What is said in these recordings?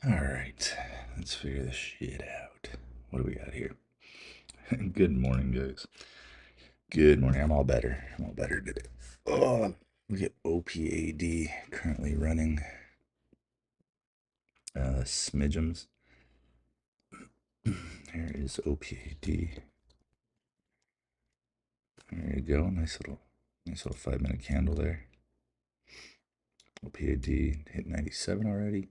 Alright, let's figure this shit out. What do we got here? Good morning, guys. Good morning. I'm all better. I'm all better today. Oh, we get OPAD currently running smidgems. Here is OPAD. There you go. Nice little 5-minute candle there. OPAD hit 97 already.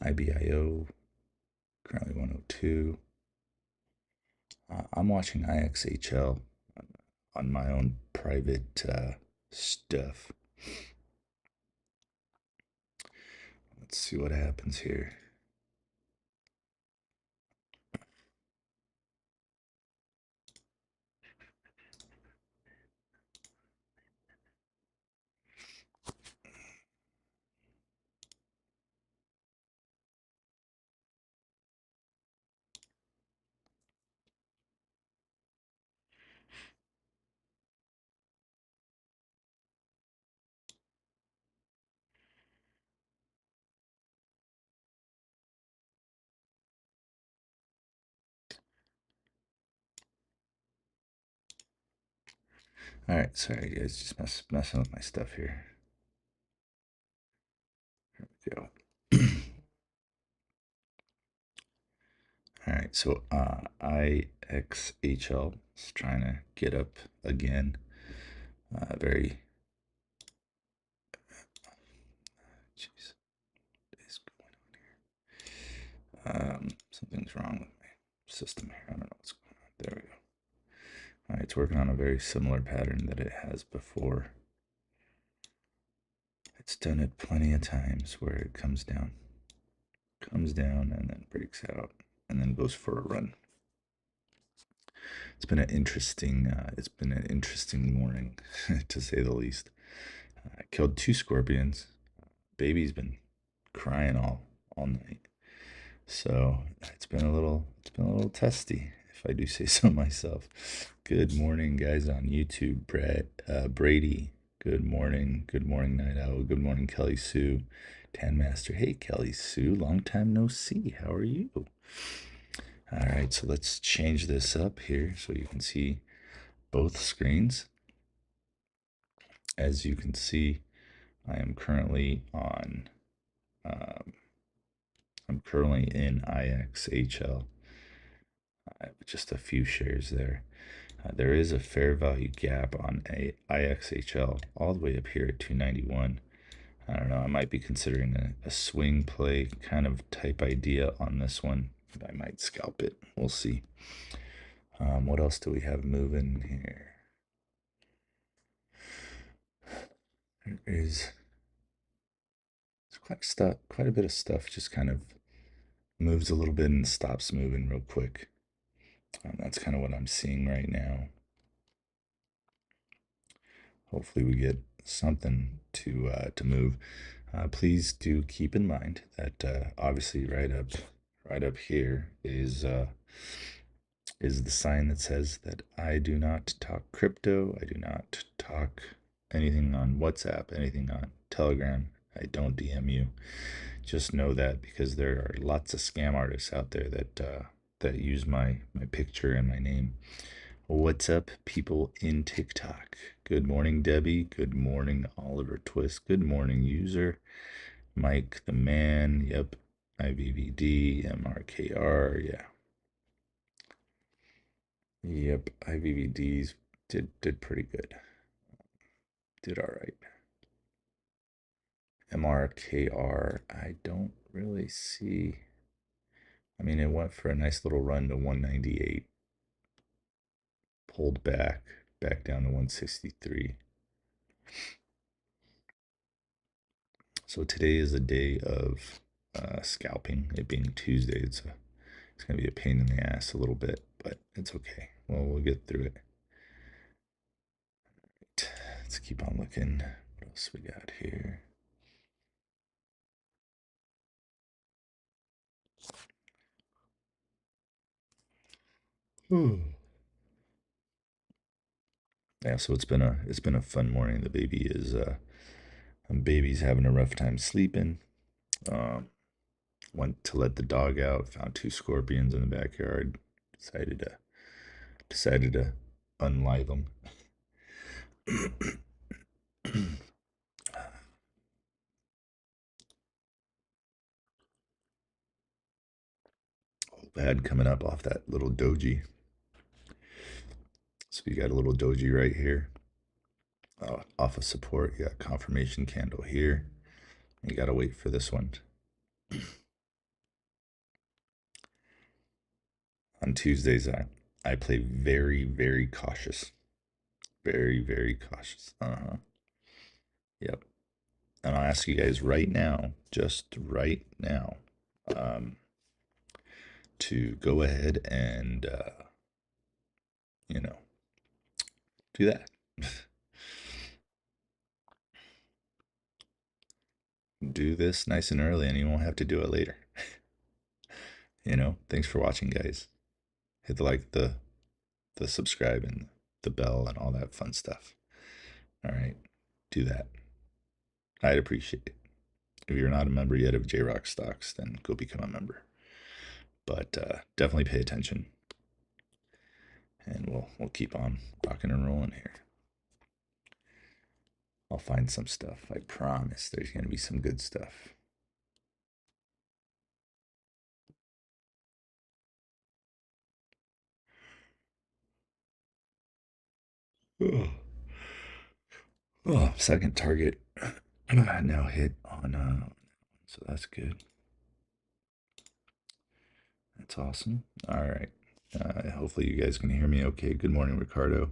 IBIO currently 102. I'm watching IXHL on my own private stuff. Let's see what happens here. Alright, sorry guys, just messing with my stuff here. Here we go. Alright, so IXHL is trying to get up again. Very. Jeez. What is going on here? Something's wrong with my system here. I don't know what's going on. There we go. Alright, it's working on a very similar pattern that it has before. It's done it plenty of times where it comes down and then breaks out and then goes for a run. It's been an interesting morning to say the least. I killed 2 scorpions. Baby's been crying all night, so it's been a little testy, if I do say so myself. Good morning, guys on YouTube. Brady. Good morning, Night Owl. Good morning, Kelly Sue. Tan Master. Hey, Kelly Sue. Long time no see. How are you? All right, so let's change this up here so you can see both screens. As you can see, I am currently on. I'm currently in IXHL. I have just a few shares there. There is a fair value gap on a IXHL all the way up here at 291. I don't know. I might be considering a swing play kind of type idea on this one. I might scalp it. We'll see. What else do we have moving here? There is quite a bit of stuff just kind of moves a little bit and stops moving real quick. That's kind of what I'm seeing right now. Hopefully we get something to move. Please do keep in mind that obviously right up here is the sign that says that I do not talk crypto. I do not talk anything on WhatsApp, anything on Telegram. I don't DM you. Just know that, because there are lots of scam artists out there that use my picture and my name. What's up, people in TikTok? Good morning, Debbie. Good morning, Oliver Twist. Good morning, user. Mike the Man. Yep. IVVD, MRKR. Yeah. Yep. IVVDs did pretty good. Did all right. MRKR, I don't really see. I mean, it went for a nice little run to 198. Pulled back down to 163. So today is a day of scalping. It being Tuesday, it's gonna be a pain in the ass a little bit, but it's okay. Well, we'll get through it. Right. Let's keep on looking. What else we got here? Yeah, so it's been a fun morning. The baby's having a rough time sleeping. Went to let the dog out, found two scorpions in the backyard. Decided to unlive them. Bad coming up off that little doji. So you got a little doji right here. Off of support, you got confirmation candle here. You gotta wait for this one. On Tuesdays, I play very, very cautious. Very, very cautious. Yep. And I'll ask you guys right now, just right now, to go ahead and, you know, do that. Do this nice and early, and you won't have to do it later. Thanks for watching, guys. Hit the subscribe and the bell and all that fun stuff. All right, do that. I'd appreciate it. If you're not a member yet of Jrockstocks, then go become a member. But definitely pay attention, and we'll keep on rocking and rolling here. I'll find some stuff. I promise. There's gonna be some good stuff. Oh, second target now hit on. So that's good. That's awesome. All right. Hopefully you guys can hear me okay. Good morning, Ricardo.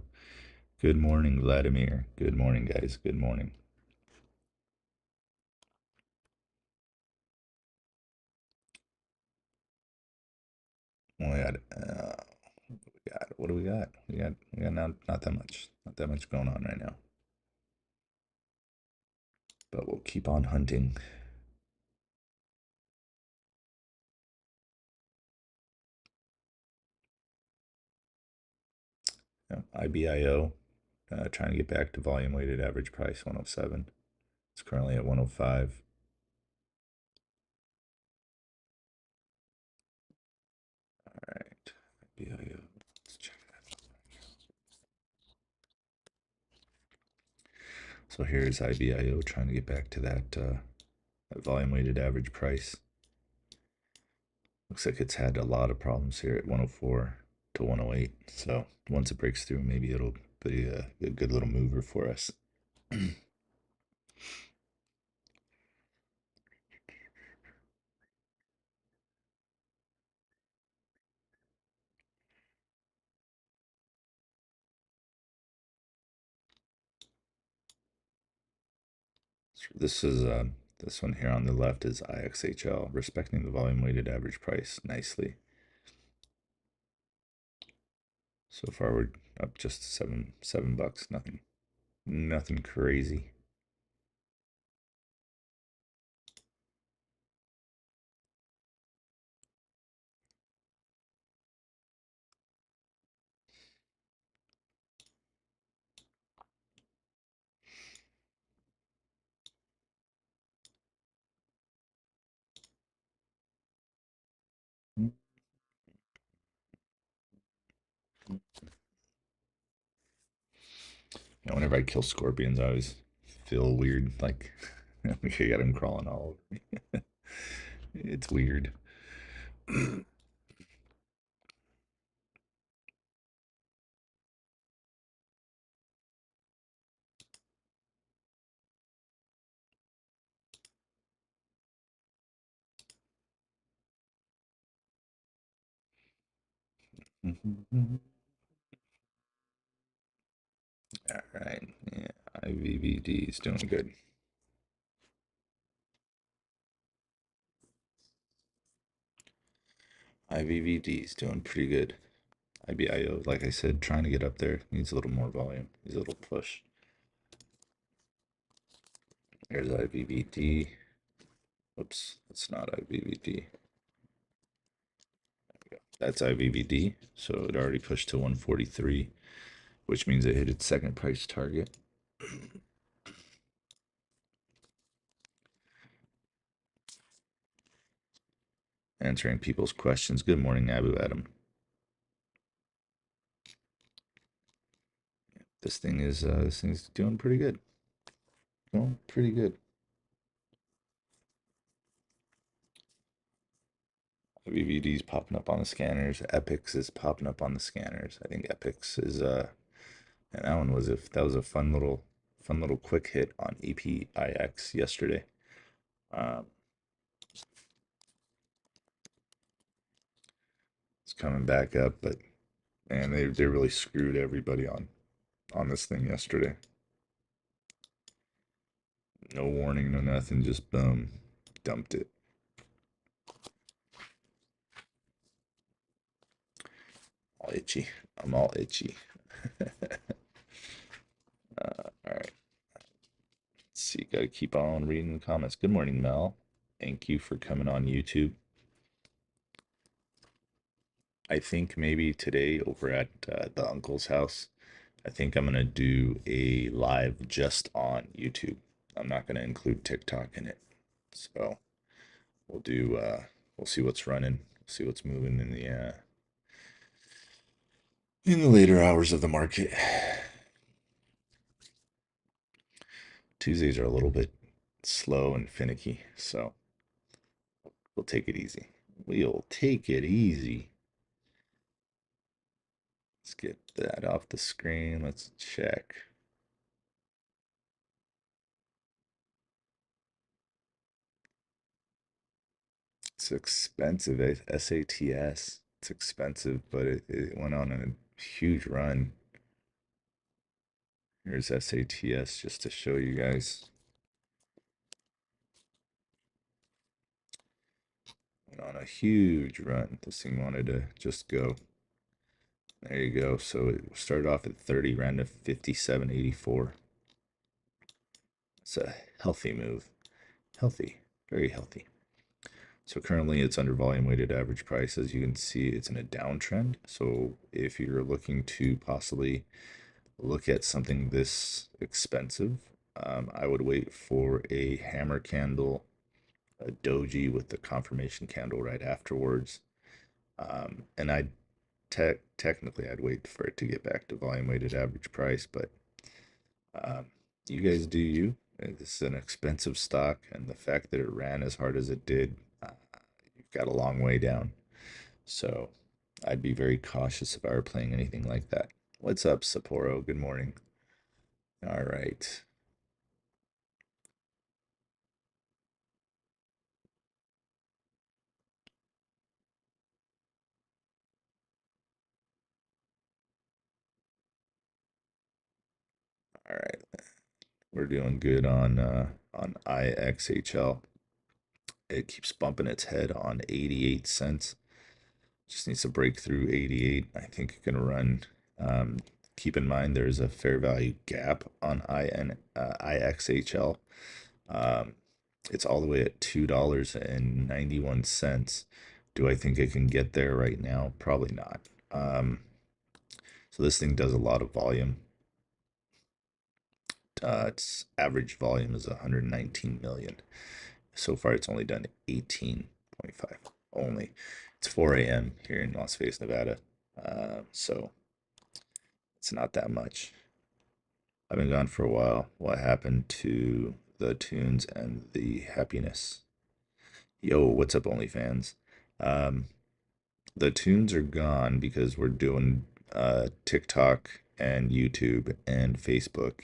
Good morning, Vladimir. Good morning, guys. Good morning. We got, what do we got? We got not that much. Not that much going on right now. But we'll keep on hunting. IBIO, trying to get back to volume weighted average price 107. It's currently at 105. All right, IBIO. Let's check that out. So here's IBIO trying to get back to that volume weighted average price. Looks like it's had a lot of problems here at 104 to 108. So once it breaks through, maybe it'll be a good little mover for us. This is this one here on the left is IXHL, respecting the volume weighted average price nicely. So far we're up just $7. Nothing crazy. Whenever I kill scorpions, I always feel weird, like I got them crawling all over me. It's weird. All right, yeah, IVVD is doing good. IVVD is doing pretty good. IBIO, like I said, trying to get up there. Needs a little more volume. Needs a little push. There's IVVD. Oops, that's not IVVD. That's IVVD. So it already pushed to 143, which means it hit its second price target. answering people's questions. Good morning, Abu Adam. This thing's doing pretty good. Going pretty good. WVD's popping up on the scanners. Epix is popping up on the scanners. I think Epix is and that one was that was a fun little quick hit on EPIX yesterday. Um, it's coming back up, but man, they really screwed everybody on this thing yesterday. No warning, no nothing, just boom, dumped it. All itchy. I'm all itchy. All right. Let's see. Got to keep on reading the comments. Good morning, Mel. Thank you for coming on YouTube. I think maybe today over at the uncle's house, I think I'm gonna do a live just on YouTube. I'm not gonna include TikTok in it. So we'll do we'll see what's running, see what's moving in the later hours of the market. Tuesdays are a little bit slow and finicky, so we'll take it easy. We'll take it easy. Let's get that off the screen. Let's check. It's expensive, SATS. It's expensive, but it went on a huge run. Here's SATS just to show you guys. Went on a huge run. This thing wanted to just go. There you go. So it started off at 30, ran to 57.84. It's a healthy move. Healthy. Very healthy. So currently it's under volume weighted average price. As you can see, it's in a downtrend. So if you're looking to possibly look at something this expensive, I would wait for a hammer candle, a doji with the confirmation candle right afterwards. And technically I'd wait for it to get back to volume weighted average price, but you guys do you. This is an expensive stock, and the fact that it ran as hard as it did, you've got a long way down. So I'd be very cautious if I were playing anything like that. What's up, Sapporo? Good morning. All right. All right. We're doing good on IXHL. It keeps bumping its head on 88 cents. Just needs to break through 88. I think it's gonna run. Keep in mind there's a fair value gap on IXHL. Um, it's all the way at $2.91. Do I think it can get there right now? Probably not. So this thing does a lot of volume. Its average volume is 119 million. So far, it's only done 18.5 only. It's 4 a.m. here in Las Vegas, Nevada. So it's not that much. I've been gone for a while. What happened to the tunes and the happiness? Yo, what's up, OnlyFans? Um, the tunes are gone because we're doing TikTok and YouTube and Facebook.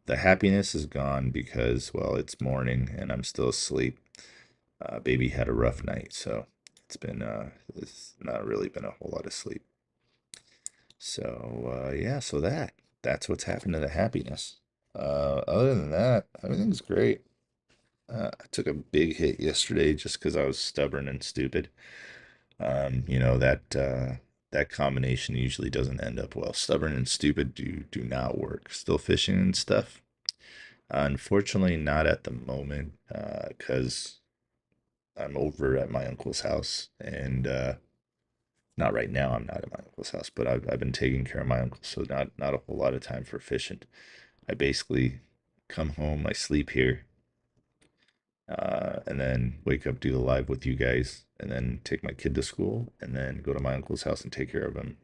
The happiness is gone because, well, it's morning and I'm still asleep. Baby had a rough night, so it's not really been a whole lot of sleep. So yeah, so that's what's happened to the happiness. Other than that, everything's great. I took a big hit yesterday just because I was stubborn and stupid. That combination usually doesn't end up well. Stubborn and stupid do not work. Still fishing and stuff. Unfortunately, not at the moment, because I'm over at my uncle's house, and not right now. I'm not at my uncle's house, but I've been taking care of my uncle, so not a whole lot of time for fishing. I basically come home, I sleep here, and then wake up, do the live with you guys, and then take my kid to school, and then go to my uncle's house and take care of him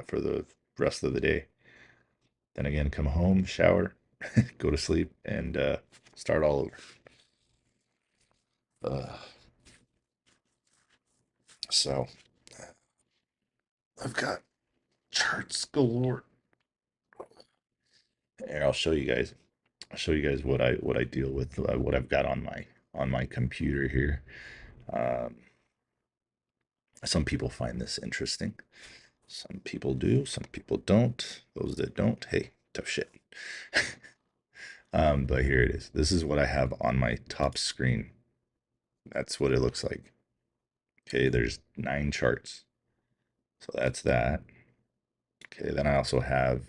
for the rest of the day. Then again, come home, shower, go to sleep, and start all over. Uh, so I've got charts galore. Here, I'll show you guys. I'll show you guys what I deal with, what I've got on my computer here. Um, some people find this interesting. Some people do. Some people don't. Those that don't, hey, tough shit. But here it is. This is what I have on my top screen. That's what it looks like. Okay, there's 9 charts. So that's that. Okay, then I also have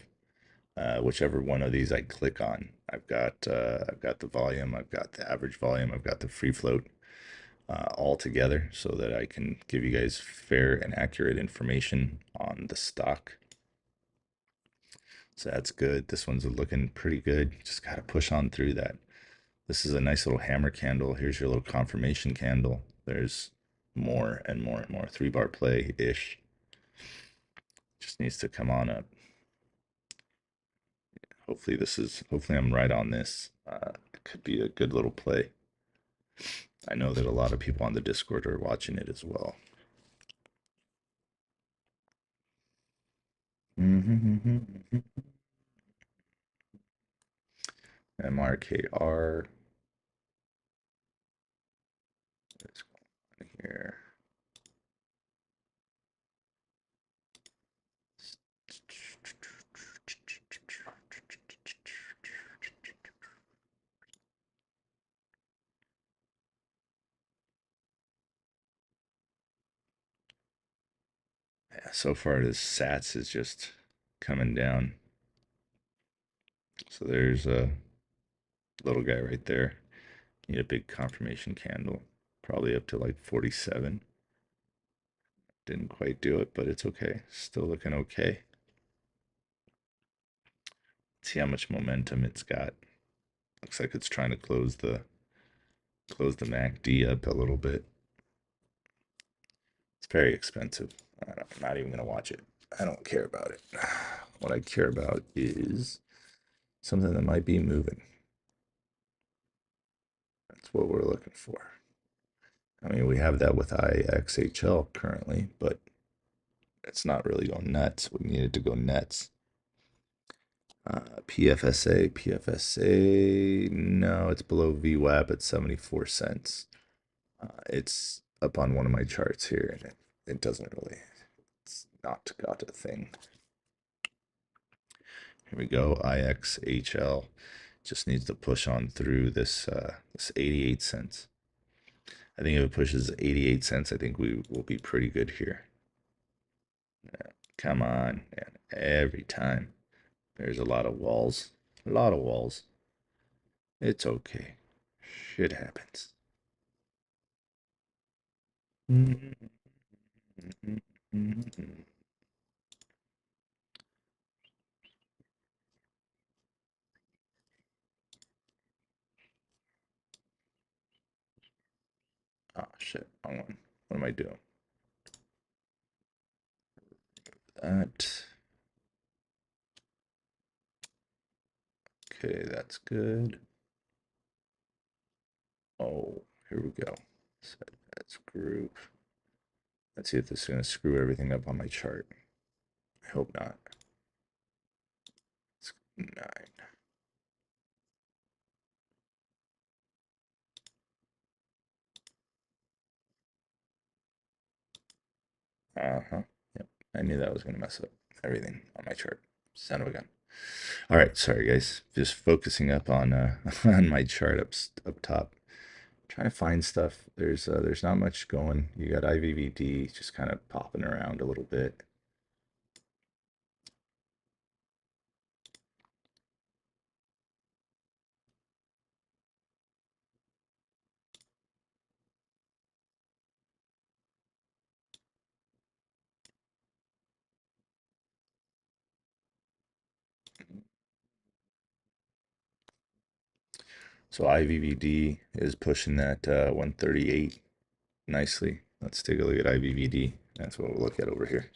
whichever one of these I click on. I've got the volume, I've got the average volume, I've got the free float all together so that I can give you guys fair and accurate information on the stock. So that's good. This one's looking pretty good. Just got to push on through that. This is a nice little hammer candle. Here's your little confirmation candle. There's more and more and more. 3-bar play ish. Just needs to come on up. Hopefully I'm right on this. It could be a good little play. I know that a lot of people on the Discord are watching it as well. MRKR. Let's go on here. Yeah, so far this Sats is just coming down. So there's a little guy right there. Need a big confirmation candle. Probably up to like 47. Didn't quite do it, but it's okay. Still looking okay. See how much momentum it's got. Looks like it's trying to close the MACD up a little bit. It's very expensive. I'm not even gonna watch it. I don't care about it. What I care about is something that might be moving. That's what we're looking for. I mean, we have that with IXHL currently, but it's not really going nuts. We need it to go nuts. PFSA, no, it's below VWAP at 74 cents. It's up on one of my charts here, and it doesn't really, it's not got a thing. Here we go, IXHL just needs to push on through this 88 cents. I think if it pushes 88 cents, I think we will be pretty good here. Come on, man. Every time. There's a lot of walls. A lot of walls. It's okay. Shit happens. Oh shit. Wrong one. What am I doing? That. Okay, that's good. Oh, here we go. Set that's group. Let's see if this is going to screw everything up on my chart. I hope not. It's 9. Uh-huh. Yep. I knew that was going to mess up everything on my chart. Son of a gun. All right, sorry guys. Just focusing up on on my chart up top. Trying to find stuff. There's not much going. You got IVVD just kind of popping around a little bit. So IVVD is pushing that 138 nicely. Let's take a look at IVVD. That's what we'll look at over here.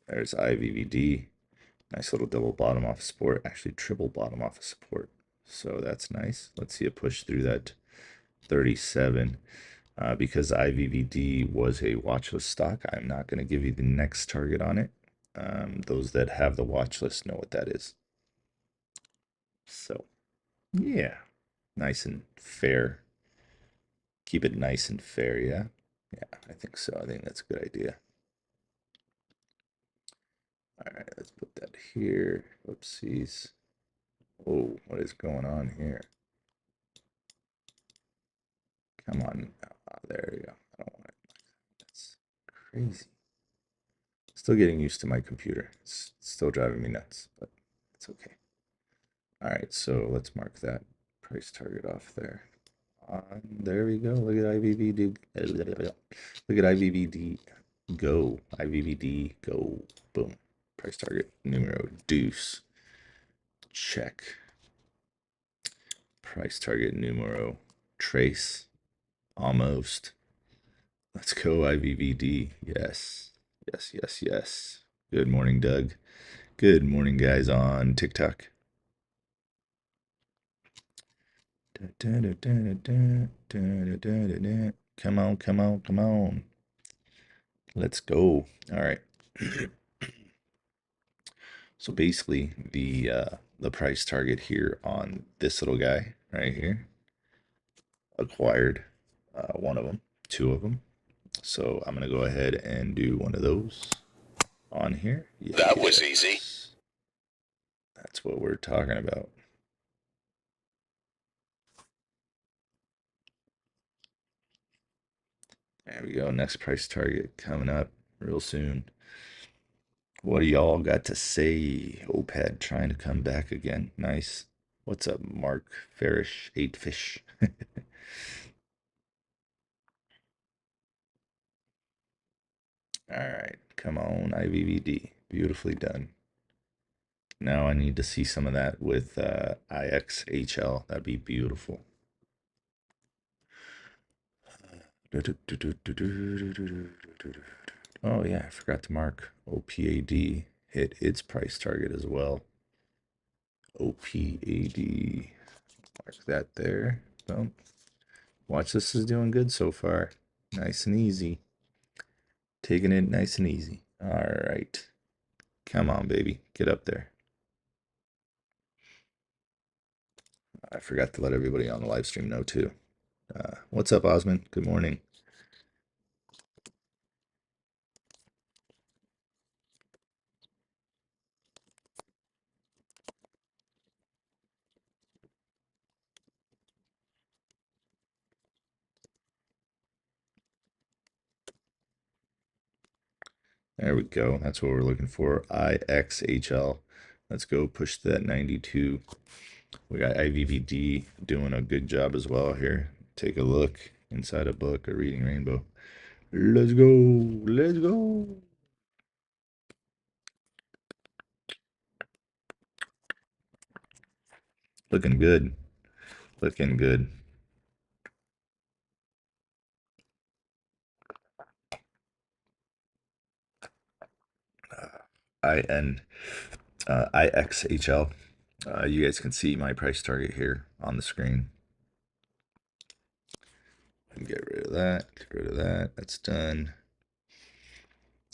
There's IVVD. Nice little double bottom off of support. Actually, triple bottom off of support. So that's nice. Let's see it push through that 37. Because IVVD was a watch list stock, I'm not going to give you the next target on it. Those that have the watch list know what that is. So, yeah, nice and fair. Keep it nice and fair, yeah? Yeah, I think so. I think that's a good idea. All right, let's put that here. Oopsies. Oh, what is going on here? Come on. There you go. I don't want it. That's crazy. Still getting used to my computer. It's still driving me nuts, but it's okay. All right, so let's mark that price target off there. There we go. Look at IVVD. Look at IVVD go. IVVD go. Boom. Price target numero deuce. Check. Price target numero trace. Almost. Let's go IVVD. Yes. Yes, yes, yes. Good morning, Doug. Good morning, guys on TikTok. Come on, come on, come on. Let's go. All right. So basically, the price target here on this little guy right here acquired one of them, two of them. So I'm gonna go ahead and do one of those on here. Yes. That was easy. That's what we're talking about. There we go. Next price target coming up real soon. What do y'all got to say? OPAD trying to come back again. Nice. What's up, Mark Farish? 8 fish. All right, come on, IVVD. Beautifully done. Now I need to see some of that with IXHL. That'd be beautiful. Oh yeah, I forgot to mark OPAD hit its price target as well. OPAD. Mark that there. Boom. Watch, this is doing good so far. Nice and easy. Taking it nice and easy. All right. Come on, baby. Get up there. I forgot to let everybody on the live stream know too. What's up, Osman? Good morning. There we go. That's what we're looking for. IXHL. Let's go push that 92. We got IVVD doing a good job as well here. Take a look inside a book, a reading rainbow. Let's go. Let's go. Looking good. Looking good. IXHL. You guys can see my price target here on the screen. And get rid of that. Get rid of that. That's done.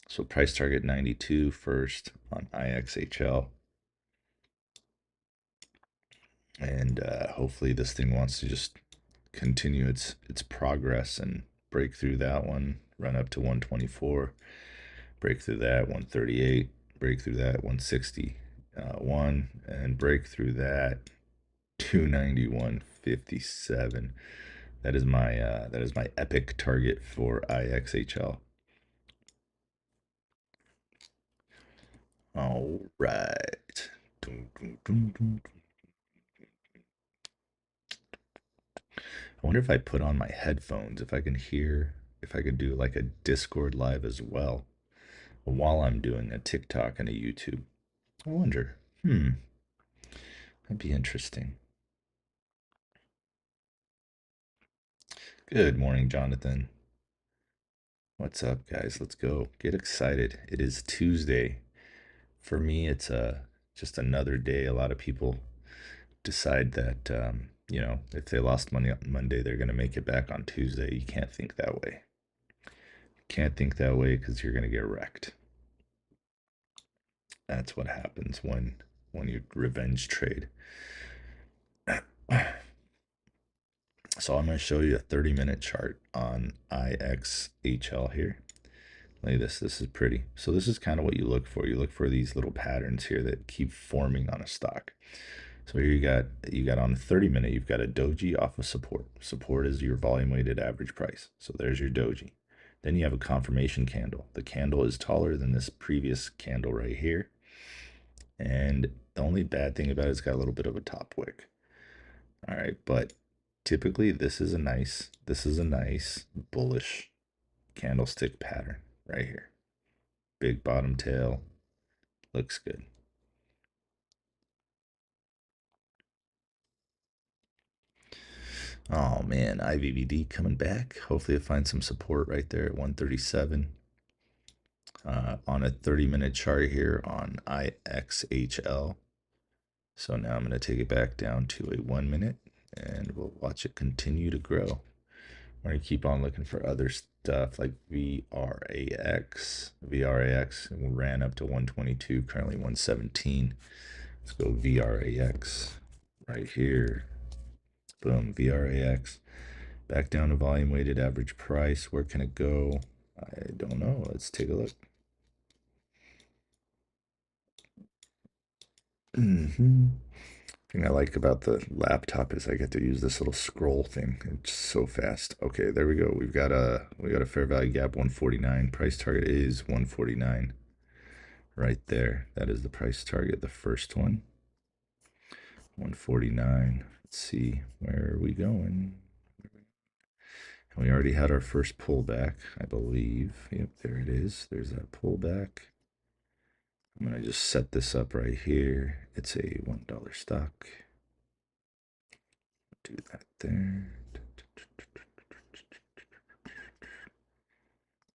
So price target 92 first on IXHL. And hopefully this thing wants to just continue its progress and break through that one, run up to 124, break through that 138, break through that 161, and break through that 291.57. That is my epic target for IXHL. All right. I wonder if I put on my headphones, if I can hear, if I could do like a Discord live as well while I'm doing a TikTok and a YouTube. I wonder. That'd be interesting. Good morning, Jonathan. What's up, guys? Let's go. Get excited. It is Tuesday. For me, it's just another day. A lot of people decide that, if they lost money on Monday, they're going to make it back on Tuesday. You can't think that way. Can't think that way because you're going to get wrecked. That's what happens when you revenge trade. So I'm going to show you a 30-minute chart on IXHL here. Look at this. This is pretty. So this is kind of what you look for. You look for these little patterns here that keep forming on a stock. So here you got on the 30-minute, you've got a doji off of support. Support is your volume weighted average price. So there's your doji. Then you have a confirmation candle. The candle is taller than this previous candle right here. And the only bad thing about it, it's got a little bit of a top wick. All right, but typically this is a nice bullish candlestick pattern right here. Big bottom tail, looks good. Oh man, IVVD coming back. Hopefully it finds some support right there at 137. On a 30-minute chart here on IXHL. So now I'm going to take it back down to a 1 minute and we'll watch it continue to grow. We're going to keep on looking for other stuff like VRAX. VRAX ran up to 122, currently 117. Let's go VRAX right here. Boom, VRAX. Back down to volume weighted average price. Where can it go? I don't know. Let's take a look. Thing I like about the laptop is I get to use this little scroll thing. It's so fast. Okay, there we go. We got a fair value gap 149. Price target is 149. Right there. That is the price target, the first one. 149. Let's see, where are we going? We already had our first pullback, I believe. Yep, there it is. There's that pullback. I'm going to just set this up right here. It's a $1 stock. Do that there.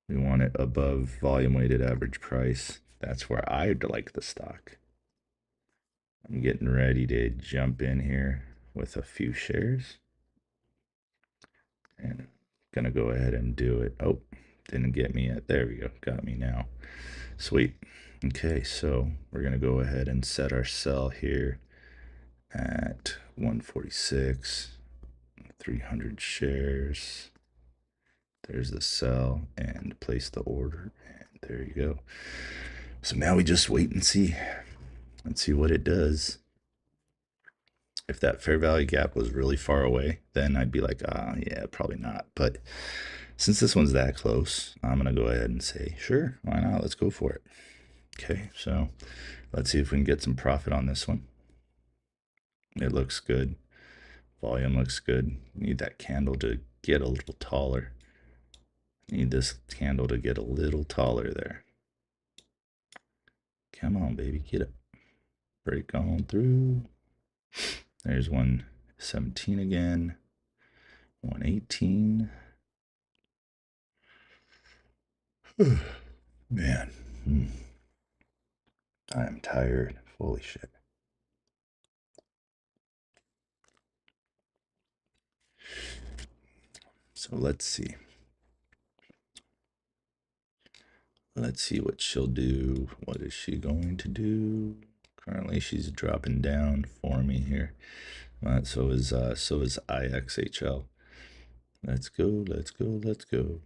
We want it above volume weighted average price. That's where I'd like the stock. I'm getting ready to jump in here with a few shares. And I'm going to go ahead and do it. Oh, didn't get me yet. There we go. Got me now. Sweet. Okay, so we're going to go ahead and set our sell here at 146, 300 shares. There's the sell and place the order, and there you go. So now we just wait and see. Let's see what it does. If that fair value gap was really far away, then I'd be like, yeah, probably not. But since this one's that close, I'm going to go ahead and say, sure, why not? Let's go for it. Okay, so let's see if we can get some profit on this one. It looks good. Volume looks good. Need that candle to get a little taller. Need this candle to get a little taller there. Come on, baby, get up. Break on through. There's 117 again. 118. Man, I am tired. Holy shit. So let's see. Let's see what she'll do. What is she going to do? Currently, she's dropping down for me here. So is IXHL. Let's go. Let's go. Let's go.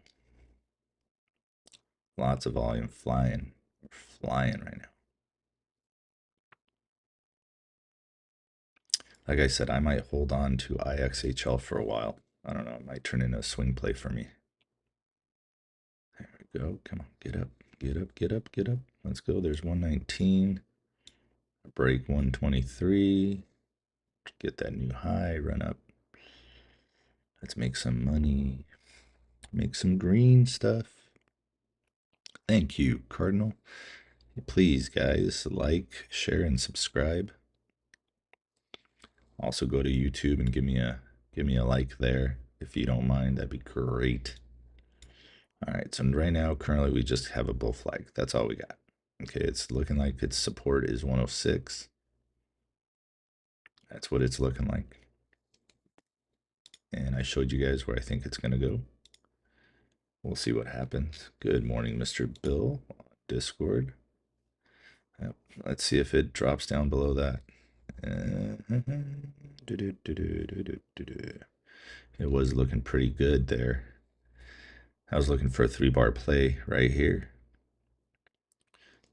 Lots of volume flying. We're flying right now. Like I said, I might hold on to IXHL for a while. I don't know. It might turn into a swing play for me. There we go. Come on. Get up. Get up. Get up. Get up. Let's go. There's 119. Break 123. Get that new high. Run up. Let's make some money. Make some green stuff. Thank you, Cardinal. Please, guys, like, share, and subscribe. Also, go to YouTube and give me a like there if you don't mind. That'd be great. All right, so right now, currently, we just have a bull flag. That's all we got. Okay, it's looking like its support is 106. That's what it's looking like. And I showed you guys where I think it's going to go. We'll see what happens. Good morning, Mr. Bill, Discord. Yep. Let's see if it drops down below that. It was looking pretty good there. I was looking for a 3-bar play right here.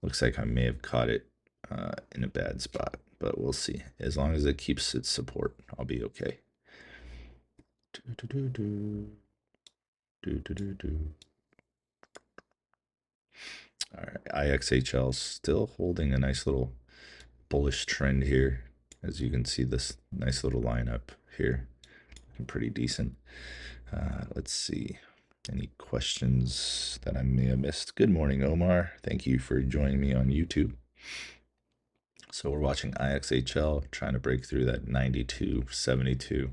Looks like I may have caught it in a bad spot, but we'll see. As long as it keeps its support, I'll be okay. All right, IXHL still holding a nice little bullish trend here. As you can see, this nice little lineup here, pretty decent. Let's see, any questions that I may have missed? Good morning, Omar. Thank you for joining me on YouTube. So we're watching IXHL trying to break through that 92.72.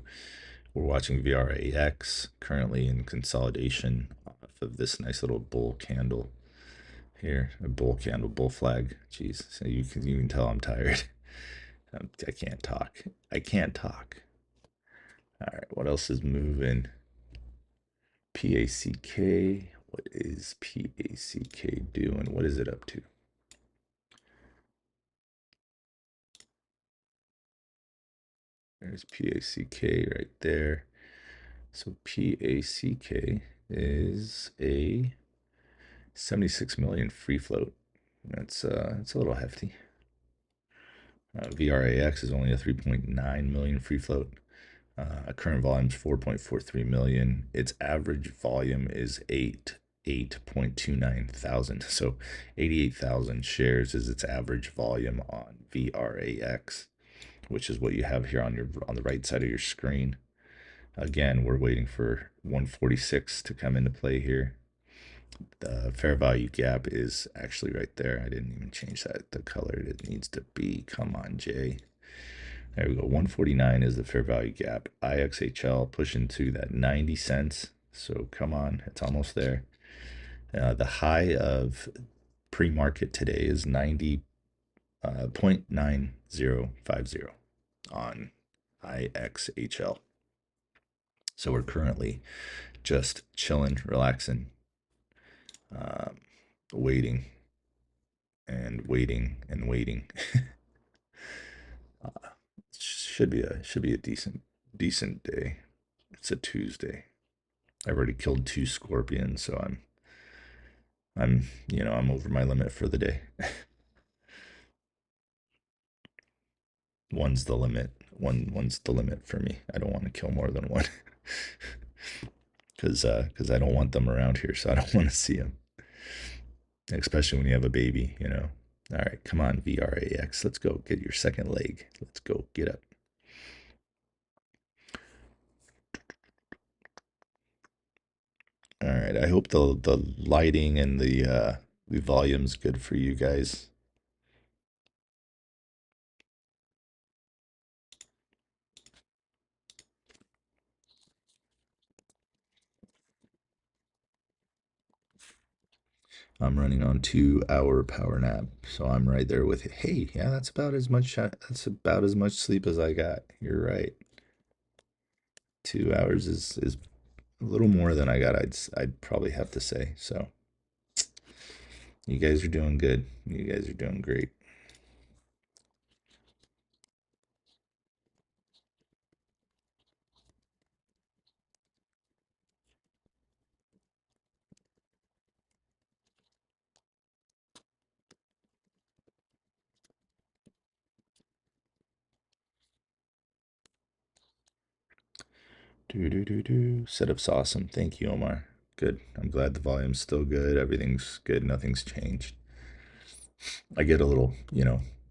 We're watching VRAX currently in consolidation off of this nice little bull candle here, a bull candle, bull flag. Jeez, so you can tell I'm tired. I can't talk. I can't talk. All right, what else is moving? PACK. What is PACK doing? What is it up to? There's PACK right there. So PACK is a 76 million free float. It's a little hefty. VRAX is only a 3.9 million free float. Current volume is 4.43 million. Its average volume is 8.29 thousand. So 88,000 shares is its average volume on VRAX, which is what you have here on the right side of your screen. Again, we're waiting for 146 to come into play here. The fair value gap is actually right there. I didn't even change that the color it needs to be. Come on, Jay. There we go. 149 is the fair value gap. IXHL pushing to that 90 cents. So come on, it's almost there. The high of pre-market today is 90.9050 on IXHL. So we're currently just chilling, relaxing, waiting and waiting and waiting. Should be a decent day. It's a Tuesday. I've already killed 2 scorpions, so I'm over my limit for the day. One's the limit. One's the limit for me. I don't want to kill more than one. Cause I don't want them around here, so I don't want to see them. Especially when you have a baby, you know. All right, come on, VRAX. Let's go get your second leg. Let's go get up. All right, I hope the lighting and the volume's good for you guys. I'm running on 2-hour power nap, so I'm right there with you. Hey, yeah, that's about as much sleep as I got. You're right. 2 hours is a little more than I got. I'd probably have to say. So you guys are doing good. You guys are doing great. Setup's awesome. Thank you, Omar. Good. I'm glad the volume's still good. Everything's good. Nothing's changed. I get a little,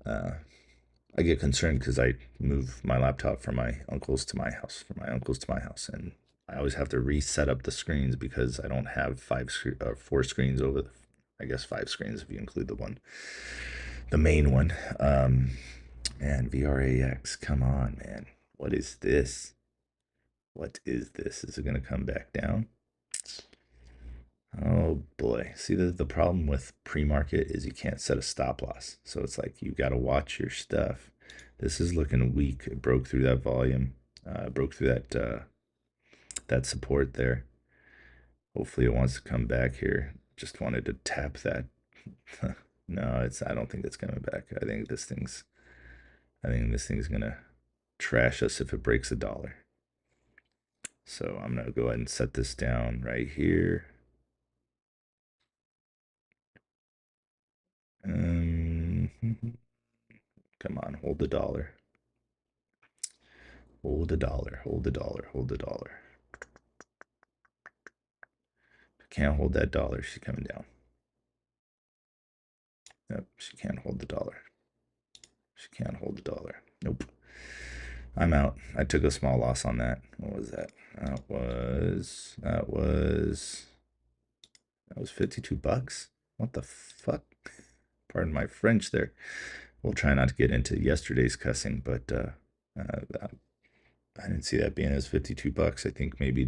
I get concerned because I move my laptop from my uncle's to my house, and I always have to reset up the screens because I don't have 4 screens over I guess 5 screens if you include the main one. And VRAX, come on, man. What is this? What is this? Is it going to come back down? Oh boy. See, the problem with pre-market is you can't set a stop loss. So it's like you got to watch your stuff. This is looking weak. It broke through that volume, broke through that support there. Hopefully it wants to come back here. Just wanted to tap that. No, I don't think it's coming back. I think this thing's gonna trash us if it breaks $1. So I'm gonna go ahead and set this down right here. Come on, hold the dollar. Hold the dollar, hold the dollar, hold the dollar. Can't hold that dollar, she's coming down. Nope, she can't hold the dollar. She can't hold the dollar. Nope. I'm out. I took a small loss on that. What was that? That was 52 bucks. What the fuck? Pardon my French there. We'll try not to get into yesterday's cussing, but I didn't see that being as 52 bucks. I think maybe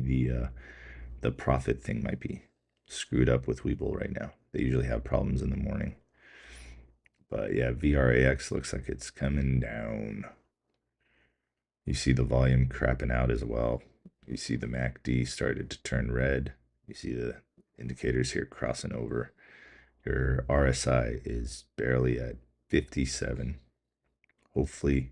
the profit thing might be screwed up with Webull right now. They usually have problems in the morning. But yeah, VRAX looks like it's coming down. You see the volume crapping out as well. You see the MACD started to turn red. You see the indicators here crossing over. Your RSI is barely at 57. Hopefully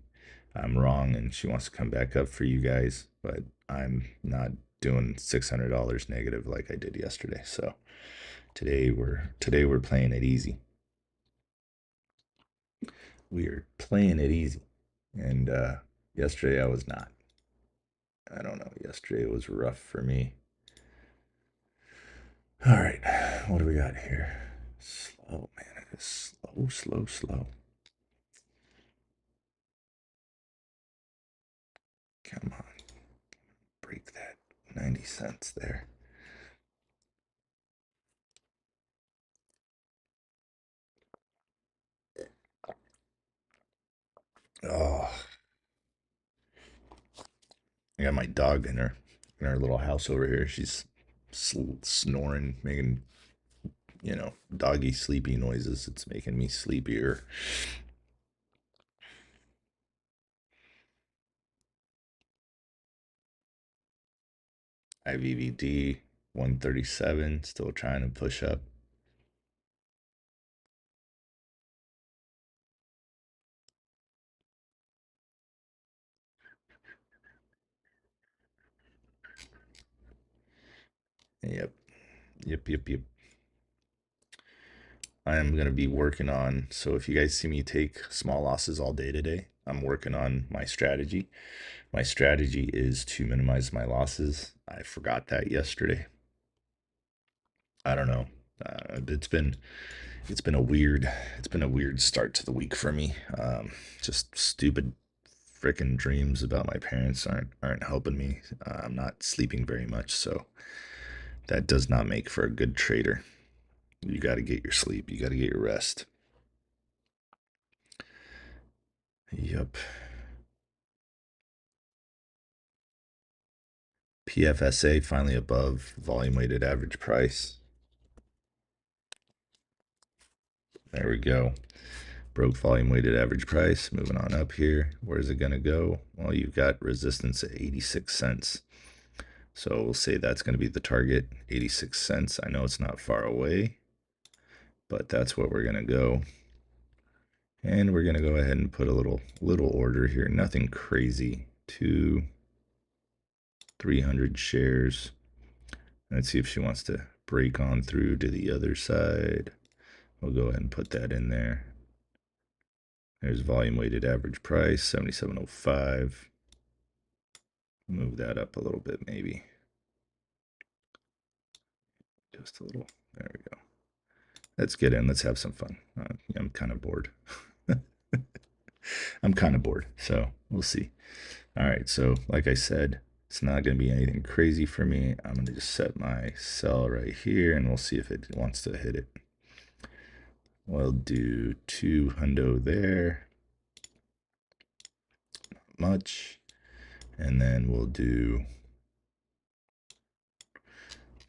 I'm wrong and she wants to come back up for you guys, but I'm not doing $600 negative like I did yesterday. So today we're playing it easy. We're playing it easy. And yesterday I was not. I don't know. Yesterday was rough for me. All right, what do we got here? Slow, man. It is slow, slow, slow. Come on. Break that 90 cents there. Oh, I got my dog in her little house over here. She's snoring, making doggy sleepy noises. It's making me sleepier. IVVD 137, still trying to push up. Yep, yep, yep, yep. I am going to be working on, so if you guys see me take small losses all day today, I'm working on my strategy. My strategy is to minimize my losses. I forgot that yesterday. I don't know. It's been a weird start to the week for me. Just stupid freaking dreams about my parents aren't helping me. I'm not sleeping very much, so that does not make for a good trader. You got to get your sleep. You got to get your rest. Yep. PFSA finally above volume weighted average price. There we go. Broke volume weighted average price. Moving on up here. Where's it going to go? Well, you've got resistance at 86 cents. So we'll say that's going to be the target, 86 cents. I know it's not far away, but that's what we're going to go. And we're going to go ahead and put a little order here. Nothing crazy. 300 shares. Let's see if she wants to break on through to the other side. We'll go ahead and put that in there. There's volume weighted average price, 77.05. Move that up a little bit, maybe. Just a little. There we go. Let's get in. Let's have some fun. I'm kind of bored. I'm kind of bored, so we'll see. All right, so like I said, it's not going to be anything crazy for me. I'm going to just set my sell right here, and we'll see if it wants to hit it. We'll do 200 there, much, and then we'll do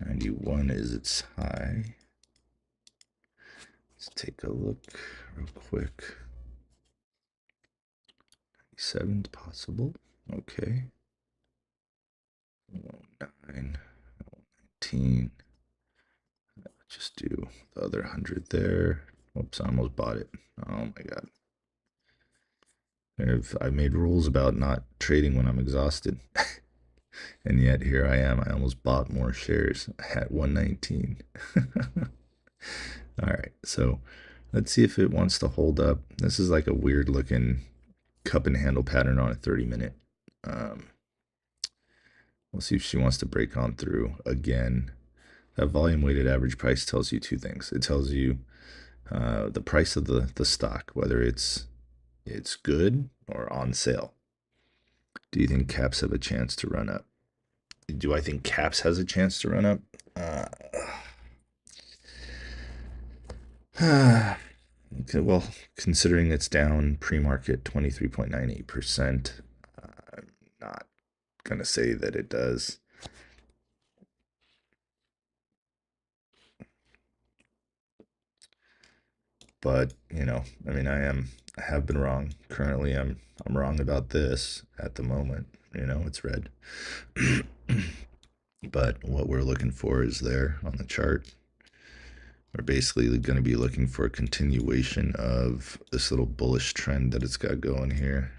91 is its high. Let's take a look real quick. 97 possible. Okay. 9, 19. Just do the other 100 there. Whoops, I almost bought it. Oh my god. I've made rules about not trading when I'm exhausted. And yet here I am. I almost bought more shares at 119. All right, so let's see if it wants to hold up. This is like a weird looking cup and handle pattern on a 30-minute. We'll see if she wants to break on through again. That volume weighted average price tells you two things. It tells you the price of the stock, whether it's good or on sale. Do you think caps have a chance to run up? Do I think caps has a chance to run up? Okay, well, considering it's down pre-market 23.98%, I'm not going to say that it does. But, you know, I mean, I have been wrong. Currently, I'm wrong about this at the moment. You know, it's red. But what we're looking for is there on the chart. We're basically going to be looking for a continuation of this little bullish trend that it's got going here.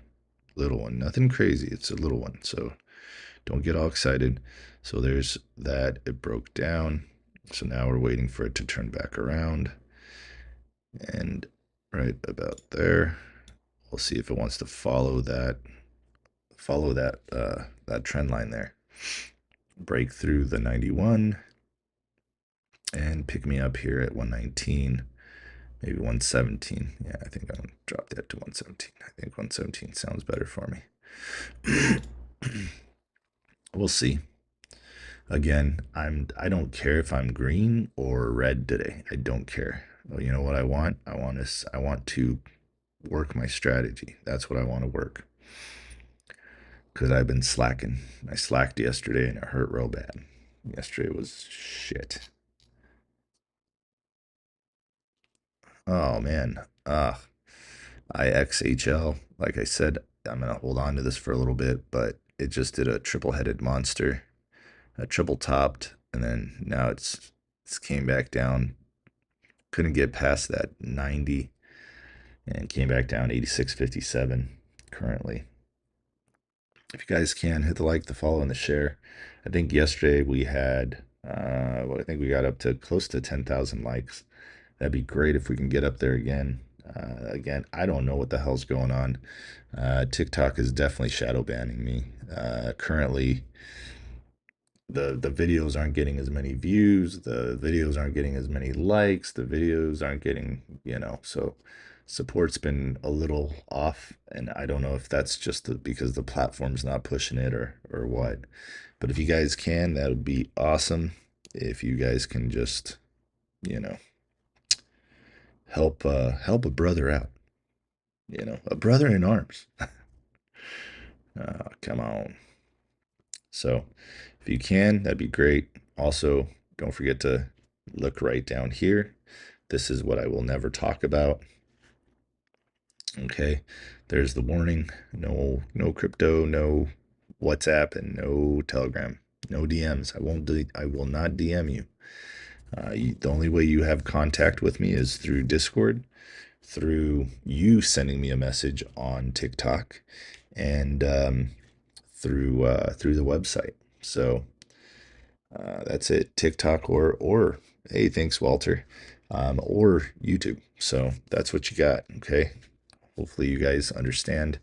Little one, nothing crazy. It's a little one, so don't get all excited. So there's that. It broke down. So now we're waiting for it to turn back around. And right about there, we'll see if it wants to follow that that trend line there. Break through the 91 and pick me up here at 119, maybe 117. Yeah, I think I'm gonna drop that to 117. I think 117 sounds better for me. We'll see. Again, I don't care if I'm green or red today. I don't care. Well, you know what I want? I want to work my strategy. That's what I want to work. Because I've been slacking. I slacked yesterday and it hurt real bad. Yesterday was shit. Oh man. IXHL. Like I said, I'm gonna hold on to this for a little bit, but it just did a triple-headed monster, a triple topped, and then now it's came back down. Couldn't get past that 90 and came back down 86.57 currently. If you guys can, hit the like, the follow, and the share. I think yesterday we had, I think we got up to close to 10,000 likes. That'd be great if we can get up there again. Again, I don't know what the hell's going on. TikTok is definitely shadow banning me. Currently, the videos aren't getting as many views. The videos aren't getting as many likes. The videos aren't getting, you know, so support's been a little off, and I don't know if that's just because the platform's not pushing it or what. But if you guys can, that would be awesome. If you guys can just, you know, help a brother out, you know, a brother in arms. Come on. So if you can, that'd be great. Also, don't forget to look right down here. This is what I will never talk about. Okay, there's the warning. No crypto, no WhatsApp, and no Telegram, no DMs. I will not DM you. The only way you have contact with me is through Discord, through you sending me a message on TikTok, and through the website. So that's it. TikTok or hey, thanks Walter, or YouTube. So that's what you got. Okay. Hopefully you guys understand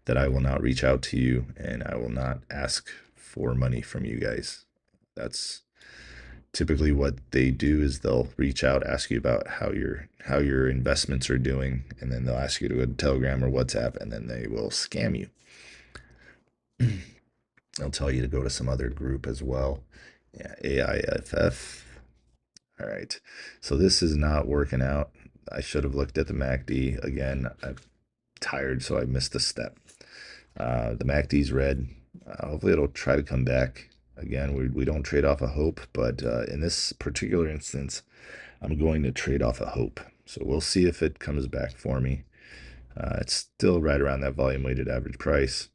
that I will not reach out to you and I will not ask for money from you guys. That's typically what they do is they'll reach out, ask you about how your investments are doing, and then they'll ask you to go to Telegram or WhatsApp, and then they will scam you. They'll tell you to go to some other group as well. Yeah, AIFF. All right. So this is not working out. I should have looked at the MACD again. I'm tired, so I missed a step. The MACD's red. Hopefully it'll try to come back. Again, we don't trade off a hope, but in this particular instance, I'm going to trade off a hope. So we'll see if it comes back for me. It's still right around that volume weighted average price.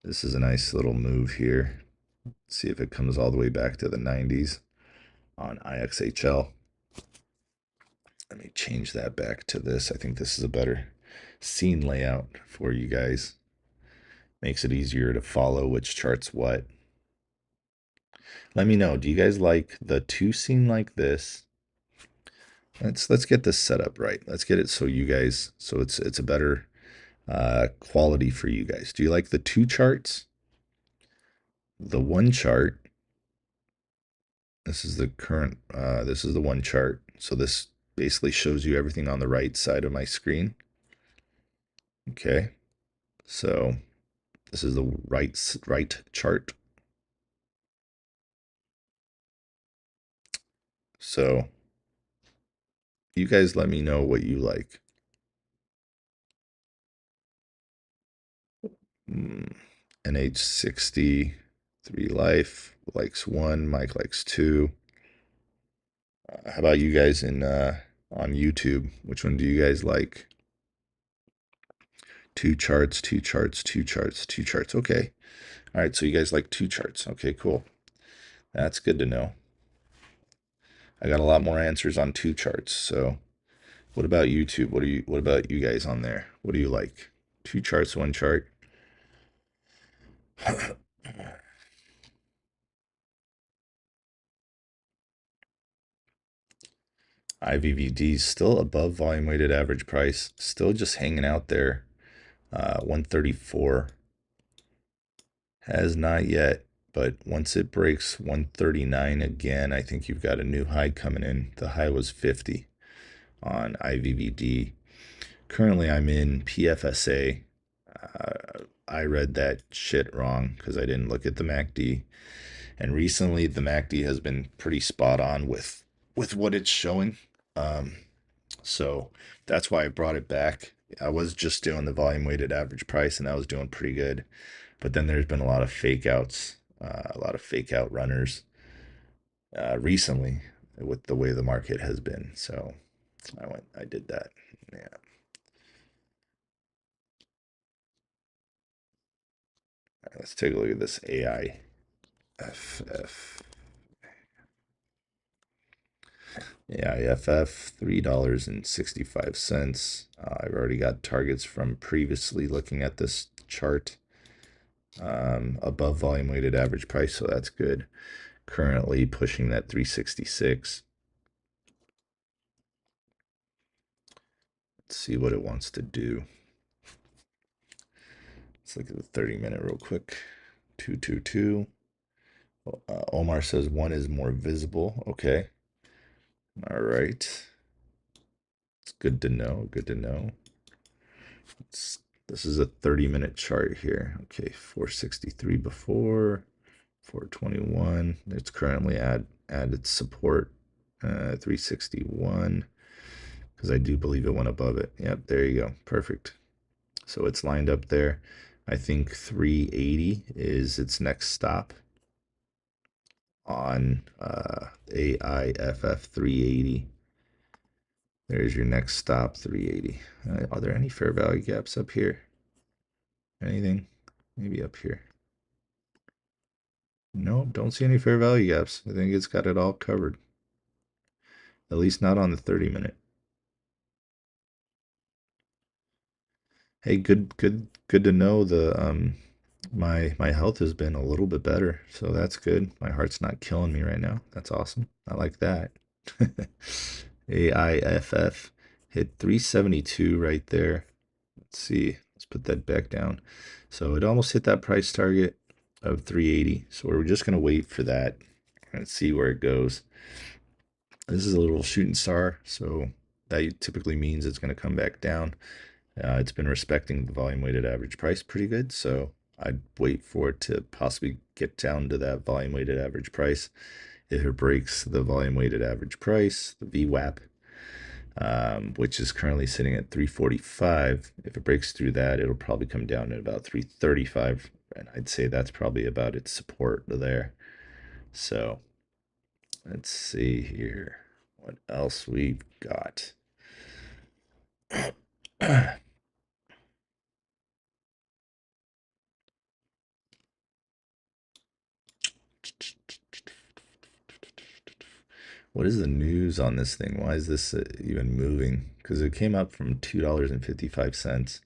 This is a nice little move here. See if it comes all the way back to the 90s on IXHL. Let me change that back to this. I think this is a better scene layout for you guys. Makes it easier to follow which chart's what. Let me know, do you guys like the two scene like this? Let's get this set up right. Let's get it so you guys, so it's a better quality for you guys. Do you like the two charts? The one chart, this is the current, this is the one chart. So this basically shows you everything on the right side of my screen. Okay, so this is the right chart. So you guys let me know what you like. NH60, 3 life, likes 1, Mike likes 2. How about you guys in on YouTube? Which one do you guys like? Two charts, two charts, two charts, two charts. Okay. All right, so you guys like two charts. Okay, cool. That's good to know. I got a lot more answers on two charts. So what about YouTube? What about you guys on there? What do you like? Two charts, one chart? IVVD still above volume weighted average price, still just hanging out there. 134 has not yet, but once it breaks 139 again, I think you've got a new high coming in. The high was 50 on IVVD. Currently, I'm in PFSA. I read that shit wrong because I didn't look at the MACD. And recently, the MACD has been pretty spot on with what it's showing. So that's why I brought it back. I was just doing the volume weighted average price, and that was doing pretty good. But then there's been a lot of fake outs, a lot of fake out runners recently with the way the market has been. So I did that. Yeah. Right, let's take a look at this AIFF. AIFF, $3.65. I've already got targets from previously looking at this chart. Above volume weighted average price, so that's good. Currently pushing that 366. Let's see what it wants to do. Let's look at the 30-minute real quick. 222. Omar says one is more visible. Okay. All right. It's good to know. Good to know. This is a 30-minute chart here. Okay, 463 before, 421. It's currently at its support, 361, because I do believe it went above it. Yep, there you go. Perfect. So it's lined up there. I think 380 is its next stop on AIFF 380. There's your next stop, 380. Are there any fair value gaps up here? Anything? Maybe up here. Nope, don't see any fair value gaps. I think it's got it all covered. At least not on the 30-minute. Hey, good to know the my health has been a little bit better, so that's good. My heart's not killing me right now. That's awesome. I like that. AIFF hit 372 right there. Let's see. Let's put that back down. So it almost hit that price target of 380. So we're just going to wait for that and see where it goes. This is a little shooting star, so that typically means it's going to come back down. It's been respecting the volume weighted average price pretty good, so I'd wait for it to possibly get down to that volume weighted average price. If it breaks the volume weighted average price, the VWAP, which is currently sitting at 345. If it breaks through that, it'll probably come down to about 335, and I'd say that's probably about its support there. So let's see here what else we've got. What is the news on this thing? Why is this even moving? Because it came up from $2.55.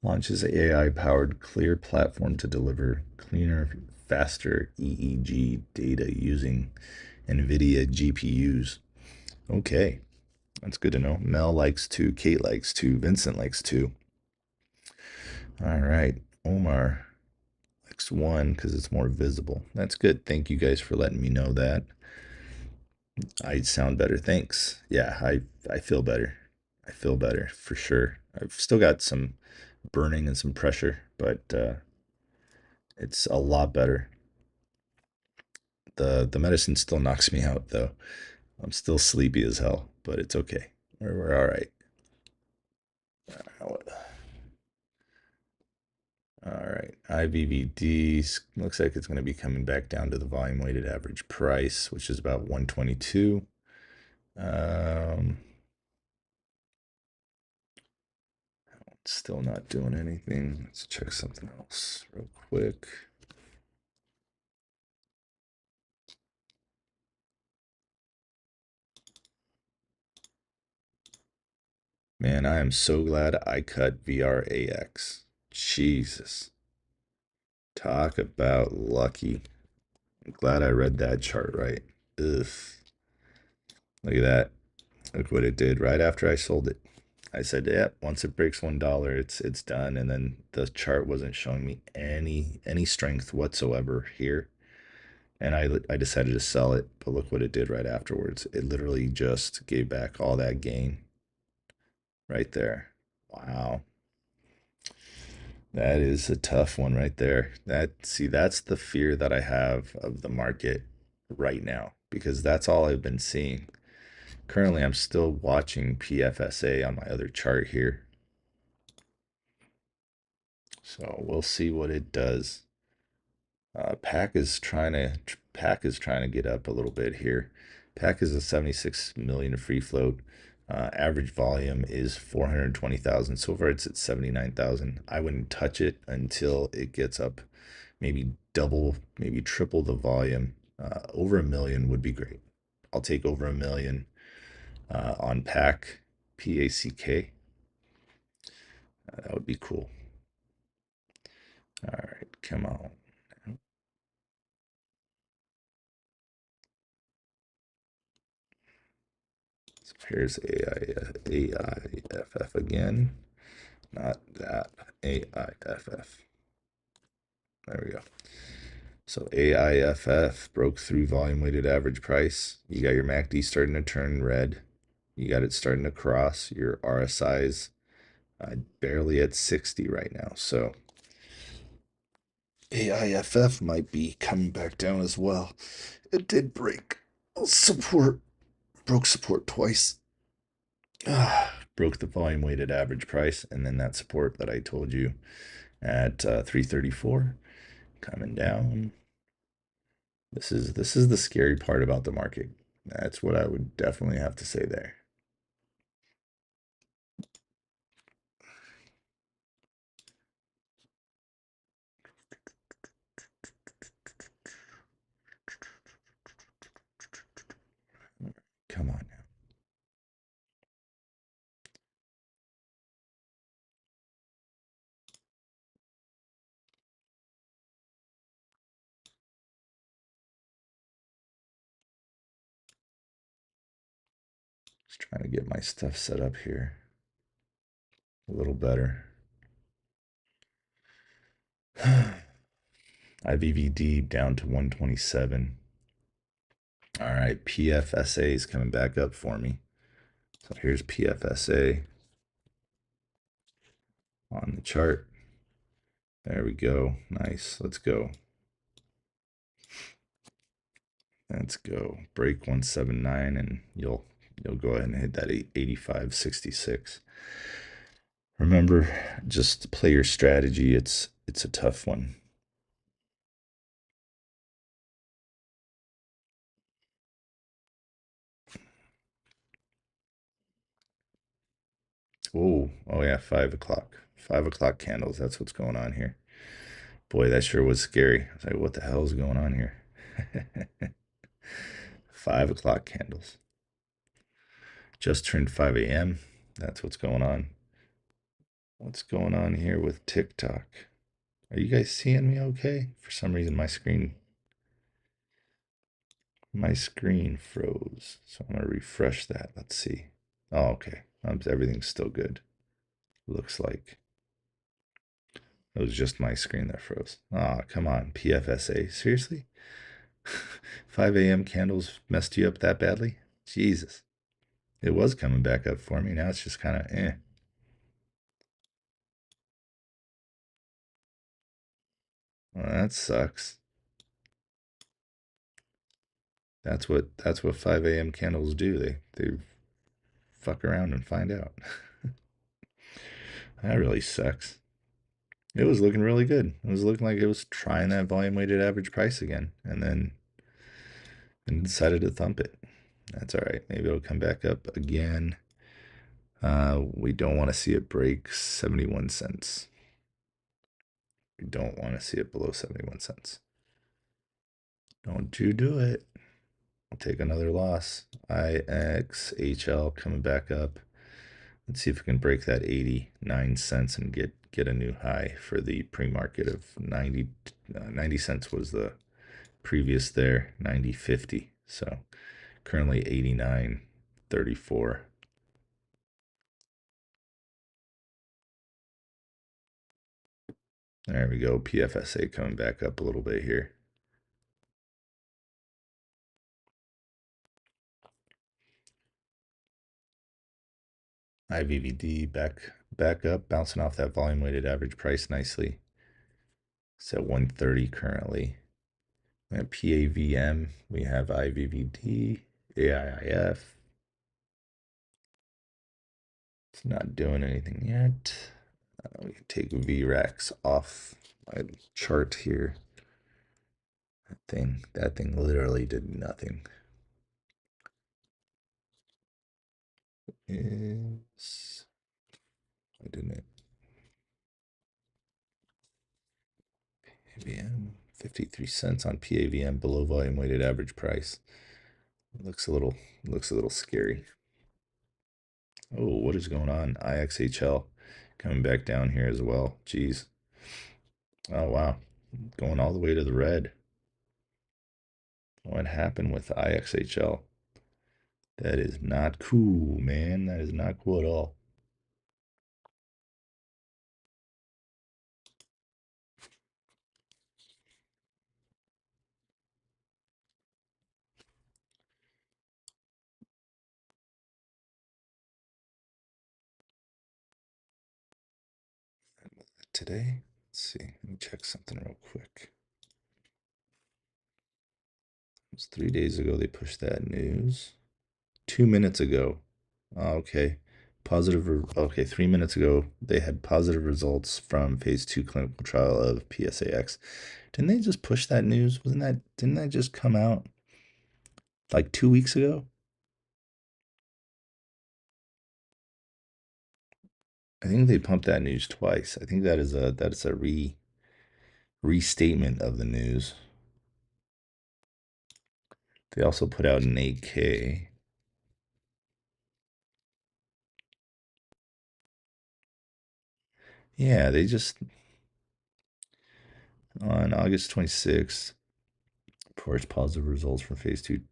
Launches AI-powered Clear platform to deliver cleaner, faster EEG data using NVIDIA GPUs. Okay, that's good to know. Mel likes to, Kate likes to, Vincent likes to. All right, Omar likes one because it's more visible. That's good. Thank you guys for letting me know that. I sound better. Thanks. Yeah, I feel better. I feel better for sure. I've still got some burning and some pressure, but it's a lot better. The medicine still knocks me out though. I'm still sleepy as hell, but it's okay. We're all right. All right. IVVD looks like it's going to be coming back down to the volume weighted average price, which is about 122. Still not doing anything. Let's check something else real quick. Man, I am so glad I cut VRAX. Jesus. Talk about lucky. I'm glad I read that chart right. Ugh. Look at that. Look what it did right after I sold it. I said, yeah, once it breaks $1, it's done. And then the chart wasn't showing me any strength whatsoever here. And I decided to sell it, but look what it did right afterwards. It literally just gave back all that gain right there. Wow. That is a tough one right there. That's the fear that I have of the market right now because that's all I've been seeing. Currently, I'm still watching PFSA on my other chart here. So we'll see what it does. Pack is trying to get up a little bit here. Pack is a 76 million free float. Average volume is 420,000. So far it's at 79,000. I wouldn't touch it until it gets up maybe double, maybe triple the volume. Over a million would be great. I'll take over a million on Pack, PACK. That would be cool. All right, come on. So here's AIFF again. Not that. AIFF. There we go. So AIFF broke through volume weighted average price. You got your MACD starting to turn red. You got it starting to cross. Your RSI's barely at 60 right now. So AIFF might be coming back down as well. It did break support. Broke support twice. Broke the volume weighted average price, and then that support that I told you at 334 coming down. This is the scary part about the market. That's what I would definitely have to say there. Come on now. Just trying to get my stuff set up here a little better. IVVD down to 127. All right, PFSA is coming back up for me. So here's PFSA on the chart. There we go. Nice. Let's go. Let's go. Break 179 and you'll go ahead and hit that 85.66. Remember, just play your strategy. It's a tough one. Oh yeah, 5 o'clock. 5 o'clock candles. That's what's going on here. Boy, that sure was scary. I was like, what the hell is going on here? 5 o'clock candles. Just turned 5 a.m. That's what's going on. What's going on here with TikTok? Are you guys seeing me okay? For some reason, my screen froze. So I'm gonna refresh that. Let's see. Oh, okay. Everything's still good. Looks like it was just my screen that froze. Ah, come on, PFSA. Seriously? 5 a.m. candles messed you up that badly? Jesus. It was coming back up for me. Now it's just kind of eh. Well, that sucks. That's what 5 a.m. candles do. They fuck around and find out. That really sucks. It was looking really good. It was looking like it was trying that volume weighted average price again, and decided to thump it. That's all right. Maybe it'll come back up again. We don't want to see it break 71 cents. We don't want to see it below 71 cents. Don't you do it. I'll take another loss. IXHL coming back up. Let's see if we can break that 89 cents and get a new high for the pre-market of 90 cents was the previous there, 90.50. So currently 89.34. There we go. PFSA coming back up a little bit here. IVVD back up, bouncing off that volume weighted average price nicely. It's at 130 currently. At PAVM, we have IVVD, AIIF. It's not doing anything yet. We can take VRAX off my chart here. That thing literally did nothing. Why didn't it? PAVM, 53 cents on PAVM below volume weighted average price. Looks a little scary. Oh, what is going on? IXHL coming back down here as well. Jeez. Oh wow. Going all the way to the red. What happened with IXHL? That is not cool, man. That is not cool at all. Today, let's see. Let me check something real quick. It was 3 days ago they pushed that news. 2 minutes ago. Oh, okay. Okay, 3 minutes ago they had positive results from phase 2 clinical trial of PSAX. Didn't they just push that news? Didn't that just come out like 2 weeks ago? I think they pumped that news twice. I think that is a restatement of the news. They also put out an 8K. Yeah, they just on August 26th reports positive results from phase 2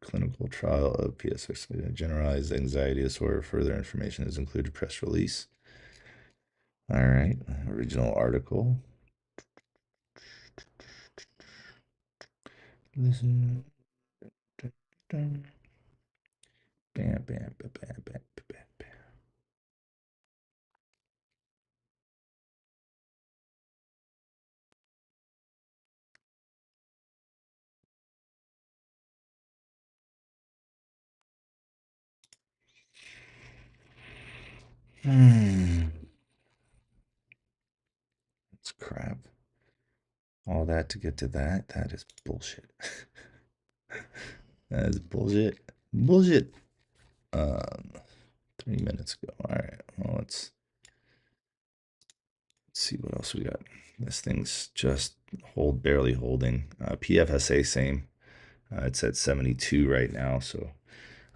clinical trial of PSX generalized anxiety disorder. Further information is included press release. All right, original article. Listen. Bam, bam, bam, bam, bam, bam, bam. Hmm. That's crap. All that to get to that. That is bullshit. That is bullshit. Bullshit. Um, 3 minutes ago. All right. Well, let's see what else we got. This thing's just barely holding. PFSA same. It's at 72 right now. So,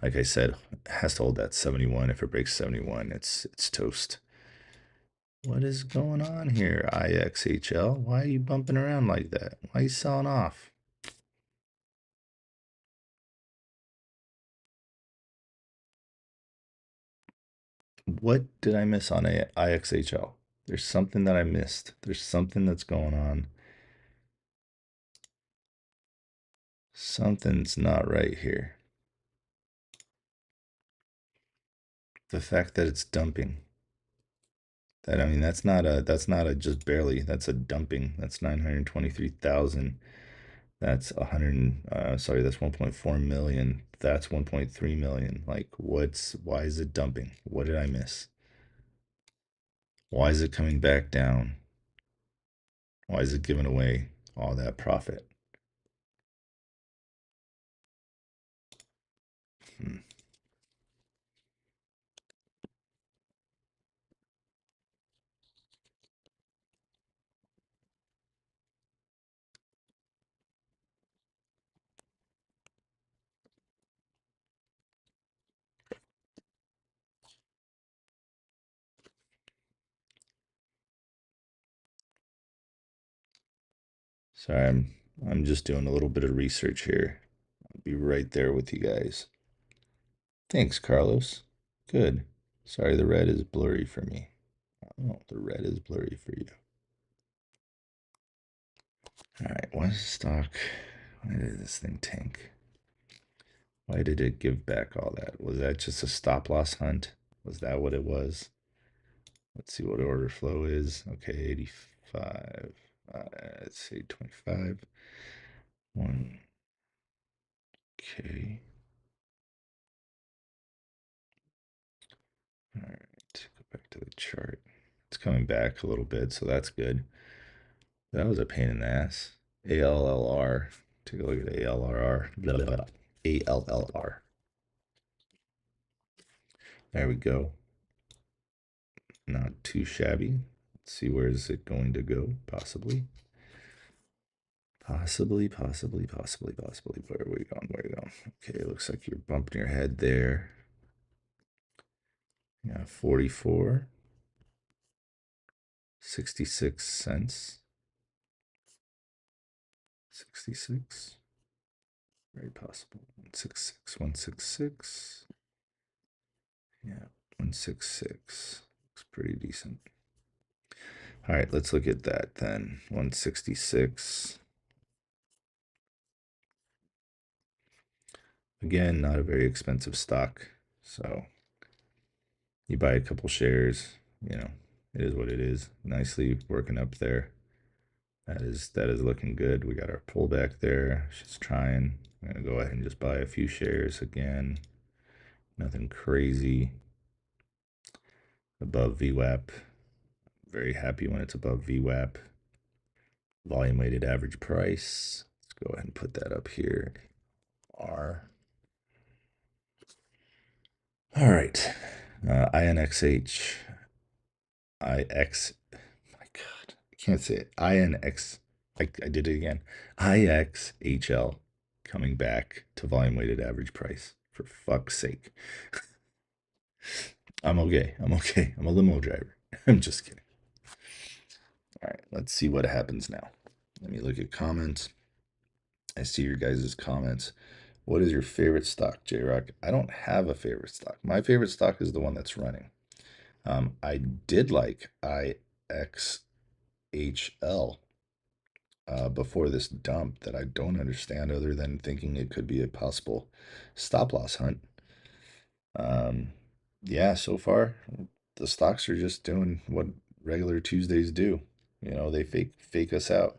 like I said, it has to hold that 71. If it breaks 71, it's toast. What is going on here, IXHL? Why are you bumping around like that? Why are you selling off? What did I miss on IXHL? There's something that I missed. There's something that's going on. Something's not right here. The fact that it's dumping. That I mean, that's not a just barely. That's a dumping. That's 923,000. That's 100. Sorry, that's 1.4 million. That's 1.3 million. Like, why is it dumping? What did I miss? Why is it coming back down? Why is it giving away all that profit? Hmm. Sorry, I'm just doing a little bit of research here. I'll be right there with you guys. Thanks, Carlos. Good. Sorry, the red is blurry for me. Oh, the red is blurry for you. All right, what's the stock? Why did this thing tank? Why did it give back all that? Was that just a stop loss hunt? Was that what it was? Let's see what order flow is. Okay, 85. Let's say 25. One. Okay. All right, go back to the chart. It's coming back a little bit, so that's good. That was a pain in the ass. ALLR. Take a look at ALRR. Blah, blah, blah. ALLR. There we go. Not too shabby. Let's see, where is it going to go? Possibly. Possibly. Where are we going? Where are we going? Okay, it looks like you're bumping your head there. Yeah, 44. 66 cents. 66. Very possible. 166. 166. Yeah, 166. Looks pretty decent. All right, let's look at that then. 166. Again, not a very expensive stock. So you buy a couple shares, it is what it is. Nicely working up there. That is looking good. We got our pullback there. She's trying. I'm gonna go ahead and just buy a few shares again. Nothing crazy. Above VWAP. Very happy when it's above VWAP. Volume weighted average price. Let's go ahead and put that up here. R. All right. INXH. IX. My God. I can't say it. INX. I did it again. IXHL coming back to volume weighted average price. For fuck's sake. I'm okay. I'm okay. I'm a limo driver. I'm just kidding. All right. Let's see what happens now. Let me look at comments. I see your guys' comments. What is your favorite stock, J-Rock? I don't have a favorite stock. My favorite stock is the one that's running. I did like IXHL before this dump that I don't understand other than thinking it could be a possible stop loss hunt. Yeah, so far the stocks are just doing what regular Tuesdays do. They fake us out.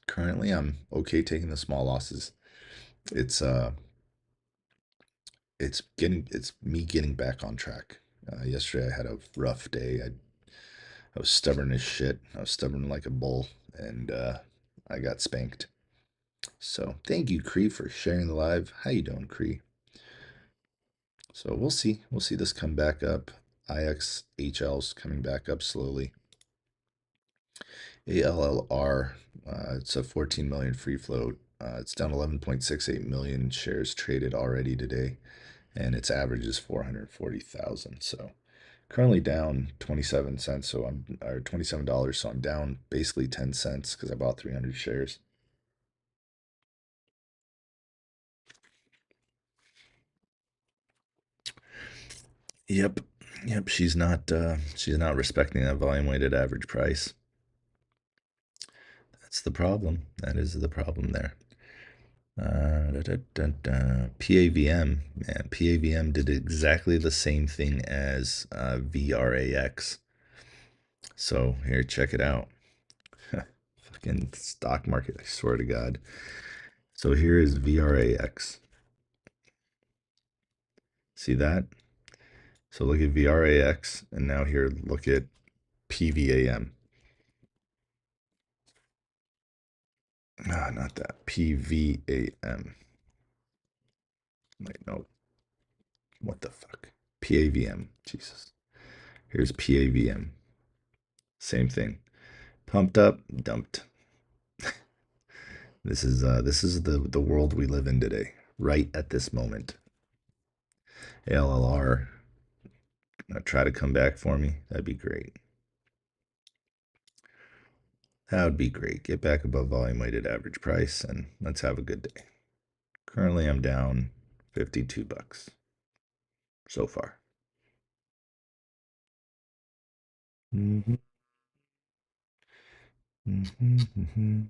Currently, I'm okay taking the small losses. It's it's me getting back on track. Yesterday I had a rough day. I was stubborn as shit. I was stubborn like a bull, and I got spanked. So thank you, Cree, for sharing the live. How you doing, Cree? So we'll see. We'll see this come back up. IXHL's coming back up slowly. ALLR, it's a 14 million free float. It's down 11.68 million shares traded already today, and its average is 440,000. So currently down 27 cents. So I'm or $27. So I'm down basically 10 cents because I bought 300 shares. Yep. Yep, she's not respecting that volume weighted average price. That's the problem. That is the problem there. PAVM, man, PAVM did exactly the same thing as VRAX. So here, check it out. Fucking stock market, I swear to God. So here is VRAX. See that? So look at VRAX, and now here, look at PVAM. Ah, not that. PVAM. Wait, no. What the fuck? PAVM. Jesus. Here's PAVM. Same thing. Pumped up, dumped. This is the world we live in today, right at this moment. ALLR, try to come back for me. That'd be great. That would be great. Get back above volume weighted average price, and let's have a good day. Currently, I'm down 52 bucks so far. Mm-hmm. Mm-hmm. Mm-hmm.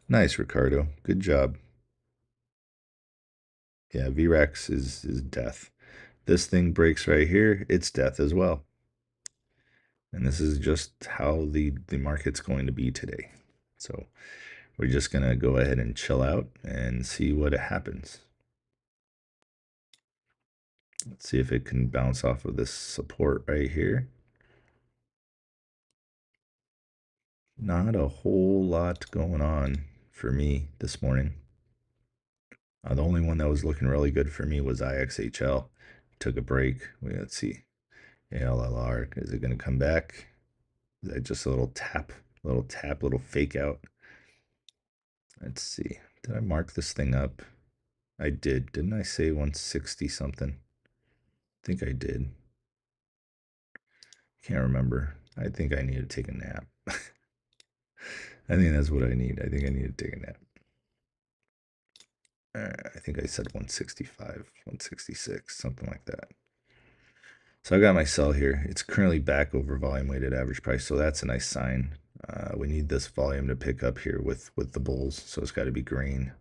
Nice, Ricardo. Good job. Yeah, VREX is death. This thing breaks right here, it's death as well. And this is just how the market's going to be today. So we're just gonna go ahead and chill out and see what happens. Let's see if it can bounce off of this support right here. Not a whole lot going on for me this morning. The only one that was looking really good for me was IXHL. Took a break. Let's see. ALLR, is it going to come back? Is that just a little tap, little fake out? Let's see. Did I mark this thing up? I did. Didn't I say 160 something? I think I did. Can't remember. I think I need to take a nap. I think that's what I need. I think I need to take a nap. I think I said 165, 166, something like that. So I got my sell here. It's currently back over volume weighted average price, so that's a nice sign. We need this volume to pick up here with the bulls, so it's got to be green.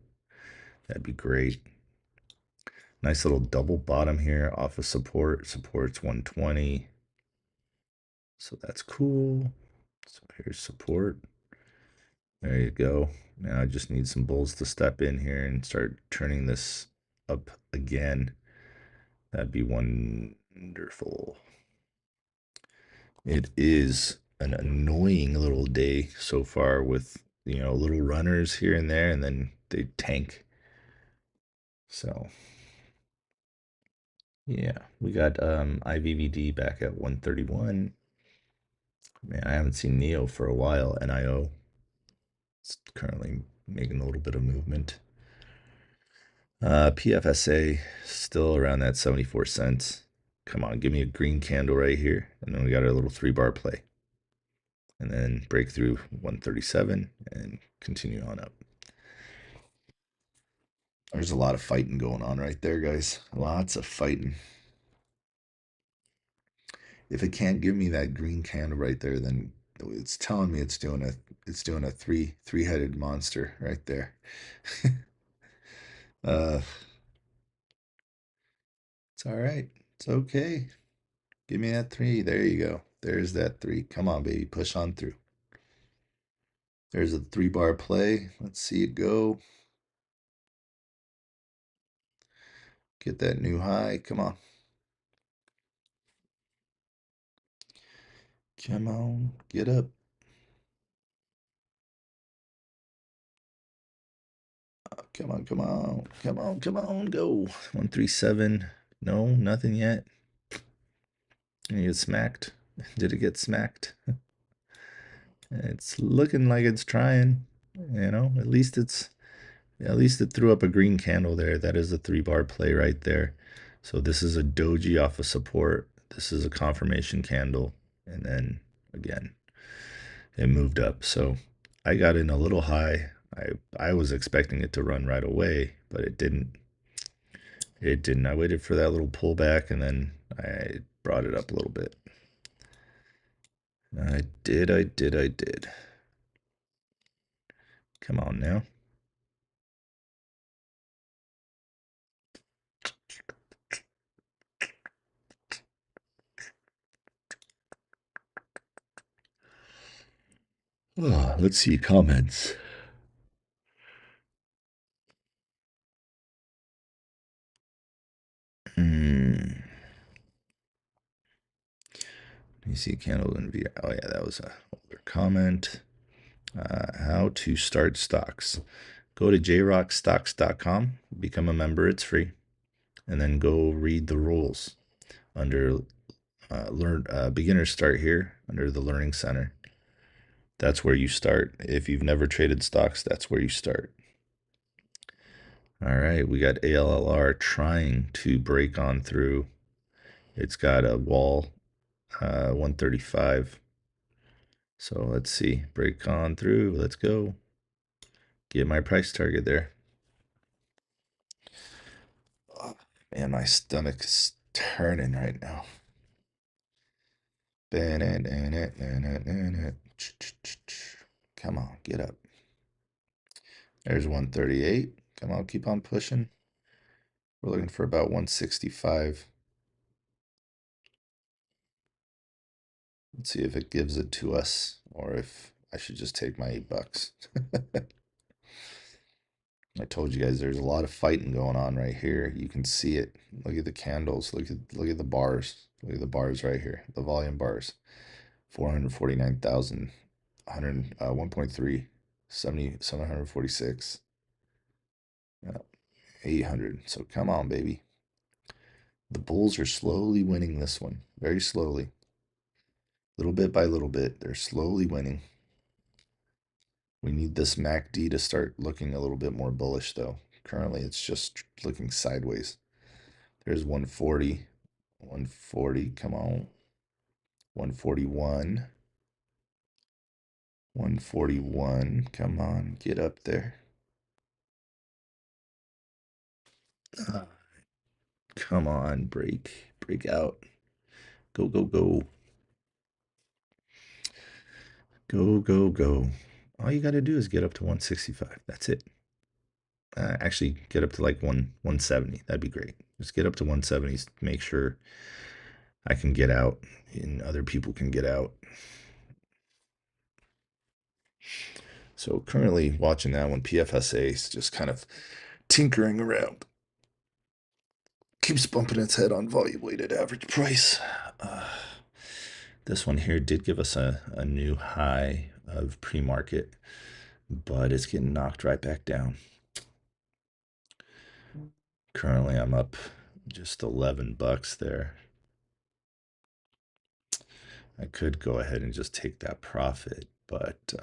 That'd be great. Nice little double bottom here off of support. Support's 120. So that's cool. So here's support. There you go. Now I just need some bulls to step in here and start turning this up again. That'd be wonderful. It is an annoying little day so far with, little runners here and there, and then they tank. So, yeah, we got IVVD back at 131. Man, I haven't seen Neo for a while. NIO. It's currently making a little bit of movement. PFSA still around that 74 cents. Come on, give me a green candle right here. And then we got our little 3-bar play. And then break through 137 and continue on up. There's a lot of fighting going on right there, guys. Lots of fighting. If it can't give me that green candle right there, then it's telling me it's doing a three-headed monster right there. uh it's all right. It's okay. Give me that 3. There you go. There's that 3. Come on, baby. Push on through. There's a 3-bar play. Let's see it go. Get that new high. Come on. Come on. Get up. Come on, come on. Come on, come on. Go. 137. No, nothing yet. And you get smacked. Did it get smacked? It's looking like it's trying. You know, at least it threw up a green candle there. That is a 3-bar play right there. So this is a doji off of support. This is a confirmation candle. And then again, it moved up. So I got in a little high. I was expecting it to run right away, but it didn't. It didn't. I waited for that little pullback and then I brought it up a little bit. I did. Come on now. Oh, let's see comments. You see candle in VR. Oh yeah, that was a older comment. How to start stocks. Go to jrockstocks.com, become a member. It's free, and then go read the rules under learn beginners start here under the Learning Center. That's where you start. If you've never traded stocks, that's where you start. All right, we got ALLR trying to break on through. It's got a wall, 135. So let's see, break on through. Let's go. Get my price target there. Oh, man, my stomach is turning right now. Come on, get up. There's 138. Come on, keep on pushing. We're looking for about 165. Let's see if it gives it to us or if I should just take my $8. I told you guys there's a lot of fighting going on right here. You can see it. Look at the candles. Look at the bars. Look at the bars right here. The volume bars. 449,000, 1.3, 746, 800. So come on, baby. The Bulls are slowly winning this one. Very slowly. Little bit by little bit. They're slowly winning. We need this MACD to start looking a little bit more bullish, though. Currently, it's just looking sideways. There's 140. 140. Come on. 141. 141. Come on. Get up there. Come on. Break. Break out. Go, go, go. Go, go, go. All you got to do is get up to 165. That's it. Actually, get up to like 170. That'd be great. Just get up to 170. Make sure I can get out and other people can get out. So currently watching that one, PFSA is just kind of tinkering around. Keeps bumping its head on volume weighted average price. This one here did give us a new high of pre-market, but it's getting knocked right back down. Currently, I'm up just $11 there. I could go ahead and just take that profit, but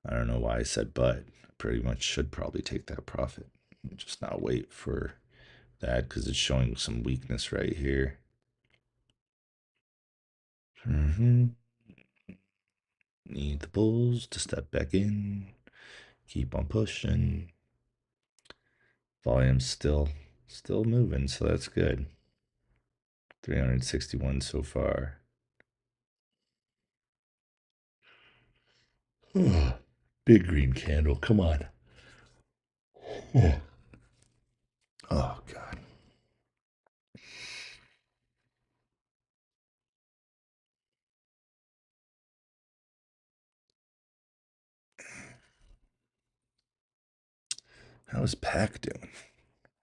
I don't know why I said but. I pretty much should probably take that profit. Just not wait for that because it's showing some weakness right here. Need the bulls to step back in. Keep on pushing. Volume's still moving, so that's good. 361 so far. Big green candle, come on. Oh, God. How is Pack doing?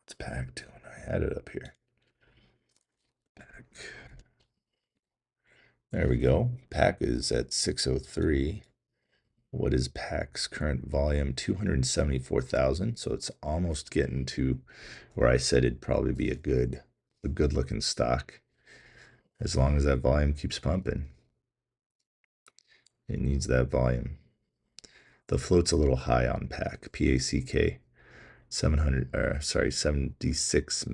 What's Pack doing? I had it up here. Pack. There we go. Pack is at 603. What is Pack's current volume? 274,000. So it's almost getting to where I said it'd probably be a good looking stock. As long as that volume keeps pumping. It needs that volume. The float's a little high on Pack. PACK. 76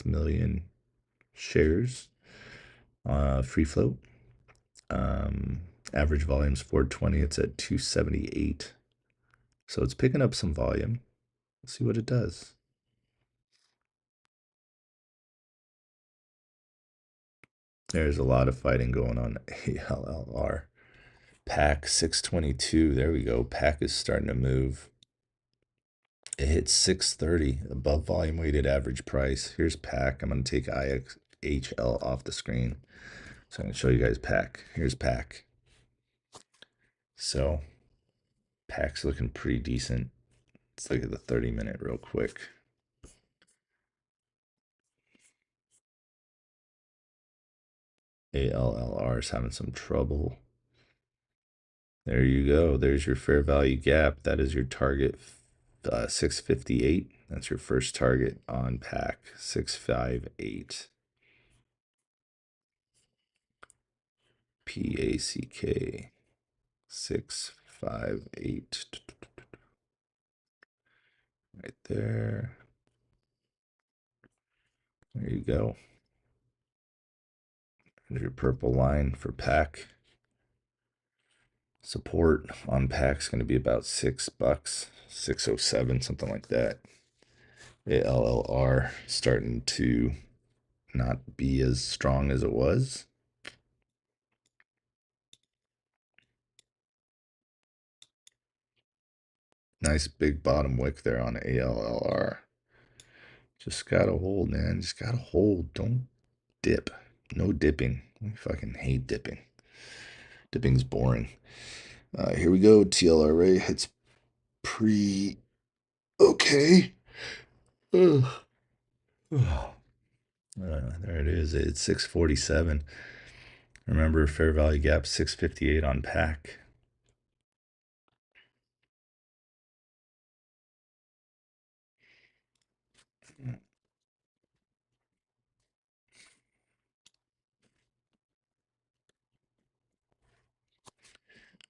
million shares. Free float. Average volume's 420. It's at 278. So it's picking up some volume. Let's see what it does. There's a lot of fighting going on. ALLR. Pack 622. There we go. Pack is starting to move. It hit 630 above volume weighted average price. Here's Pack. I'm going to take IXHL off the screen. So I'm going to show you guys Pack. Here's Pack. So Pack's looking pretty decent. Let's look at the 30-minute real quick. ALLR is having some trouble. There you go. There's your fair value gap. That is your target, 658. That's your first target on Pack, 658. PACK, 658. Right there. There you go. There's your purple line for Pack. Support on Pack's going to be about $6, 607, something like that. ALLR starting to not be as strong as it was. Nice big bottom wick there on ALLR. Just gotta hold, man. Just gotta hold. Don't dip. No dipping. I fucking hate dipping. Dipping's boring. Here we go. TLRA hits pre. Okay. There it is. It's 647. Remember, fair value gap 658 on Pack.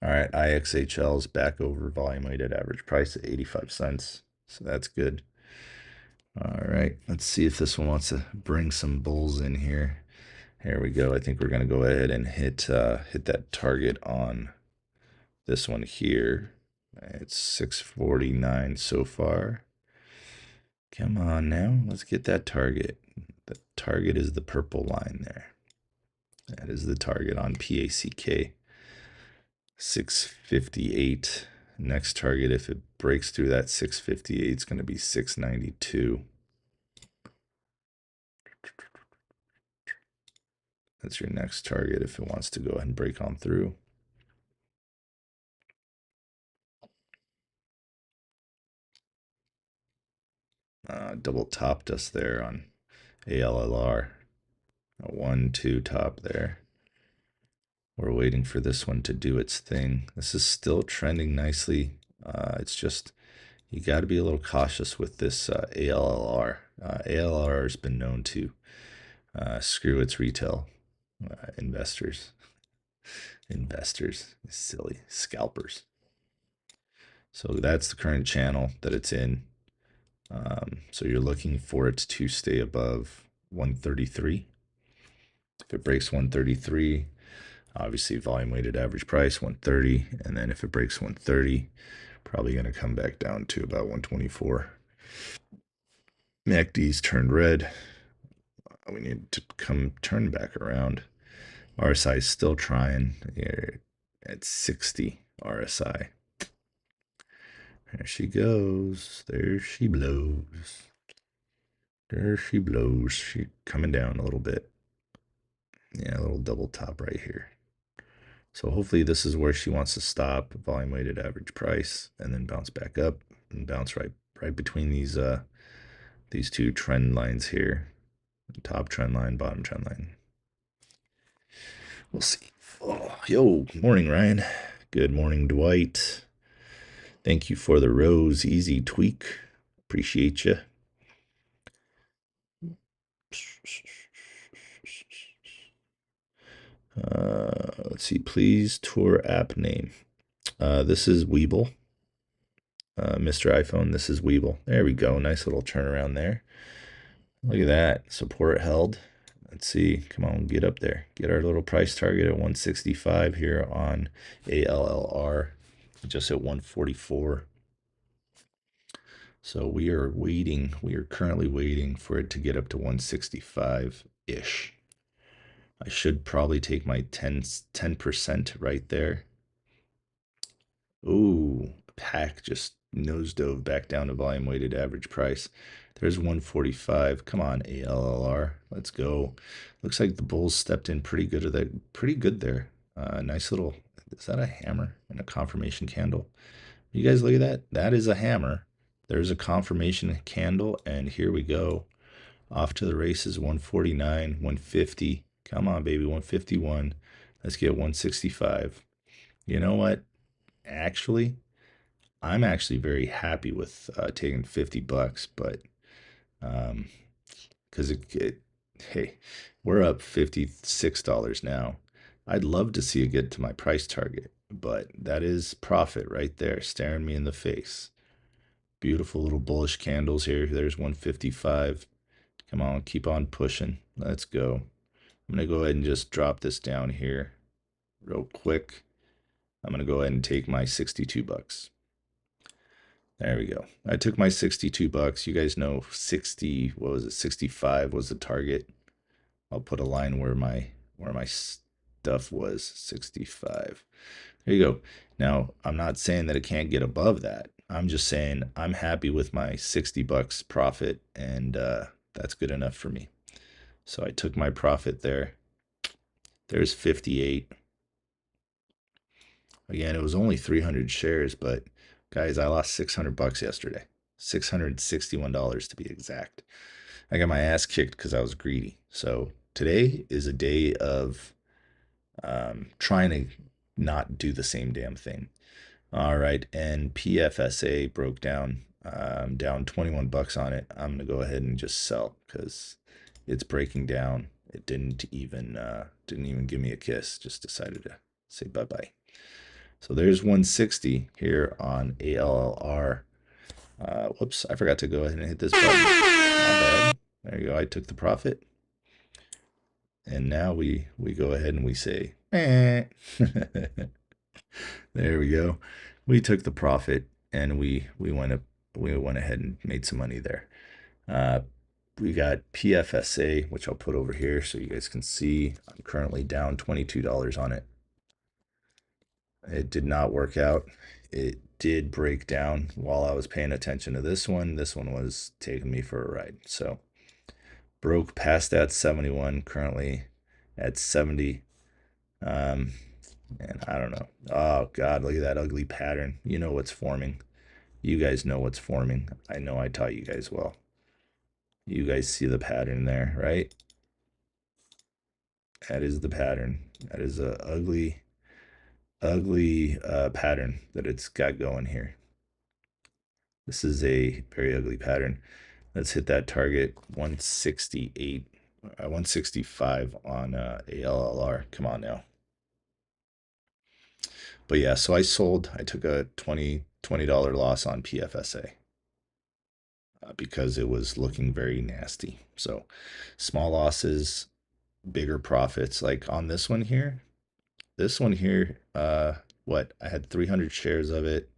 All right, IXHL's back over volume weighted average price at 85 cents. So that's good. All right, let's see if this one wants to bring some bulls in here. Here we go. I think we're going to go ahead and hit that target on this one here. It's 649 so far. Come on now, let's get that target. The target is the purple line there. That is the target on PACK. 658. Next target, if it breaks through that 658, it's going to be 692. That's your next target if it wants to go ahead and break on through. Double topped us there on ALLR. A 1-2 top there. We're waiting for this one to do its thing. This is still trending nicely. It's just, you got to be a little cautious with this ALLR. ALLR has been known to screw its retail investors. Investors, silly scalpers. So that's the current channel that it's in. So you're looking for it to stay above 133. If it breaks 133, obviously volume weighted average price 130, and then if it breaks 130, probably going to come back down to about 124. MACD's turned red. We need to turn back around. RSI is still trying here at 60 RSI. There she goes. There she blows. There she blows. She coming down a little bit. Yeah, a little double top right here. So hopefully this is where she wants to stop, volume weighted average price, and then bounce back up and bounce right right between these two trend lines here. Top trend line, bottom trend line. We'll see. Oh, yo, morning, Ryan. Good morning, Dwight. Thank you for the rose easy tweak. Appreciate you. Let's see. Please tour app name. This is Weeble. Mr. iPhone, this is Weeble. There we go. Nice little turnaround there. Look at that. Support held. Let's see. Come on, get up there. Get our little price target at 165 here on ALLR. Just at 144. So we are waiting. We are currently waiting for it to get up to 165-ish. I should probably take my 10% right there. Ooh, pack just nosedove back down to volume weighted average price. There's 145. Come on, ALLR. Let's go. Looks like the bulls stepped in pretty good there. Nice little, is that a hammer and a confirmation candle? You guys look at that? That is a hammer. There's a confirmation candle, and here we go. Off to the races, 149, 150. Come on, baby, 151. Let's get 165. You know what? Actually, I'm actually very happy with taking $50, but because hey, we're up $56 now. I'd love to see it get to my price target, but that is profit right there, staring me in the face. Beautiful little bullish candles here. There's 155. Come on, keep on pushing. Let's go. I'm going to go ahead and just drop this down here real quick. I'm going to go ahead and take my $62. There we go. I took my $62. You guys know 60, what was it? 65 was the target. I'll put a line where my stuff was 65. There you go. Now, I'm not saying that it can't get above that. I'm just saying I'm happy with my $60 profit, and that's good enough for me. So I took my profit there. There's 58. Again, it was only 300 shares, but guys, I lost $600 yesterday. $661 to be exact. I got my ass kicked because I was greedy. So today is a day of trying to not do the same damn thing. All right, and PFSA broke down. Down $21 on it. I'm gonna go ahead and just sell because it's breaking down. It didn't even give me a kiss. Just decided to say bye bye. So there's 160 here on ALLR. Whoops, I forgot to go ahead and hit this button. My bad. There you go. I took the profit. And now we go ahead and we say, eh. There we go. We took the profit and we went ahead and made some money there. We got PFSA, which I'll put over here so you guys can see. I'm currently down $22 on it. It did not work out. It did break down while I was paying attention to this one. This one was taking me for a ride. So broke past that 71, currently at 70. And I don't know. Oh God, look at that ugly pattern. You know what's forming. You guys know what's forming. I know I taught you guys well. You guys see the pattern there, right? That is the pattern. That is a ugly pattern that it's got going here. This is a very ugly pattern. Let's hit that target 168, 165 on ALLR. Come on now. But yeah, so I sold. I took a $20 loss on PFSA because it was looking very nasty. So small losses, bigger profits. Like on this one here, what? I had 300 shares of it.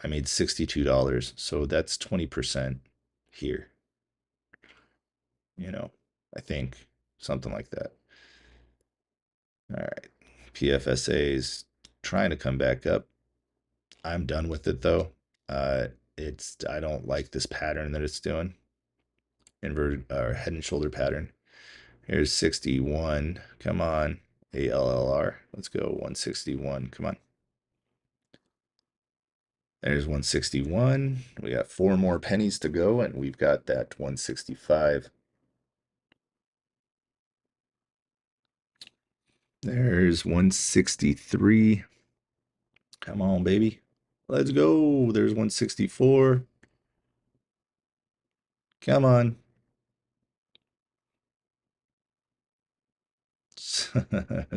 I made $62. So that's 20% here. You know, I think something like that. All right. PFSA is trying to come back up. I'm done with it though. I don't like this pattern that it's doing. Inverted or head and shoulder pattern. Here's 61. Come on. ALLR. Let's go 161. Come on. There's 161. We got 4 more pennies to go, and we've got that 165. There's 163. Come on, baby. Let's go. There's 164. Come on.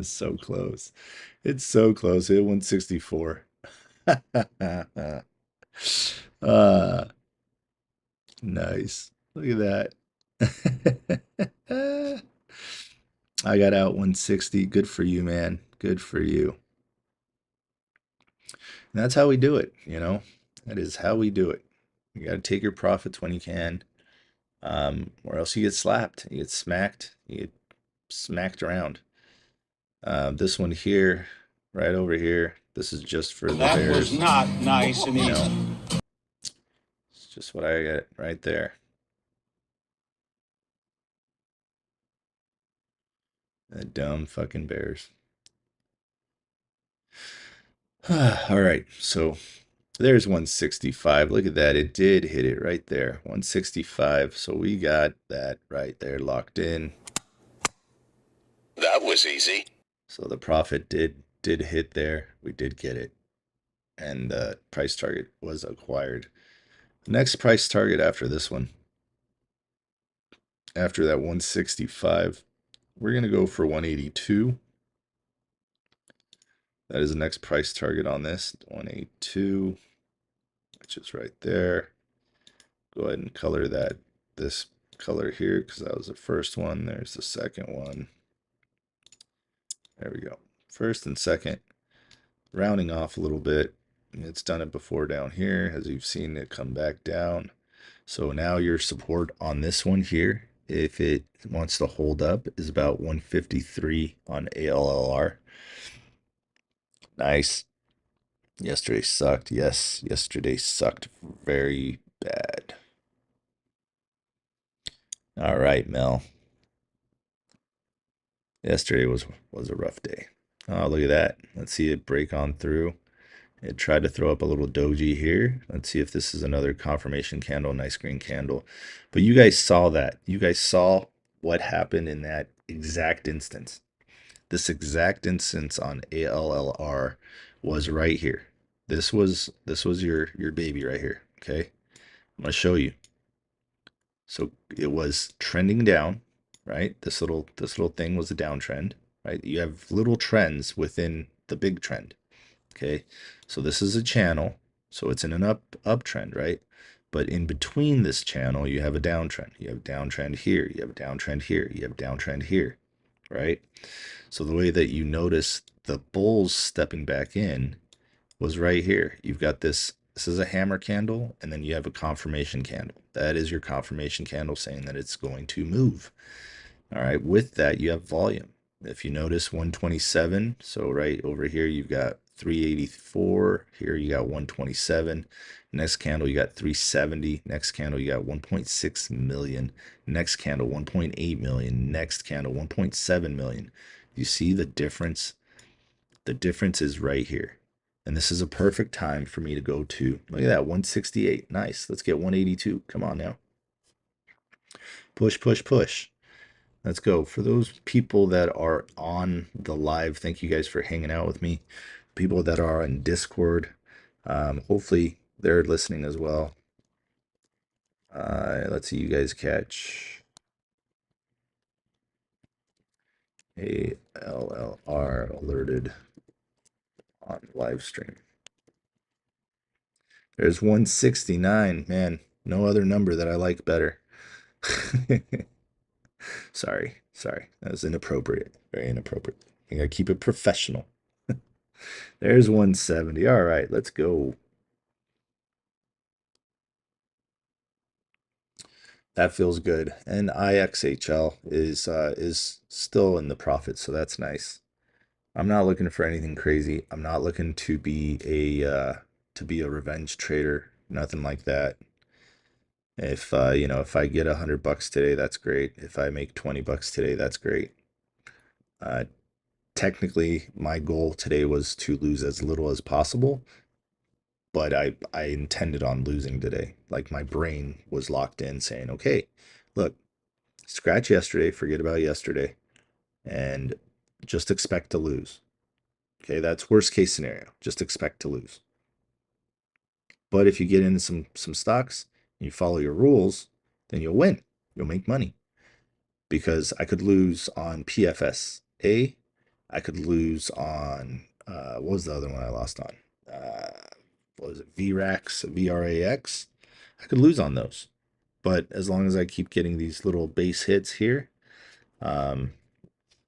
So close. It's so close. Hit 164. uh, nice. Look at that. I got out 160. Good for you, man. Good for you. And that's how we do it, you know? That is how we do it. You got to take your profits when you can, or else you get slapped. You get smacked. You get smacked around. This one here, right over here, this is just for the That bears. was not nice and You easy. know, it's just what I got right there. The dumb fucking bears. All right, so there's 165. Look at that. It did hit it right there. 165. So we got that right there locked in. That was easy. So the profit did hit there. We did get it. And price target was acquired. Next price target after this one, after that 165, we're going to go for 182. That is the next price target on this, 182, which is right there. Go ahead and color that, this color here, because that was the first one. There's the second one. There we go. First and second, rounding off a little bit. It's done it before down here, as you've seen it come back down. So now your support on this one here, if it wants to hold up, is about 153 on ALLR. Nice. Yesterday sucked. Yes, yesterday sucked very bad. All right, Mel. Yesterday was a rough day. Oh, look at that. Let's see it break on through. It tried to throw up a little doji here. Let's see if this is another confirmation candle, nice green candle. But you guys saw that. You guys saw what happened in that exact instance. This exact instance on ALLR was right here. This was your baby right here. Okay, I'm gonna show you. So it was trending down, right? This little thing was a downtrend, right? You have little trends within the big trend. Okay, so this is a channel, so it's in an uptrend, right? But in between this channel, you have a downtrend. You have a downtrend here. You have a downtrend here. You have a downtrend here, right? So the way that you notice the bulls stepping back in was right here. You've got this. This is a hammer candle, and then you have a confirmation candle. That is your confirmation candle saying that it's going to move. All right, with that, you have volume. If you notice 127, so right over here, you've got 384. Here you got 127. Next candle, you got 370. Next candle, you got 1.6 million. Next candle, 1.8 million. Next candle, 1.7 million. You see the difference? The difference is right here. And this is a perfect time for me to go to, look at that, 168. Nice. Let's get 182. Come on now. Push, push, push. Let's go. For those people that are on the live, thank you guys for hanging out with me. People that are on Discord, hopefully they're listening as well. Let's see you guys catch ALLR alerted on live stream. There's 169. Man, no other number that I like better. Sorry. That was inappropriate. Very inappropriate. You gotta keep it professional. There's 170. All right, let's go. That feels good. And IXHL is still in the profit, so that's nice. I'm not looking for anything crazy. I'm not looking to be a revenge trader. Nothing like that. If if I get $100 today, that's great. If I make $20 today, that's great. Uh, Technically, my goal today was to lose as little as possible. but I intended on losing today. Like my brain was locked in saying, okay, look, scratch yesterday, forget about yesterday, and just expect to lose. Okay, that's worst case scenario. Just expect to lose. But if you get into some stocks and you follow your rules, then you'll win. You'll make money. Because I could lose on PFSA. I could lose on what was the other one I lost on? What was it? VRAX. I could lose on those. But as long as I keep getting these little base hits here, um,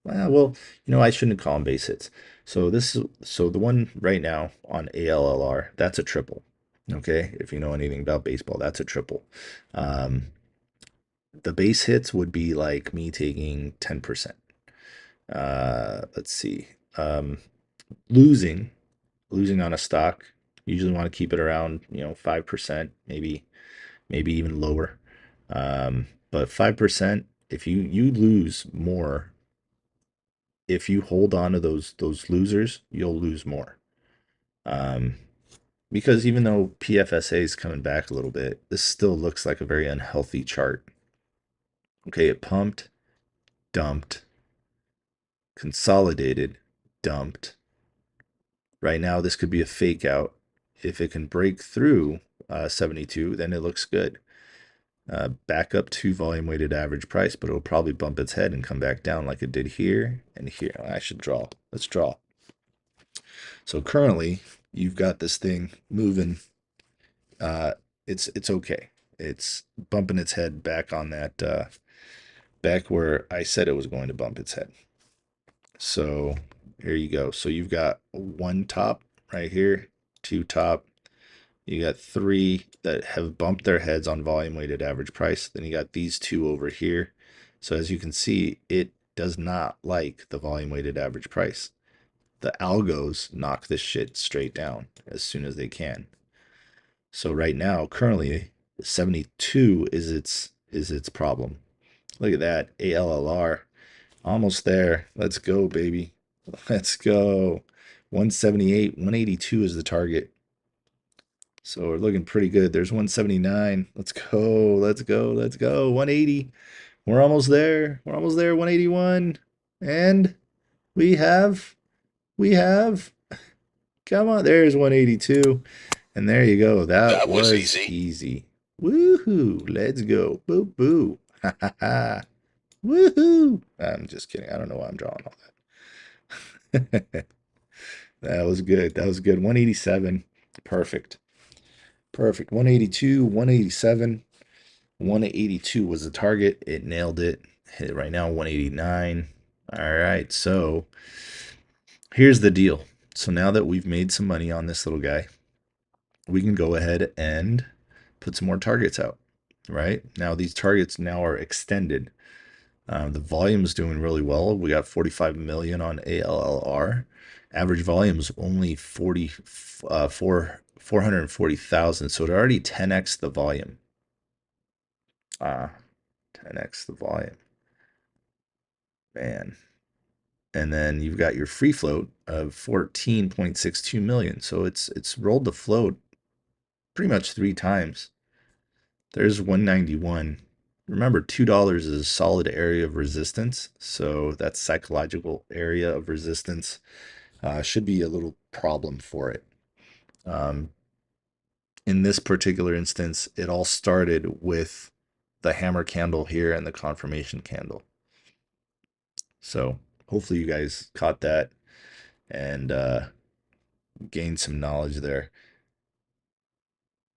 well, I shouldn't call them base hits. So the one right now on ALLR, that's a triple. Okay, if you know anything about baseball, that's a triple. Um, the base hits would be like me taking 10%. Let's see. Losing on a stock, usually want to keep it around 5%, maybe even lower. But 5%, if you lose more, if you hold on to those losers, you'll lose more. Um, because even though PFSA is coming back a little bit, this still looks like a very unhealthy chart. Okay, it pumped, dumped, consolidated, dumped. Right now, this could be a fake out. If it can break through 72, then it looks good. Back up to volume weighted average price, but it'll probably bump its head and come back down like it did here and here. I should draw. Let's draw. So currently, you've got this thing moving. It's okay. It's bumping its head back on that back where I said it was going to bump its head. So here you go. So you've got one top right here, two top. You got three that have bumped their heads on volume weighted average price. Then you got these two over here. So as you can see, it does not like the volume weighted average price. The algos knock this shit straight down as soon as they can. So right now, currently, 72 is its problem. Look at that, ALLR, almost there. Let's go, baby. Let's go. 178, 182 is the target. So we're looking pretty good. There's 179. Let's go. Let's go. Let's go. 180. We're almost there. We're almost there. 181. And we have, come on. There's 182. And there you go. That was easy. Woohoo. Let's go. Boo boo. Ha ha ha. Woohoo. I'm just kidding. I don't know why I'm drawing all that. That was good. That was good. 187. Perfect. Perfect. 182, 187. 182 was the target. It nailed it. Hit it right now, 189. All right. So here's the deal. So now that we've made some money on this little guy, we can go ahead and put some more targets out, right? Now these targets now are extended. The volume is doing really well. We got 45 million on ALLR. Average volume is only 440,000. So it already 10x the volume. 10x the volume. Man. And then you've got your free float of 14.62 million. So it's rolled the float pretty much 3 times. There's 191. Remember, $2 is a solid area of resistance. So that psychological area of resistance should be a little problem for it. In this particular instance, it all started with the hammer candle here and the confirmation candle. So hopefully you guys caught that and gained some knowledge there.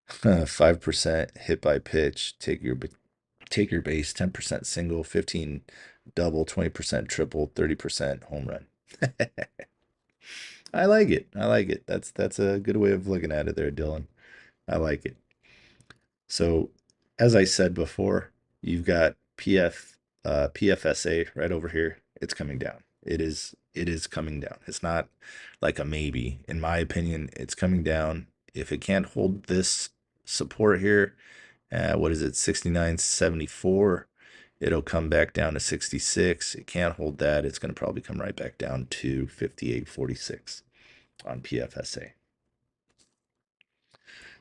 5% hit by pitch. Take your base. 10% single. 15 double. 20% triple. 30% home run. I like it. I like it. That's a good way of looking at it there, Dylan. I like it. So, as I said before, you've got PFSA right over here. It's coming down. It is coming down. It's not like a maybe. In my opinion, it's coming down. If it can't hold this support here, what is it, 69.74, it'll come back down to 66. It can't hold that. It's going to probably come right back down to 58.46 on PFSA.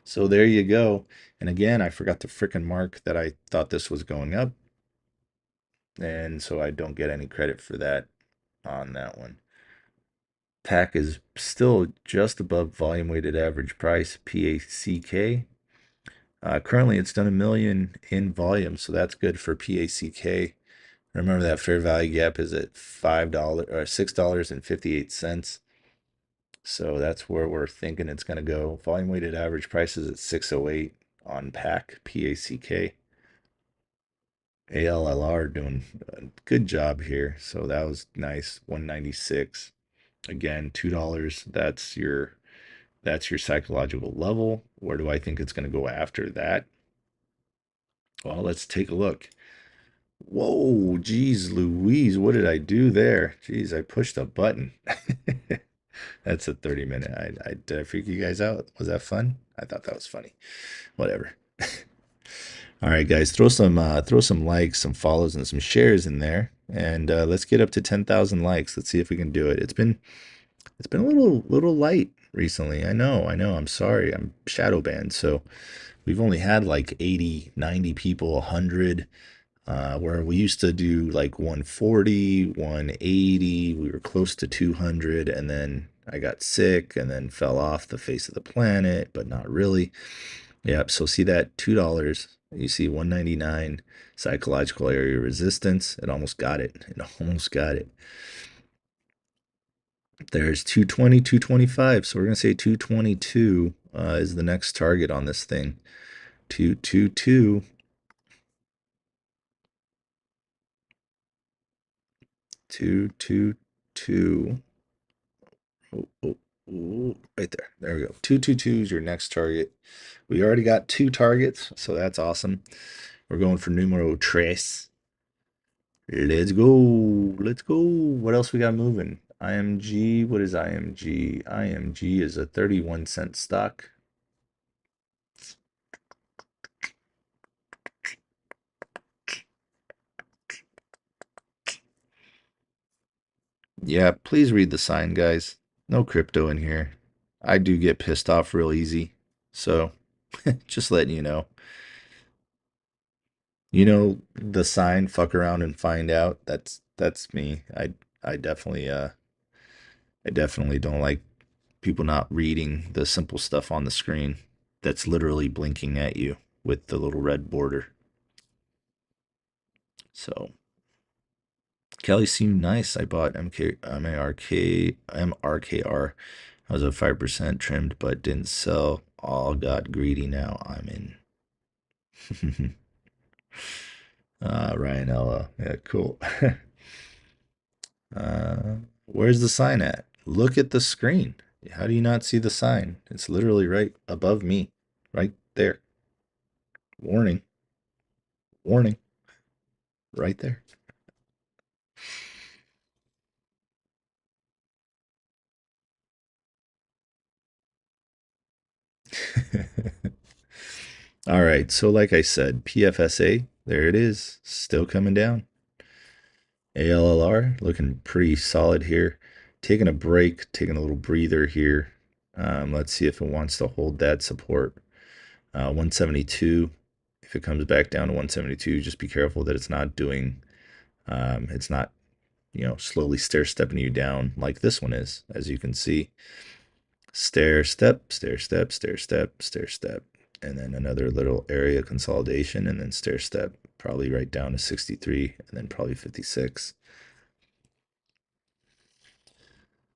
So there you go. And again, I forgot to frickin' mark that I thought this was going up. And so I don't get any credit for that on that one. PAC is still just above volume weighted average price, PACK. Currently, it's done 1 million in volume, so that's good for PACK. Remember that fair value gap is at $5 or $6.58. So that's where we're thinking it's going to go. Volume weighted average price is at 608 on PACK. ALLR doing a good job here. So that was nice. 196. Again, $2. That's your psychological level. Where do I think it's going to go after that? Well, let's take a look. Whoa, geez, Louise, what did I do there? Geez, I pushed a button. That's a 30-minute. Did I freak you guys out? Was that fun? I thought that was funny. Whatever. All right, guys, throw some likes, some follows, and some shares in there, and let's get up to 10,000 likes. Let's see if we can do it. It's been a little light recently. I know. I'm sorry. I'm shadow banned, so we've only had like 80, 90 people, 100. Where we used to do like 140, 180, we were close to 200, and then I got sick and then fell off the face of the planet, but not really. Yep, so see that $2, you see 199 psychological area resistance. It almost got it. It almost got it. There's 220, 225, so we're going to say 222 is the next target on this thing. 222. 222. Oh, right there. There we go. 222 is your next target. We already got 2 targets, so that's awesome. We're going for numero tres. Let's go. Let's go. What else we got moving? IMG. What is IMG? IMG is a 31-cent stock. Yeah, please read the sign, guys. No crypto in here. I do get pissed off real easy. So, just letting you know. You know the sign fuck around and find out. That's me. I definitely don't like people not reading the simple stuff on the screen that's literally blinking at you with the little red border. So Kelly seemed nice. I bought MRKR. I was at 5% trimmed, but didn't sell. All got greedy now. I'm in. Ryan Ella. Yeah, cool. Where's the sign at? Look at the screen. How do you not see the sign? It's literally right above me, right there. Warning, warning, right there. All right, so like I said, PFSA, there it is, still coming down. ALLR looking pretty solid here. Taking a break, taking a little breather here. Let's see if it wants to hold that support. 172. If it comes back down to 172, just be careful that it's not doing, it's not, slowly stair stepping you down like this one is, as you can see. Stair step, stair step, stair step, stair step, and then another little area consolidation, and then stair step, probably right down to 63, and then probably 56.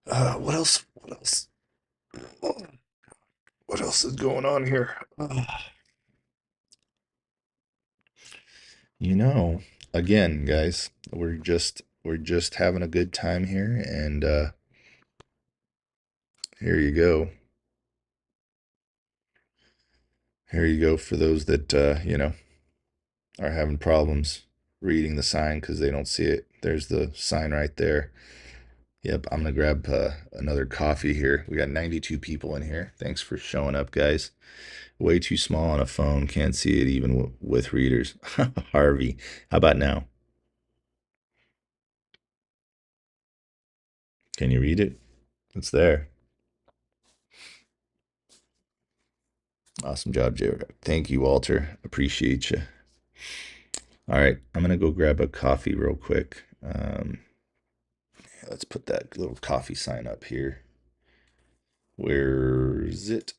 What else? What else? What else is going on here? You know, again, guys, we're just having a good time here, and here you go. Here you go for those that are having problems reading the sign because they don't see it. There's the sign right there. Yep, I'm gonna grab another coffee here. We got 92 people in here. Thanks for showing up, guys. Way too small on a phone. Can't see it even with readers. Harvey, how about now? Can you read it? It's there. Awesome job, Jared. Thank you, Walter. Appreciate you. All right, I'm gonna go grab a coffee real quick. Let's put that little coffee sign up here. Where's it?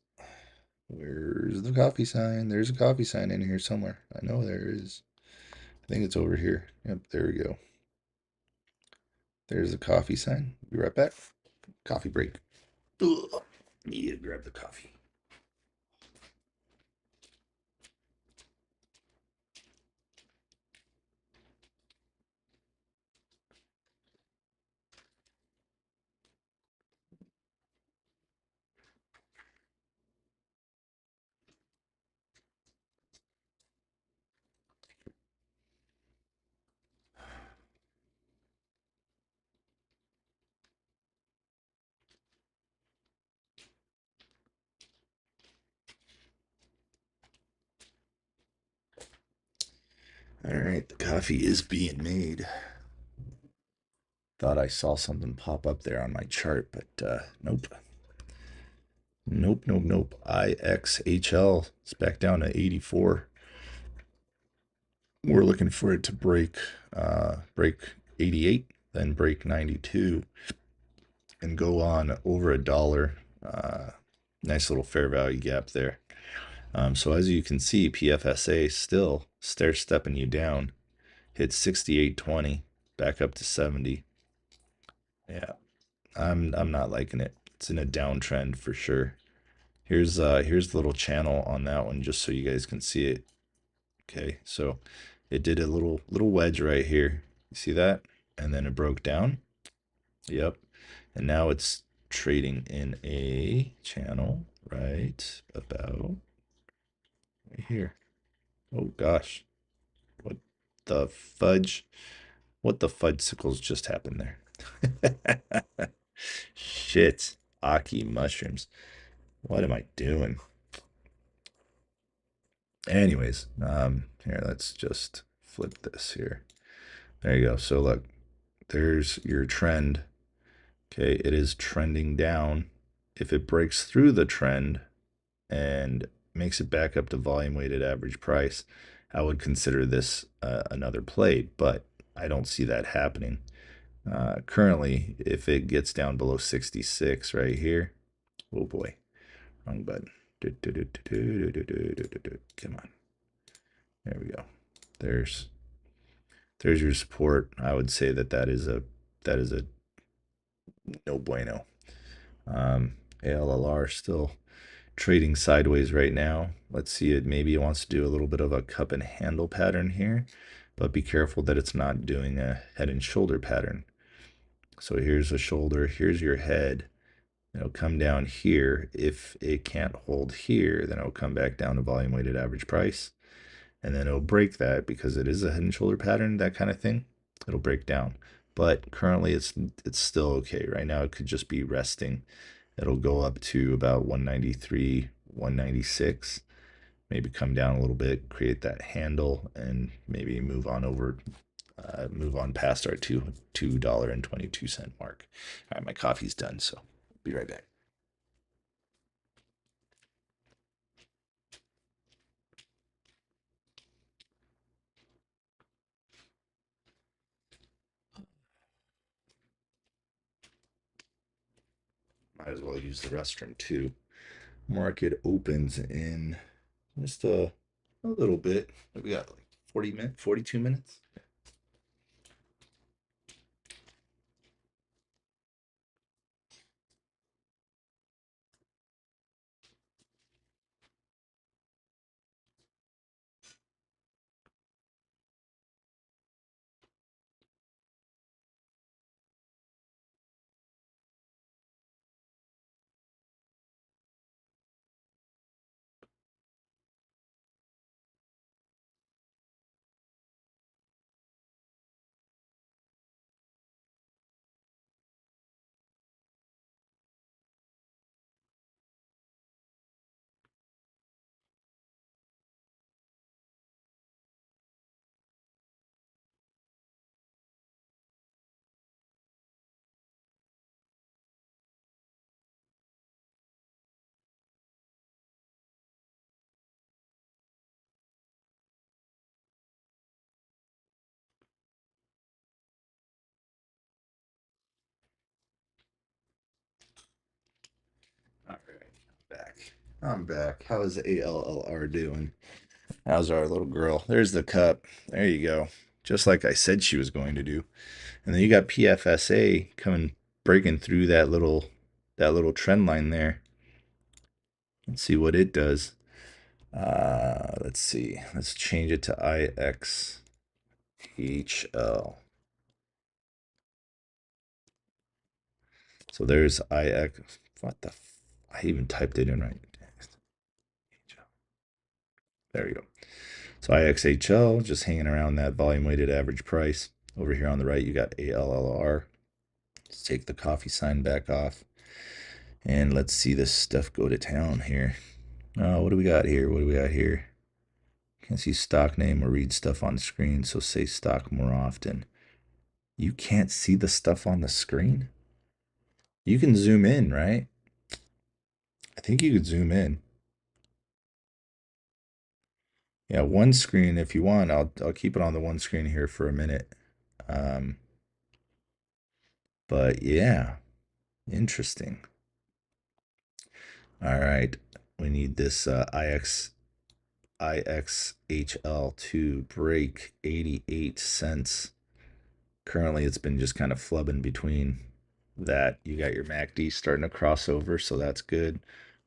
Where's the coffee sign? There's a coffee sign in here somewhere. I know there is. I think it's over here. Yep, there we go. There's the coffee sign. Be right back. Coffee break. Ugh. Need to grab the coffee. All right, the coffee is being made. Thought I saw something pop up there on my chart, but nope. Nope, nope, nope. IXHL is back down to 84. We're looking for it to break 88, then break 92, and go on over $1. Nice little fair value gap there. So as you can see, PFSA still stair stepping you down. Hit 68.20, back up to 70. Yeah, I'm not liking it. It's in a downtrend for sure. Here's the little channel on that one just so you guys can see it. Okay, so it did a little wedge right here. You see that? And then it broke down. Yep. And now it's trading in a channel right about right here. Oh gosh. What the fudge? What the fudgesicles just happened there? Shit. Aki mushrooms. What am I doing? Anyways, here, let's just flip this here. There you go. So look, there's your trend. Okay, it is trending down. If it breaks through the trend and makes it back up to volume weighted average price, I would consider this another play, but I don't see that happening. Currently, if it gets down below 66 right here, oh boy, wrong button. Come on. There we go. There's your support. I would say that is a no bueno. ALLR still trading sideways right now. Let's see it. Maybe it wants to do a little bit of a cup and handle pattern here, but be careful that it's not doing a head and shoulder pattern. So here's a shoulder, here's your head. It'll come down here. If it can't hold here, then it'll come back down to volume weighted average price. And then it'll break that because it is a head and shoulder pattern, that kind of thing. It'll break down. But currently it's still okay. Right now it could just be resting. It'll go up to about 193, 196, maybe come down a little bit, create that handle, and maybe move on over, move on past our $2.22 mark. All right, my coffee's done, so be right back. Might as well use the restroom too. Market opens in just a little bit. We got like 40 minutes, 42 minutes. Back. I'm back. How's ALLR doing? How's our little girl? There's the cup. There you go. Just like I said she was going to do. And then you got PFSA coming breaking through that little trend line there. Let's see what it does. Let's see. Let's change it to IXHL. So there's IX. What the? I even typed it in right. There you go. So IXHL just hanging around that volume weighted average price. Over here on the right, you got ALLR. Let's take the coffee sign back off. And let's see this stuff go to town here. What do we got here? What do we got here? Can't see stock name or read stuff on the screen, so say stock more often. You can't see the stuff on the screen? You can zoom in, right? I think you could zoom in. Yeah, one screen if you want. I'll keep it on the one screen here for a minute. But yeah, interesting. All right, we need this IXHL to break 88 cents. Currently, it's been just kind of flubbing between that. You got your MACD starting to cross over, so that's good.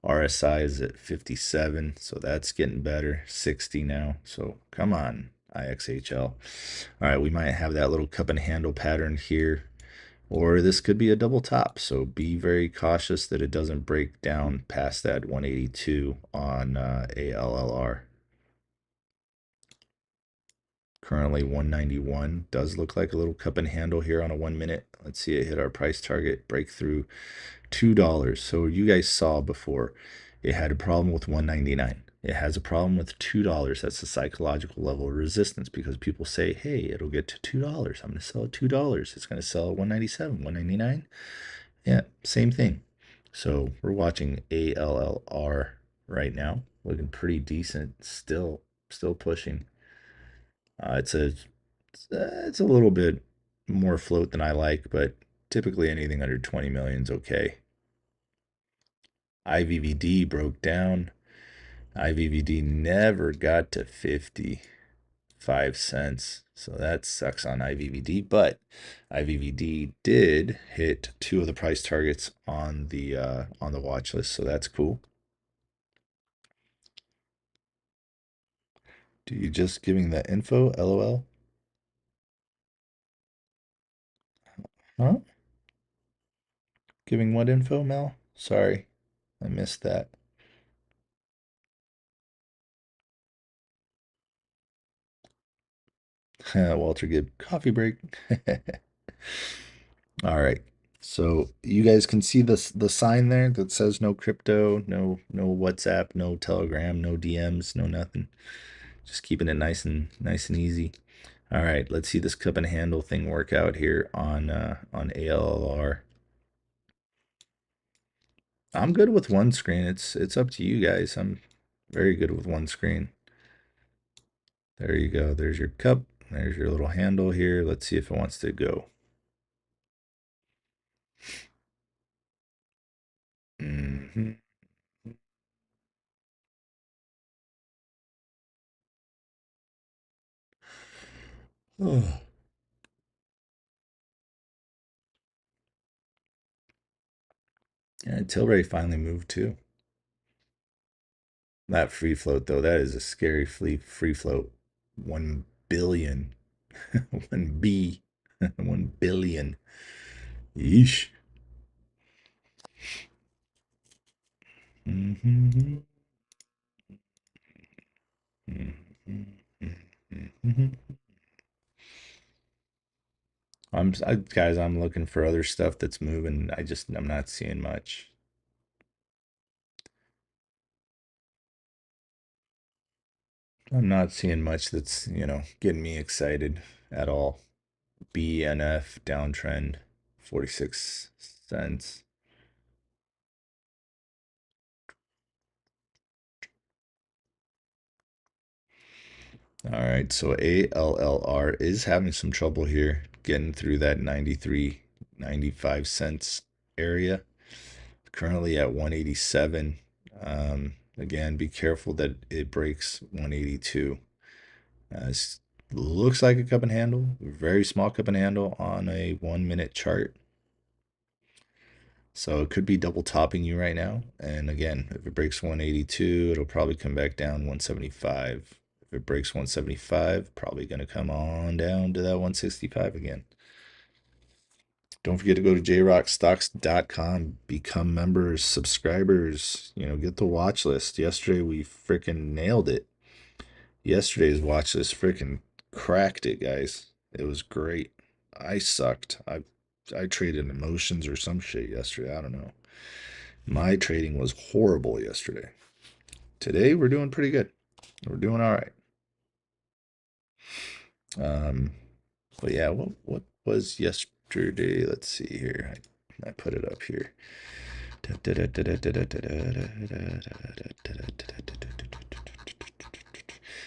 RSI is at 57, so that's getting better. 60 now, so come on, IXHL. All right, we might have that little cup and handle pattern here, or this could be a double top, so be very cautious that it doesn't break down past that 182 on ALLR. Currently 191. Does look like a little cup and handle here on a 1 minute. Let's see it hit our price target, breakthrough $2. So you guys saw before it had a problem with 199. It has a problem with $2. That's the psychological level of resistance because people say, hey, it'll get to $2. I'm going to sell at $2. It's going to sell at 197, 199. Yeah, same thing. So we're watching ALLR right now, looking pretty decent, still pushing. It's a little bit more float than I like, but typically anything under 20 million is okay. IVVD broke down. IVVD never got to 55 cents. So that sucks on IVVD, but IVVD did hit 2 of the price targets on the watch list, so that's cool. Do you just giving that info? LOL. Huh? Giving what info, Mel? Sorry, I missed that. Walter Gibb, coffee break. All right. So you guys can see the sign there that says no crypto, no WhatsApp, no Telegram, no DMs, no nothing. Just keeping it nice and easy. All right, let's see this cup and handle thing work out here on ALLR. I'm good with one screen. It's up to you guys. I'm very good with one screen. There you go. There's your cup. There's your little handle here. Let's see if it wants to go. Mm-hmm. Oh. Yeah, Tilray finally moved too. That free float though, that is a scary free float. 1 billion. 1 B. 1 billion. Yeesh. Mm-hmm. Mm-hmm. Guys, I'm looking for other stuff that's moving. I'm not seeing much. I'm not seeing much that's, getting me excited at all. BNF downtrend, 46 cents. All right, so ALLR is having some trouble here getting through that 93, 95 cents area. Currently at 187. Again, be careful that it breaks 182. It looks like a cup and handle, very small cup and handle on a 1 minute chart. So it could be double topping you right now. And again, if it breaks 182, it'll probably come back down 175. If it breaks 175, probably going to come on down to that 165 again. Don't forget to go to jrockstocks.com, become members, subscribers, get the watch list. Yesterday we freaking nailed it. Yesterday's watch list freaking cracked it, guys. It was great. I sucked. I traded emotions or some shit yesterday. I don't know. My trading was horrible yesterday. Today we're doing pretty good. We're doing all right. But yeah, what was yesterday? Let's see here. I put it up here.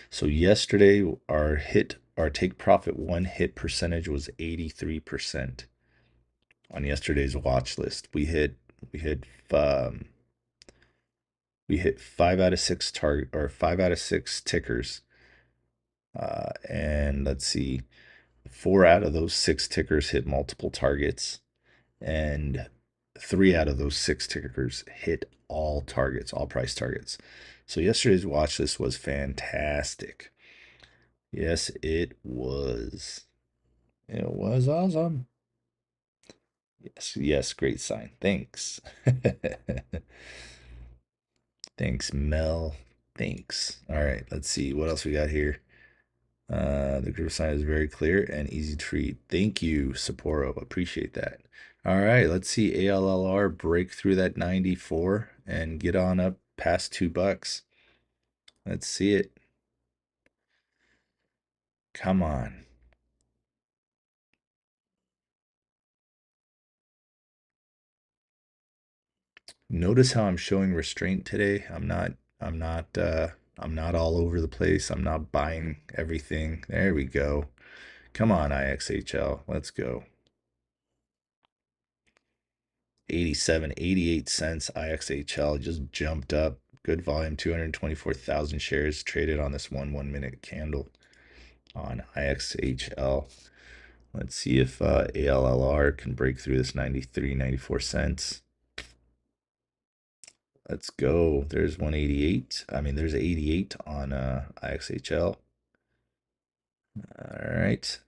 So yesterday our take profit one hit percentage was 83% on yesterday's watch list. We hit 5 out of 6 target or 5 out of 6 tickers. And let's see, 4 out of those 6 tickers hit multiple targets, and 3 out of those 6 tickers hit all targets, all price targets. So yesterday's watch list was fantastic. Yes, it was. It was awesome. Yes, great sign. Thanks. Thanks, Mel. Thanks. All right, let's see what else we got here. The group sign is very clear and easy to read. Thank you, Sapporo. Appreciate that. All right, let's see ALLR break through that 94 and get on up past $2. Let's see it. Come on. Notice how I'm showing restraint today. I'm not all over the place. I'm not buying everything. There we go. Come on, IXHL. Let's go. 87, 88 cents. IXHL just jumped up. Good volume, 224,000 shares traded on this 1 minute candle on IXHL. Let's see if ALLR can break through this 93, 94 cents. Let's go. There's 188. I mean, there's 88 on IXHL. All right.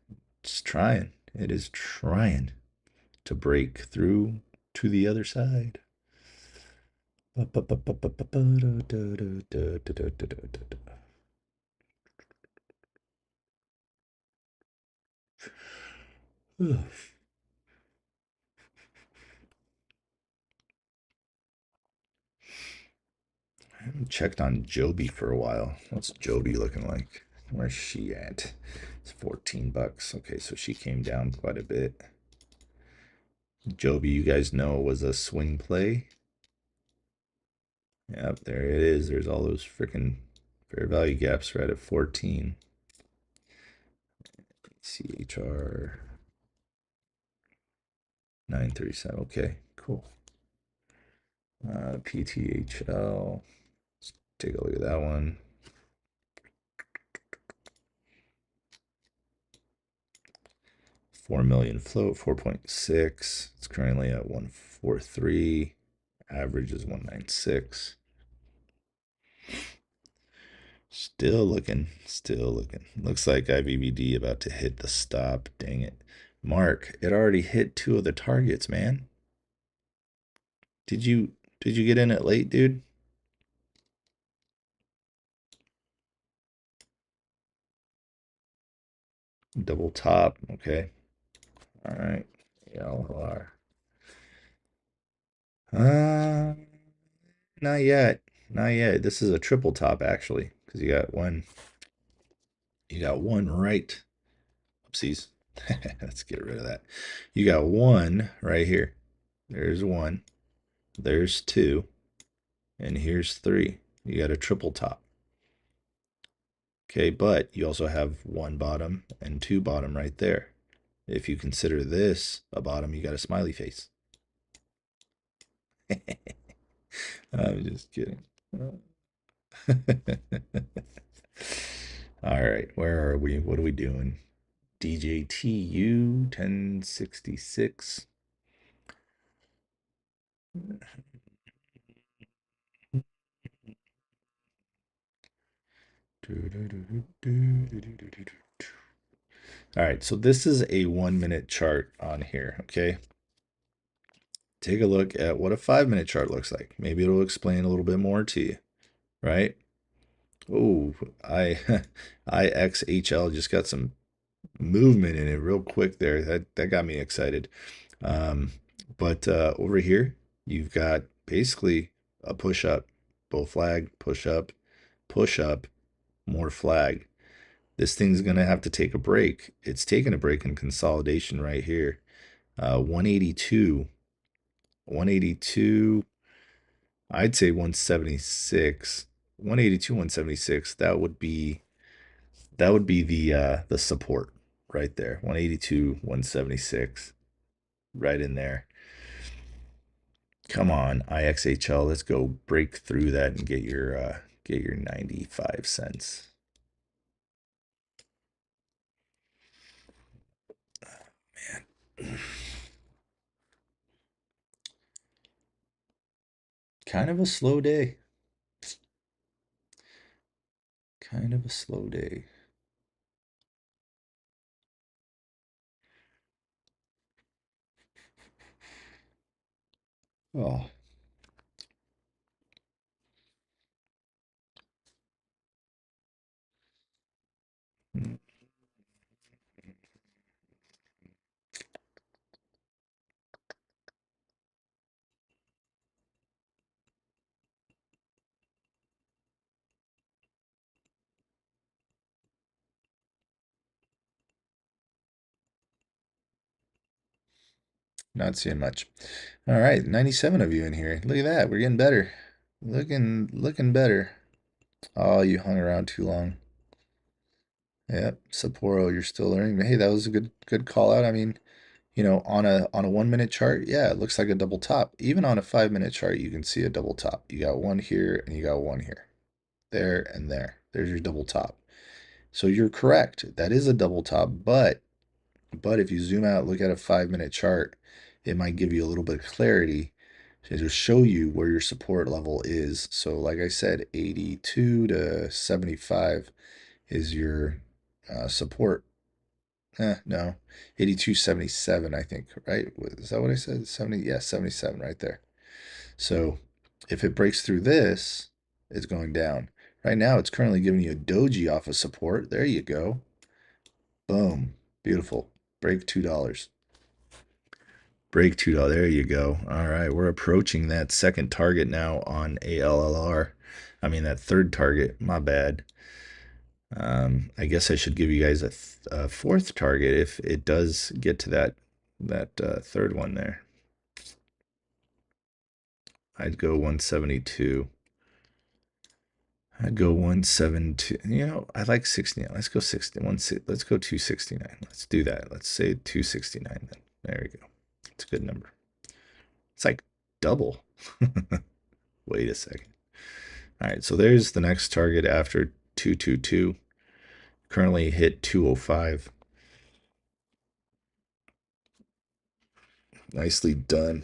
It's trying. It is trying to break through to the other side. I haven't checked on Joby for a while. What's Joby looking like? Where's she at? It's $14. Okay, so she came down quite a bit. Joby, you guys know, was a swing play. Yep, there it is. There's all those freaking fair value gaps right at 14. CHR 937. Okay, cool. PTHL. Let's take a look at that one. $4 million float, 4.6. It's currently at 143. Average is 196. Still looking, still looking. Looks like IVVD about to hit the stop. Dang it. Mark, it already hit 2 of the targets, man. Did you get in it late, dude? Double top, okay. All right. LR. Uh, not yet. Not yet. This is a triple top actually, because you got one right. Oopsies. Let's get rid of that. You got one right here. There's one. There's two. And here's three. You got a triple top. Okay, but you also have one bottom and two bottom right there. If you consider this a bottom, you got a smiley face. I'm just kidding. All right, where are we? What are we doing? DJTU 1066. All right, so this is a 1 minute chart on here, okay? Take a look at what a 5 minute chart looks like. Maybe it'll explain a little bit more to you, right? Oh, I IXHL just got some movement in it real quick there. That got me excited. Um, but over here, you've got basically a push up, bull flag, push up, more flag. This thing's gonna have to take a break. It's taking a break in consolidation right here. 182, 182. I'd say 176, 182, 176. That would be the support right there. 182, 176, right in there. Come on, IXHL, let's go break through that and get your 95 cents. Man. Kind of a slow day. Kind of a slow day. Oh. Mm. Not seeing much. All right, 97 of you in here. Look at that. We're getting better. Looking better. Oh, you hung around too long. Yep, Sapporo, you're still learning. Hey, that was a good call out. I mean, on a 1 minute chart, yeah, it looks like a double top. Even on a 5 minute chart, you can see a double top. You got one here and you got one here. There and there. There's your double top. So you're correct. That is a double top, but if you zoom out, look at a 5 minute chart, it might give you a little bit of clarity to show you where your support level is. So like I said, 82 to 75 is your support. No, 82.77, I think, right? Is that what I said? 70, yeah, 77 right there. So if it breaks through this, it's going down. Right now, it's currently giving you a doji off of support. There you go. Boom. Beautiful. Break $2. Break $2. There you go. All right, we're approaching that second target now on ALLR. I mean, that third target. My bad. I guess I should give you guys a fourth target if it does get to that third one there. I'd go 172. I'd go 172. I like 69. Let's go 60. Let's go 269. Let's do that. Let's say 269 then. There we go. It's a good number. It's like double. Wait a second. All right, so there's the next target after 222. Currently hit 205. Nicely done.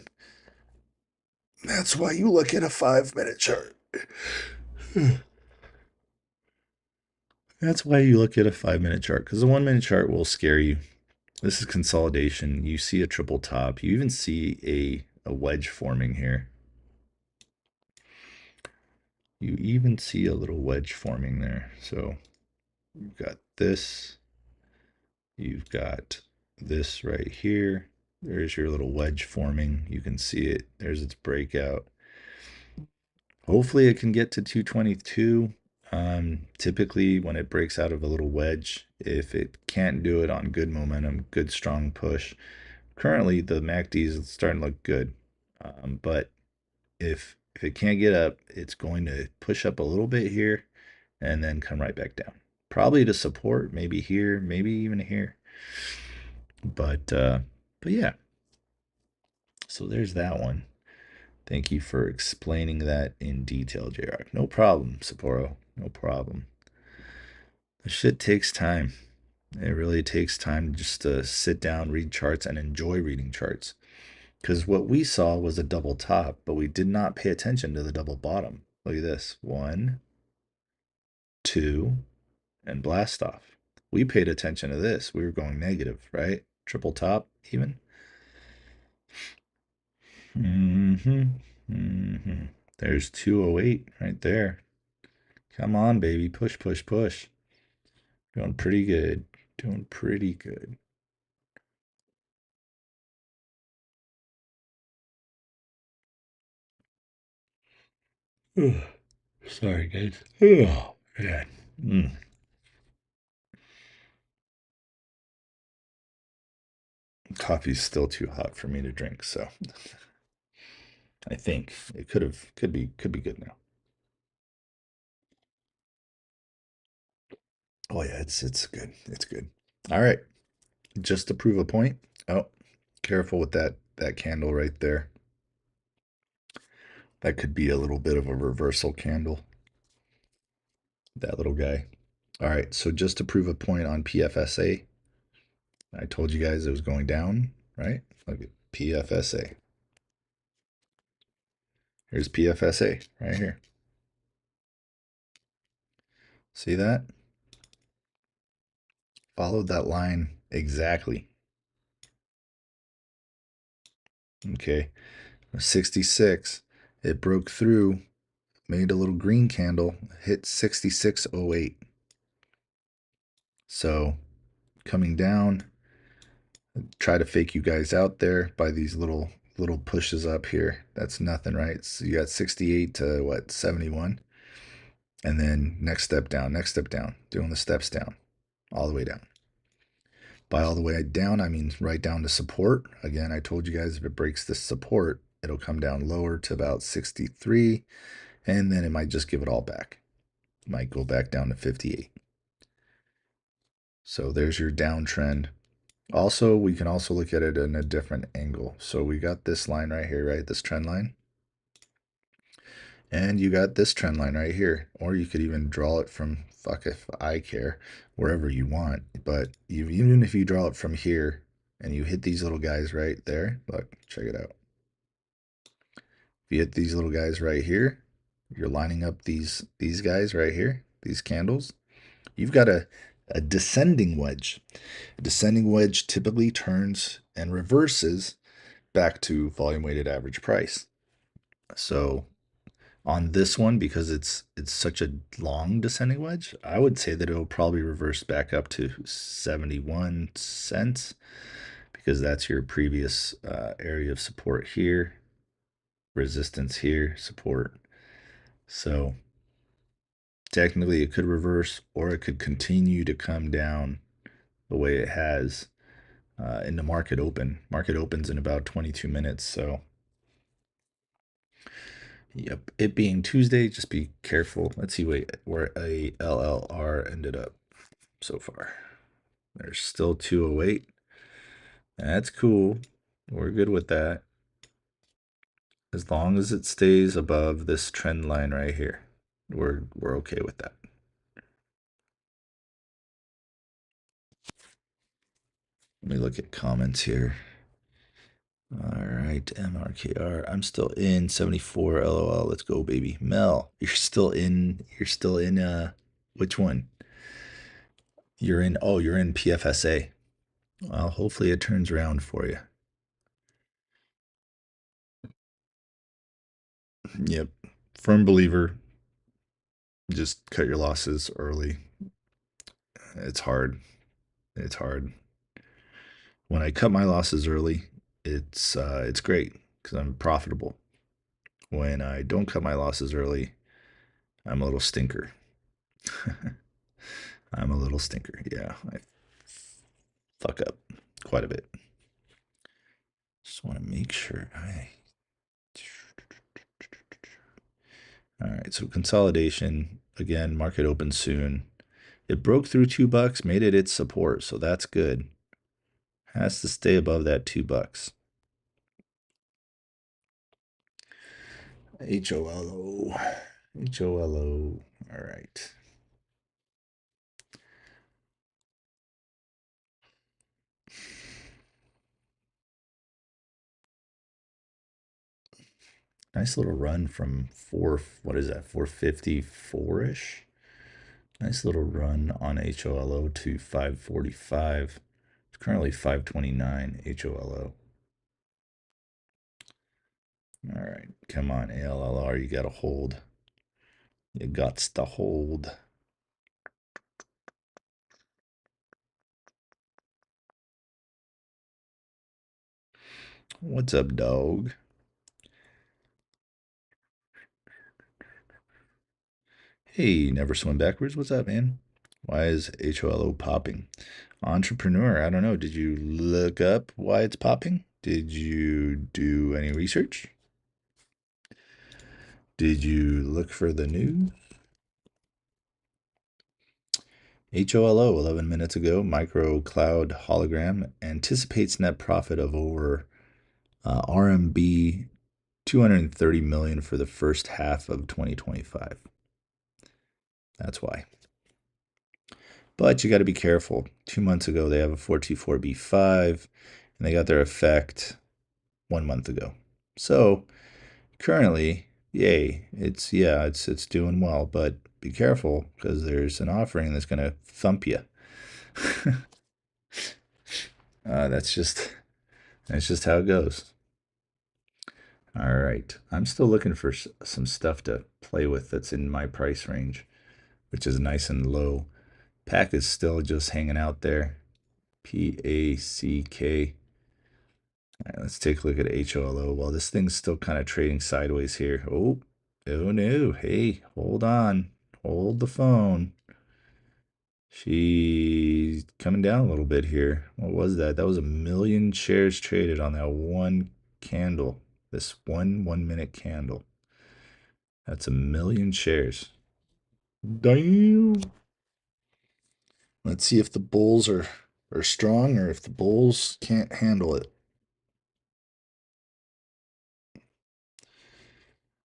That's why you look at a 5 minute chart. That's why you look at a 5 minute chart, because the 1 minute chart will scare you. This is consolidation. You see a triple top. You even see a wedge forming here. You even see a little wedge forming there. So you've got this. You've got this right here. There's your little wedge forming. You can see it. There's its breakout. Hopefully it can get to 222. Typically when it breaks out of a little wedge, if it can't do it on good momentum, good strong push, currently the MACD is starting to look good. But if it can't get up, it's going to push up a little bit here and then come right back down. Probably to support, maybe here, maybe even here. But yeah. So there's that one. Thank you for explaining that in detail, Jrock. No problem, Sapporo. No problem. This shit takes time. It really takes time just to sit down, read charts, and enjoy reading charts. Because what we saw was a double top, but we did not pay attention to the double bottom. Look at this. 1, 2, and blast off. We paid attention to this. We were going negative, right? Triple top, even. There's 208 right there. Come on, baby. Push, push, push. Doing pretty good. Doing pretty good. Sorry, guys. Oh, man. Coffee's still too hot for me to drink, so I think it could be good now. Oh yeah, it's good. It's good. All right. Just to prove a point. Oh, careful with that candle right there. That could be a little bit of a reversal candle. That little guy. All right, so just to prove a point on PFSA, I told you guys it was going down, right? Look at PFSA. Here's PFSA right here. See that? Followed that line exactly. Okay, 66. It broke through, made a little green candle, hit 66.08. So coming down, try to fake you guys out there by these little pushes up here. That's nothing, right? So you got 68 to what, 71? And then next step down, doing the steps down, all the way down. By all the way down, I mean right down to support. Again, I told you guys if it breaks this support, it'll come down lower to about 63, and then it might just give it all back. It might go back down to 58. So there's your downtrend. Also, we can also look at it in a different angle. So we got this line right here, right? This trend line. And you got this trend line right here. Or you could even draw it from, fuck if I care, wherever you want. But even if you draw it from here and you hit these little guys right there, look, check it out. If you hit these little guys right here, you're lining up these guys right here, these candles. You've got a descending wedge. A descending wedge typically turns and reverses back to volume weighted average price. So on this one, because it's such a long descending wedge, I would say that it'll probably reverse back up to 71 cents, because that's your previous area of support here, resistance here, support. So technically it could reverse, or it could continue to come down the way it has in the market open. Market opens in about 22 minutes, so yep, it being Tuesday, just be careful. Let's see where a LLR ended up so far. There's still 208. That's cool. We're good with that. As long as it stays above this trend line right here, we're okay with that. Let me look at comments here. All right, MRKR. I'm still in 74. LOL. Let's go, baby. Mel, you're still in. Which one? You're in. Oh, you're in PFSA. Well, hopefully it turns around for you. Yep. Firm believer. Just cut your losses early. It's hard. It's hard. When I cut my losses early, it's great because I'm profitable. When I don't cut my losses early, I'm a little stinker. I'm a little stinker. Yeah, I fuck up quite a bit. Just want to make sure I. All right, so consolidation again. Market open soon. It broke through $2, made it its support, so that's good. Has to stay above that $2. HOLO. HOLO. All right. Nice little run from what is that, 454-ish? Nice little run on HOLO to 545. It's currently 529 HOLO. All right, come on, ALLR, you got to hold. You got to hold. What's up, dog? Hey, never swim backwards. What's up, man? Why is HOLO popping? Entrepreneur, I don't know. Did you look up why it's popping? Did you do any research? Did you look for the news? HOLO 11 minutes ago, micro cloud hologram anticipates net profit of over RMB 230 million for the first half of 2025. That's why. But you got to be careful. 2 months ago, they have a 424B5, and they got their effect 1 month ago. So currently, yay, it's doing well, but be careful because there's an offering that's gonna thump you. That's just how it goes. All right, I'm still looking for some stuff to play with that's in my price range, which is nice and low. Pack is still just hanging out there. PACK. All right, let's take a look at HOLO. Well, this thing's still kind of trading sideways here. Oh no. Hey, hold on. Hold the phone. She's coming down a little bit here. What was that? That was 1 million shares traded on that one candle. This 1 minute candle. That's 1 million shares. Damn. Let's see if the bulls are strong or if the bulls can't handle it.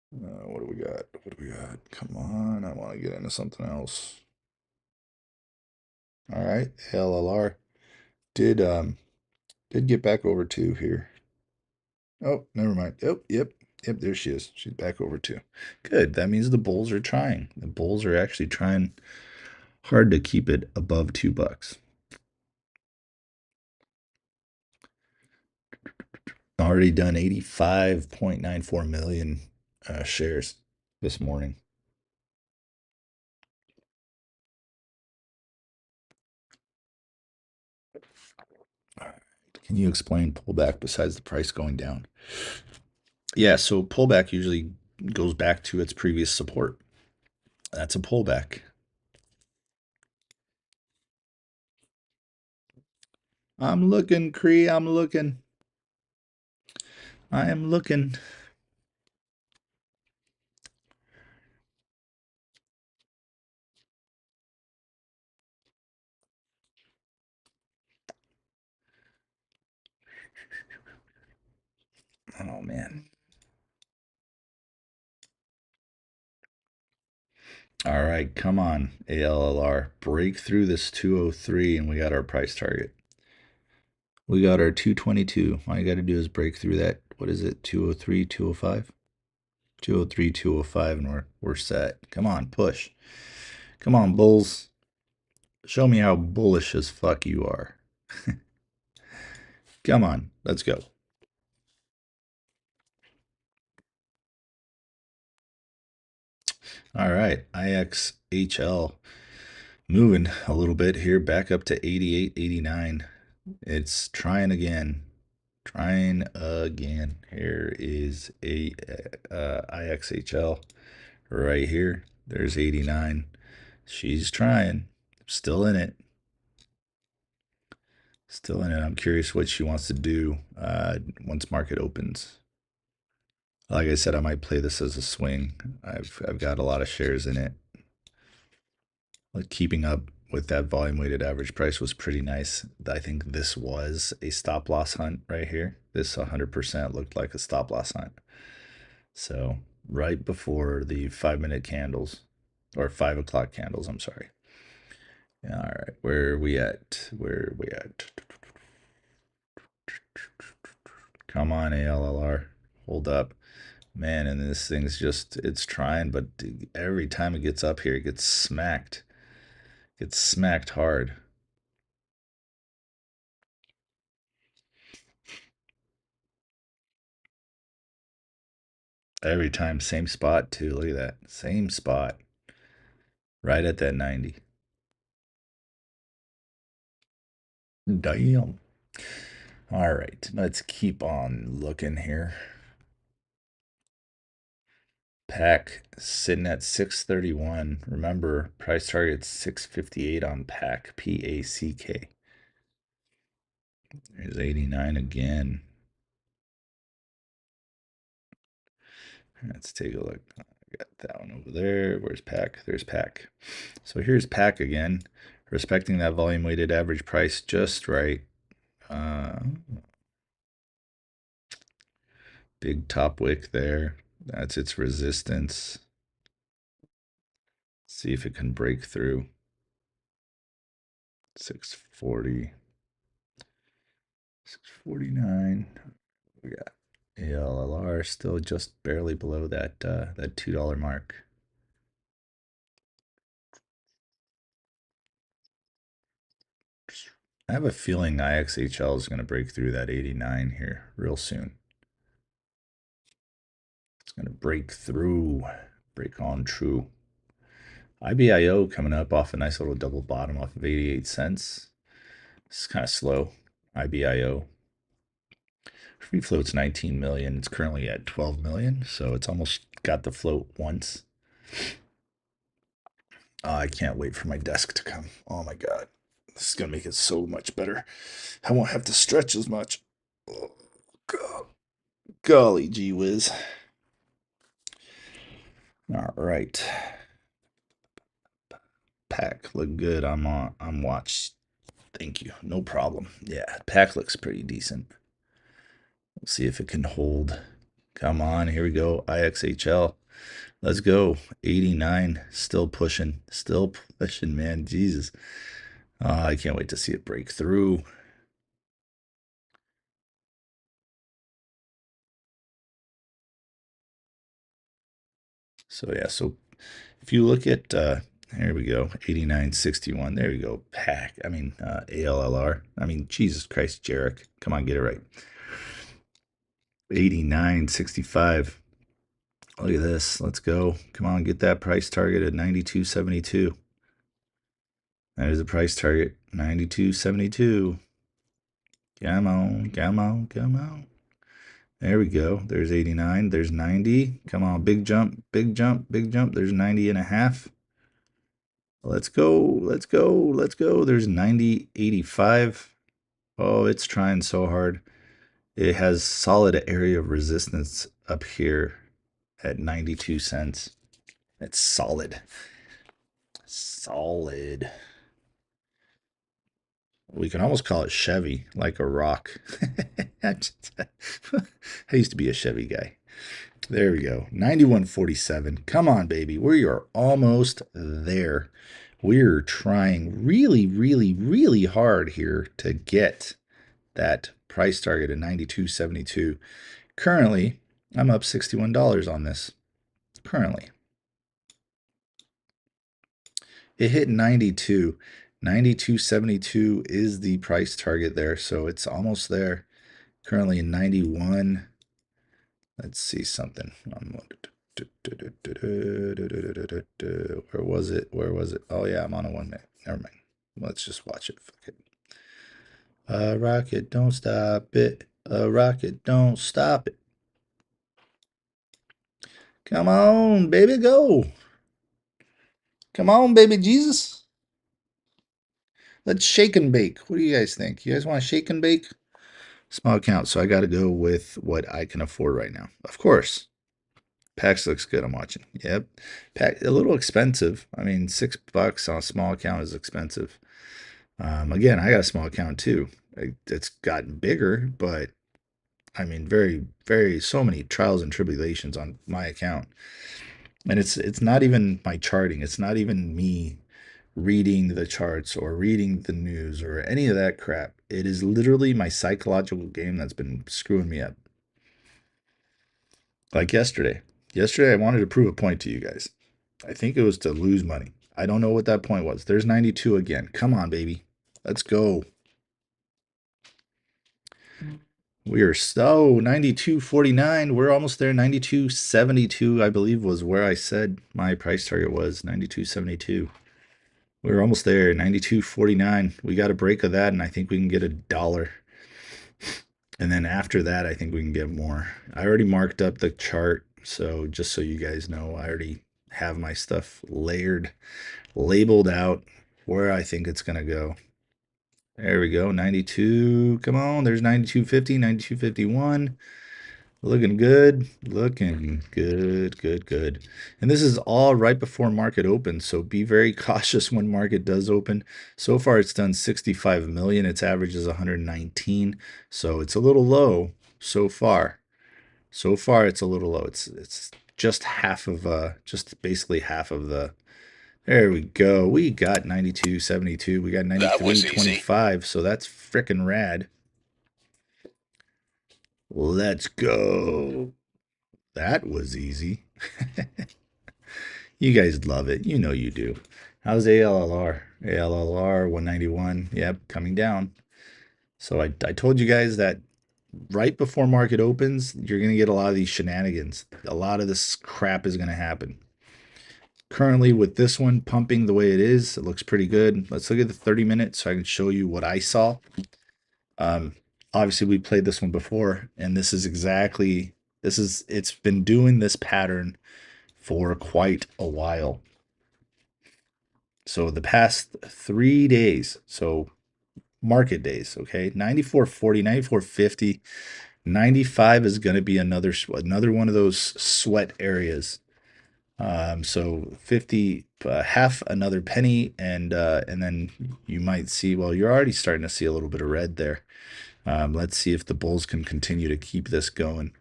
What do we got? What do we got? Come on, I want to get into something else. All right, LLR did get back over 2 here. Oh, never mind. Oh, yep, there she is. She's back over 2. Good. That means the bulls are trying. The bulls are actually trying hard to keep it above $2. Already done 85.94 million shares this morning. Can you explain pullback besides the price going down? Yeah, so pullback usually goes back to its previous support. That's a pullback. I'm looking, Cree. I'm looking. I am looking. Oh, man. All right, come on, ALLR. Break through this 203 and we got our price target. We got our 222. All you got to do is break through that. What is it? 203, 205? 203, 205, and we're set. Come on, push. Come on, bulls. Show me how bullish as fuck you are. Come on, let's go. All right, IXHL moving a little bit here, back up to 88, 89. It's trying again. Trying again. Here is a IXHL right here. There's 89. She's trying. Still in it. Still in it. I'm curious what she wants to do once market opens. Like I said, I might play this as a swing. I've got a lot of shares in it. Like keeping up with that volume weighted average price was pretty nice. I think this was a stop loss hunt right here. This 100% looked like a stop loss hunt. So right before the 5-minute candles, or 5 o'clock candles. I'm sorry. All right, where are we at? Where are we at? Come on, ALLR. Hold up. Man, and this thing's just, it's trying, but every time it gets up here, it gets smacked. Gets smacked hard. Every time, same spot too. Look at that. Same spot. Right at that 90. Damn. All right, let's keep on looking here. Pack sitting at 631. Remember, price target 658 on pack. PACK. There's 89 again. Let's take a look. I got that one over there. Where's pack? There's pack. So here's pack again, respecting that volume weighted average price just right. Big top wick there. That's its resistance. See if it can break through. 640. 649. We got ALLR still just barely below that that $2 mark. I have a feeling IXHL is going to break through that 89 here real soon. It's going to break through, break on true. IBIO coming up off a nice little double bottom off of 88 cents. It's kind of slow. IBIO. Free float's 19 million. It's currently at 12 million, so it's almost got the float once. I can't wait for my desk to come. Oh my god. This is going to make it so much better. I won't have to stretch as much. Oh, god. Golly gee whiz. All right. Pack look good. I'm watched. Thank you. No problem. Yeah, pack looks pretty decent. We'll see if it can hold. Come on, here we go. IXHL. Let's go. 89. Still pushing. Still pushing, man. Jesus. I can't wait to see it break through. So yeah, so if you look at here we go, 89.61. There you go. Pack. I mean ALLR. I mean, Jesus Christ, Jarek. Come on, get it right. 89.65. Look at this. Let's go. Come on, get that price target at 92.72. That is the price target. 92.72. Come on, come on, come on. There we go. There's 89. There's 90. Come on, big jump, big jump, big jump. There's 90 and a half. Let's go, let's go, let's go. There's 90.85. Oh, it's trying so hard. It has solid area of resistance up here at 92 cents. It's solid. Solid. We can almost call it Chevy, like a rock. I used to be a Chevy guy. There we go. 91.47. Come on, baby. We are almost there. We're trying really, really, really hard here to get that price target of 92.72. Currently, I'm up $61 on this. Currently. It hit 92. 92.72 is the price target there, so it's almost there. Currently in 91. Let's see something. Where was it? Where was it? Oh yeah, I'm on a 1 minute. Never mind. Let's just watch it. Fuck it. A rocket, don't stop it. A rocket, don't stop it. Come on, baby, go. Come on, baby Jesus. Let's shake and bake. What do you guys think? You guys want to shake and bake? Small account, so I got to go with what I can afford right now. Of course. PAX looks good. I'm watching. Yep. PAX, a little expensive. I mean, $6 on a small account is expensive. Again, I got a small account too. It's gotten bigger, but I mean, so many trials and tribulations on my account. And it's not even my charting. It's not even me reading the charts or reading the news or any of that crap. It is literally my psychological game that's been screwing me up. Like yesterday. Yesterday, I wanted to prove a point to you guys. I think it was to lose money. I don't know what that point was. There's 92 again. Come on, baby. Let's go. We are so 92.49. We're almost there. 92.72, I believe, was where I said my price target was. 92.72. We're almost there. 92.49. We got a break of that, and I think we can get $1. And then after that, I think we can get more. I already marked up the chart, so just so you guys know, I already have my stuff layered, labeled out where I think it's going to go. There we go, 92. Come on, there's 92.50, 92.51. Looking good, looking good, good, good. And this is all right before market opens, so be very cautious when market does open. So far, it's done 65 million. Its average is 119, so it's a little low so far. So far, it's a little low. It's just half of just basically half of the. There we go. We got 92.72. We got 93.25. So that's freaking rad. Let's go. That was easy. You guys love it. You know you do. How's ALLR? ALLR 191. Yep, coming down. So I told you guys that right before market opens, you're going to get a lot of these shenanigans. A lot of this crap is going to happen. Currently, with this one pumping the way it is, it looks pretty good. Let's look at the 30 minutes so I can show you what I saw. Obviously, we played this one before, and this is exactly, it's been doing this pattern for quite a while. So the past 3 days, so market days, okay, 94.40, 94.50, 95 is going to be another one of those sweat areas. So 50, half another penny, and then you might see, well, you're already starting to see a little bit of red there. Let's see if the bulls can continue to keep this going.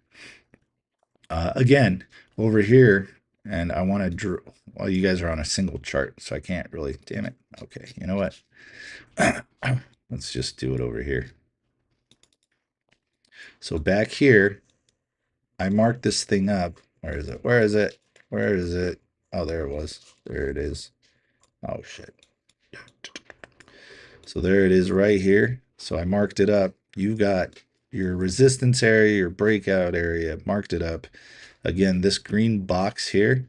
Again, over here, and I want to draw, well, you guys are on a single chart, so I can't really, damn it. Okay, you know what? Let's just do it over here. So back here, I marked this thing up. Where is it? Where is it? Where is it? Oh, there it was. There it is. Oh, shit. So there it is right here. So I marked it up. You've got your resistance area, your breakout area, marked it up. Again, this green box here,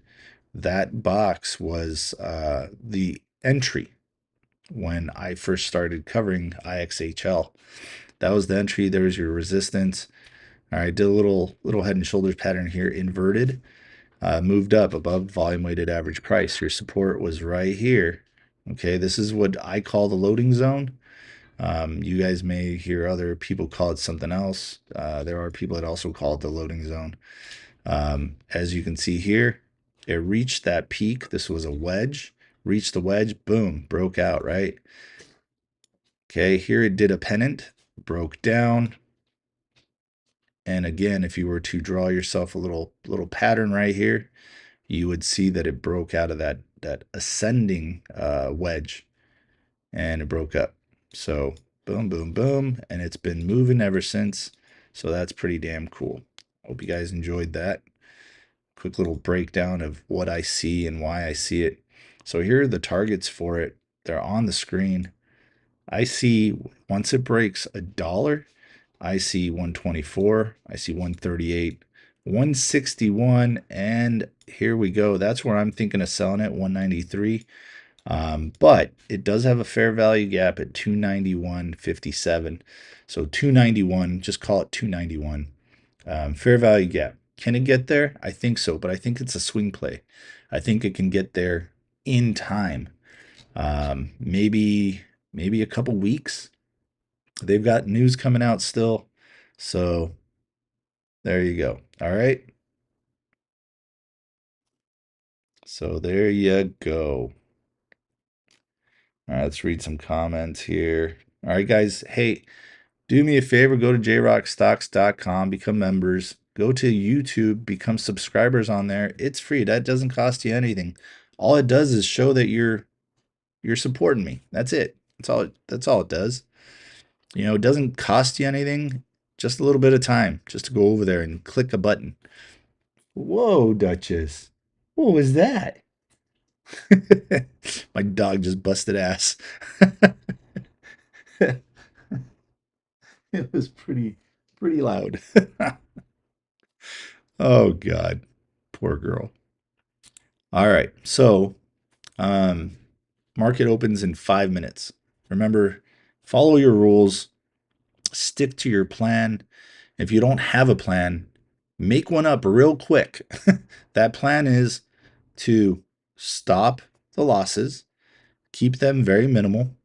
that box was the entry when I first started covering IXHL. That was the entry. There's your resistance. All right, did a little head and shoulders pattern here, inverted, moved up above volume weighted average price. Your support was right here. Okay, this is what I call the loading zone. You guys may hear other people call it something else. There are people that also call it the loading zone. As you can see here, it reached that peak. This was a wedge, reached the wedge, boom, broke out, right? Okay, here it did a pennant, broke down. And again, if you were to draw yourself a little pattern right here, you would see that it broke out of that ascending wedge, and it broke up. So boom, boom, boom, and it's been moving ever since. So that's pretty damn cool. Hope you guys enjoyed that. Quick little breakdown of what I see and why I see it. So here are the targets for it. They're on the screen. I see once it breaks $1, I see 124, I see 138, 161, and here we go. That's where I'm thinking of selling it, 193. But it does have a fair value gap at 291.57. So 291, just call it 291. Fair value gap. Can it get there? I think so, but I think it's a swing play. I think it can get there in time. Maybe a couple weeks. They've got news coming out still. So there you go. All right. So there you go. All right, let's read some comments here. All right, guys. Hey, Do me a favor, go to jrockstocks.com, become members. Go to YouTube, become subscribers on there. It's free. That doesn't cost you anything. All it does is show that you're supporting me. That's it. That's all it does. It doesn't cost you anything. Just a little bit of time just to go over there and click a button. Whoa, Duchess. What was that? My dog just busted ass. It was pretty loud. Oh God. Poor girl. All right. So, um, market opens in 5 minutes. Remember, follow your rules, stick to your plan. If you don't have a plan, make one up real quick. That plan is to stop the losses, keep them very minimal.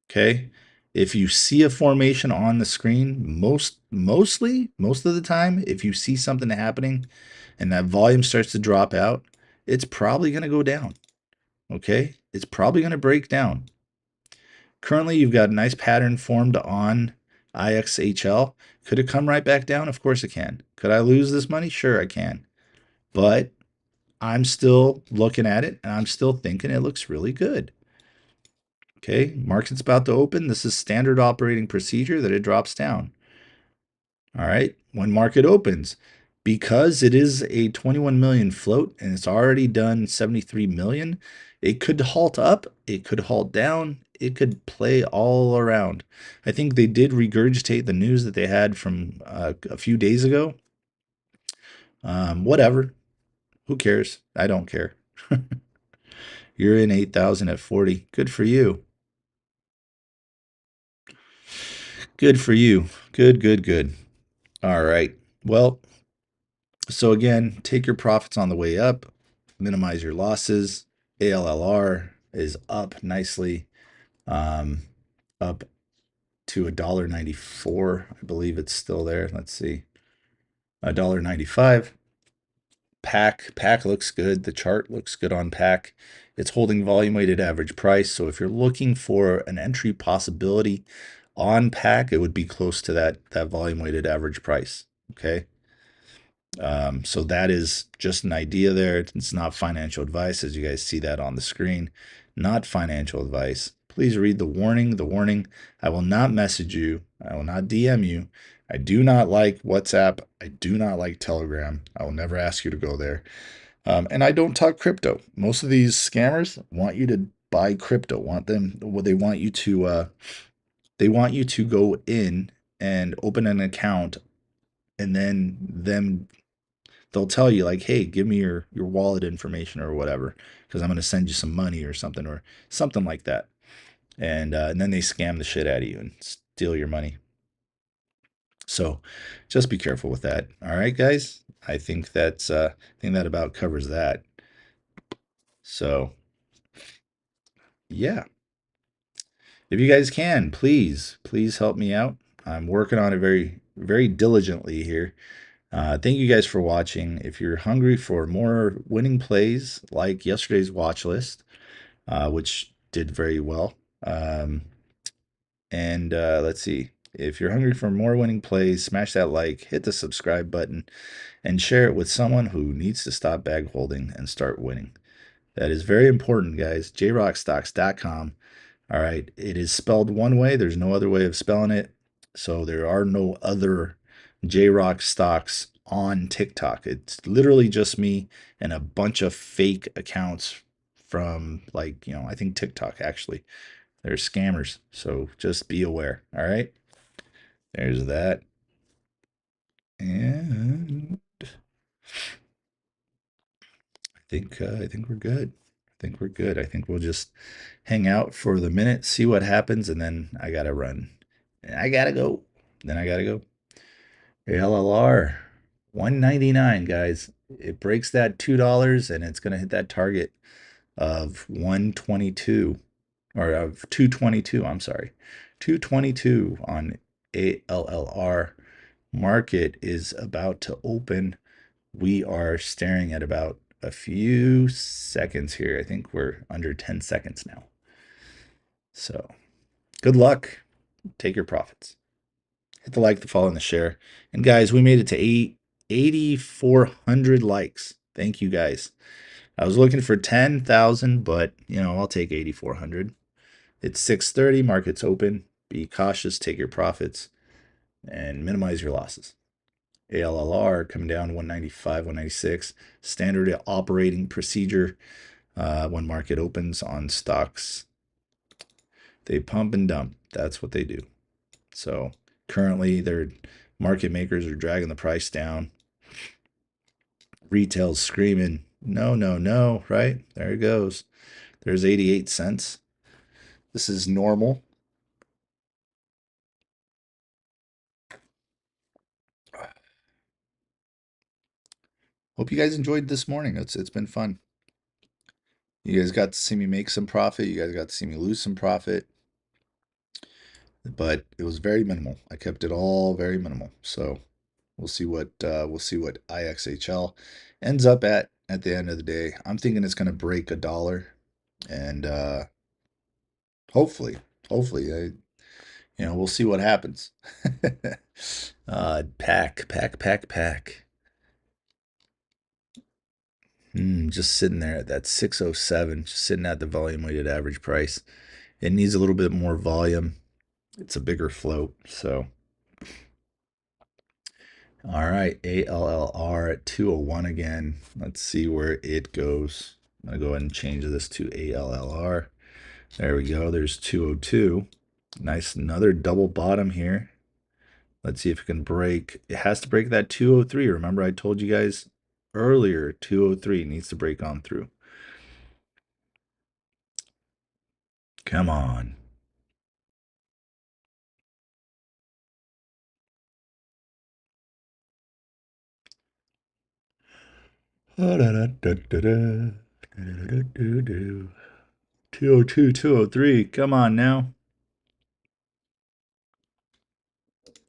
Okay. If you see a formation on the screen, most of the time, if you see something happening and that volume starts to drop out, it's probably going to go down. Okay. It's probably going to break down. Currently, you've got a nice pattern formed on IXHL. Could it come right back down? Of course it can. Could I lose this money? Sure, I can. But I'm still looking at it and I'm still thinking it looks really good. Okay, market's about to open. This is standard operating procedure that it drops down. All right, when market opens, because it is a 21 million float and it's already done 73 million, it could halt up, it could halt down, it could play all around. I think they did regurgitate the news that they had from a few days ago. Whatever. Who cares? I don't care. You're in 8,000 at 40. Good for you. Good for you. Good, good, good. All right. Well, so again, take your profits on the way up, minimize your losses. ALLR is up nicely, up to $1.94. I believe it's still there. Let's see, $1.95. Pack looks good. The chart looks good on Pack. It's holding volume weighted average price. So if you're looking for an entry possibility on Pack, it would be close to that volume weighted average price. Okay. So that is just an idea there. It's not financial advice, as you guys see that on the screen. Not financial advice. Please read the warning. The warning, I will not message you. I will not DM you. I do not like WhatsApp. I do not like Telegram. I will never ask you to go there. And I don't talk crypto. Most of these scammers want you to buy crypto. They want you to go in and open an account, and then they'll tell you like, hey, give me your wallet information or whatever, because I'm going to send you some money or something like that. And then they scam the shit out of you and steal your money. So just be careful with that. All right, guys. I think that about covers that. So yeah, if you guys can, please help me out. I'm working on it very, very diligently here. Thank you guys for watching. If you're hungry for more winning plays like yesterday's watch list, which did very well. And let's see. If you're hungry for more winning plays, smash that like, hit the subscribe button, and share it with someone who needs to stop bag holding and start winning. That is very important, guys. Jrockstocks.com. All right. It is spelled one way. There's no other way of spelling it. So there are no other Jrockstocks on TikTok. It's literally just me and a bunch of fake accounts from, like, I think TikTok actually. They're scammers. So just be aware. All right. There's that. And I think we're good. I think we'll just hang out for the minute, see what happens, and then I gotta run. And I gotta go. Then I gotta go. LLR 199, guys. It breaks that $2 and it's gonna hit that target of 122 or of 222. I'm sorry, 222 on ALLR. Market is about to open. We are staring at about a few seconds here. I think we're under 10 seconds now. So good luck. Take your profits. Hit the like, the follow, and the share. And guys, we made it to 8,400 likes. Thank you guys. I was looking for 10,000, but I'll take 8,400. It's 6:30, market's open. Be cautious, take your profits, and minimize your losses. ALLR coming down 195, 196. Standard operating procedure when market opens on stocks. They pump and dump. That's what they do. So currently, their market makers are dragging the price down. Retail's screaming, no, no, no, right? There it goes. There's 88 cents. This is normal. Hope you guys enjoyed this morning. It's been fun. You guys got to see me make some profit. You guys got to see me lose some profit. But it was very minimal. I kept it all very minimal. So we'll see what IXHL ends up at the end of the day. I'm thinking it's going to break $1, and hopefully, we'll see what happens. Pack. Just sitting there at that 607, just sitting at the volume weighted average price. It needs a little bit more volume. It's a bigger float, so. All right, ALLR at 201 again. Let's see where it goes. I'm going to go ahead and change this to ALLR. There we go. There's 202. Nice, another double bottom here. Let's see if it can break. It has to break that 203. Remember I told you guys earlier, 203 needs to break on through. Come on. Da-da-da-da-da-da. 202, 203. Come on now.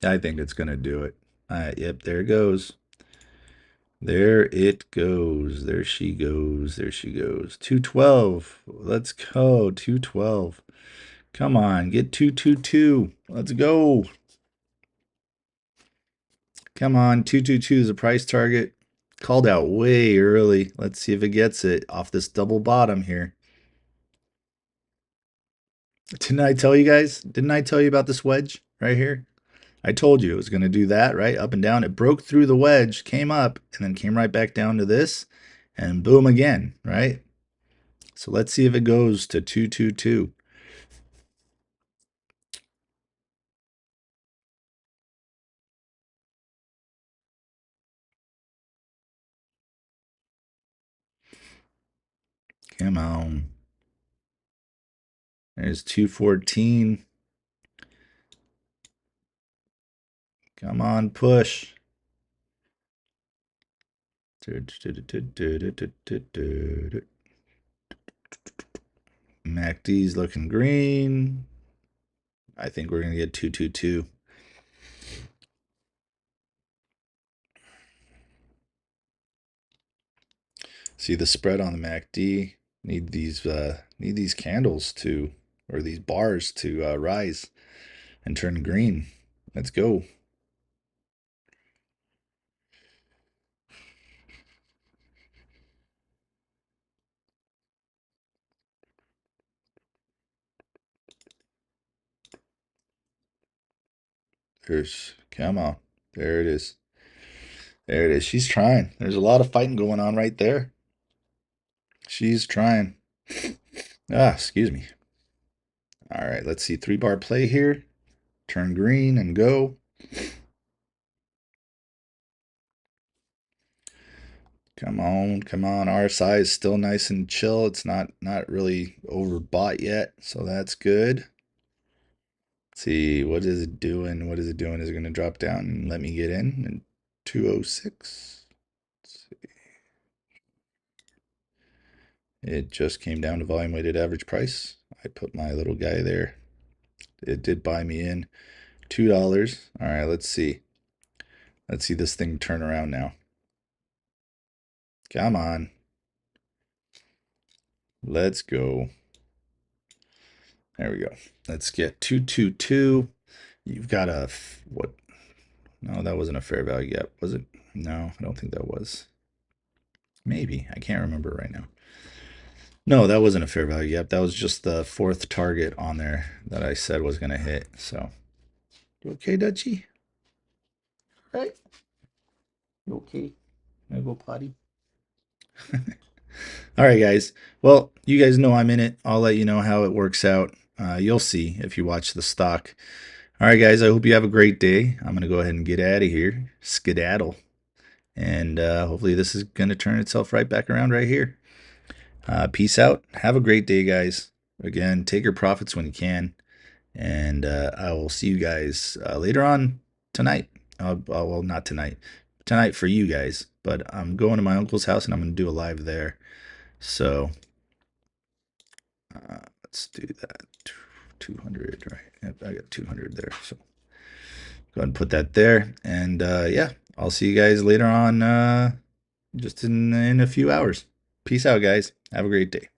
I think it's going to do it. Yep, there it goes. There it goes. There she goes. There she goes. 212. Let's go. 212. Come on. Get 222. Let's go. Come on. 222 is a price target. Called out way early. Let's see if it gets it off this double bottom here. Didn't I tell you guys? Didn't I tell you about this wedge right here? I told you it was going to do that, right? Up and down. It broke through the wedge, came up, and then came right back down to this, and boom again, right? So let's see if it goes to 222. Come on. There's 214. Come on, push. MACD's looking green. I think we're going to get 222. See the spread on the MACD. Need these candles to, or these bars to rise and turn green. Let's go. Come on. There it is. There it is. She's trying. There's a lot of fighting going on right there. She's trying. Excuse me. All right, let's see. 3-bar play here. Turn green and go. Come on, come on. RSI is still nice and chill. It's not really overbought yet, so that's good. Let's see, what is it doing? What is it doing? Is it going to drop down and let me get in 206? Let's see. It just came down to volume weighted average price. I put my little guy there. It did buy me in $2. All right, let's see. Let's see this thing turn around now. Come on. Let's go. There we go. Let's get 222. You've got a, what, No, that wasn't a fair value yet, was it? No, I don't think that was. Maybe. I can't remember right now. No, that wasn't a fair value yet. That was just the fourth target on there that I said was going to hit. So, you okay, Dutchie? Right? You okay? Can I go potty? All right, guys. Well, you guys know I'm in it. I'll let you know how it works out. You'll see if you watch the stock. All right, guys. I hope you have a great day. I'm going to go ahead and get out of here. Skedaddle. And hopefully this is going to turn itself right back around right here. Peace out. Have a great day, guys. Again, take your profits when you can. And I will see you guys later on tonight. Well, not tonight. Tonight for you guys. But I'm going to my uncle's house and I'm going to do a live there. So let's do that. 200, right? Yep, I got 200 there. So go ahead and put that there. And yeah, I'll see you guys later on just in a few hours. Peace out, guys. Have a great day.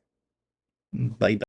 Bye.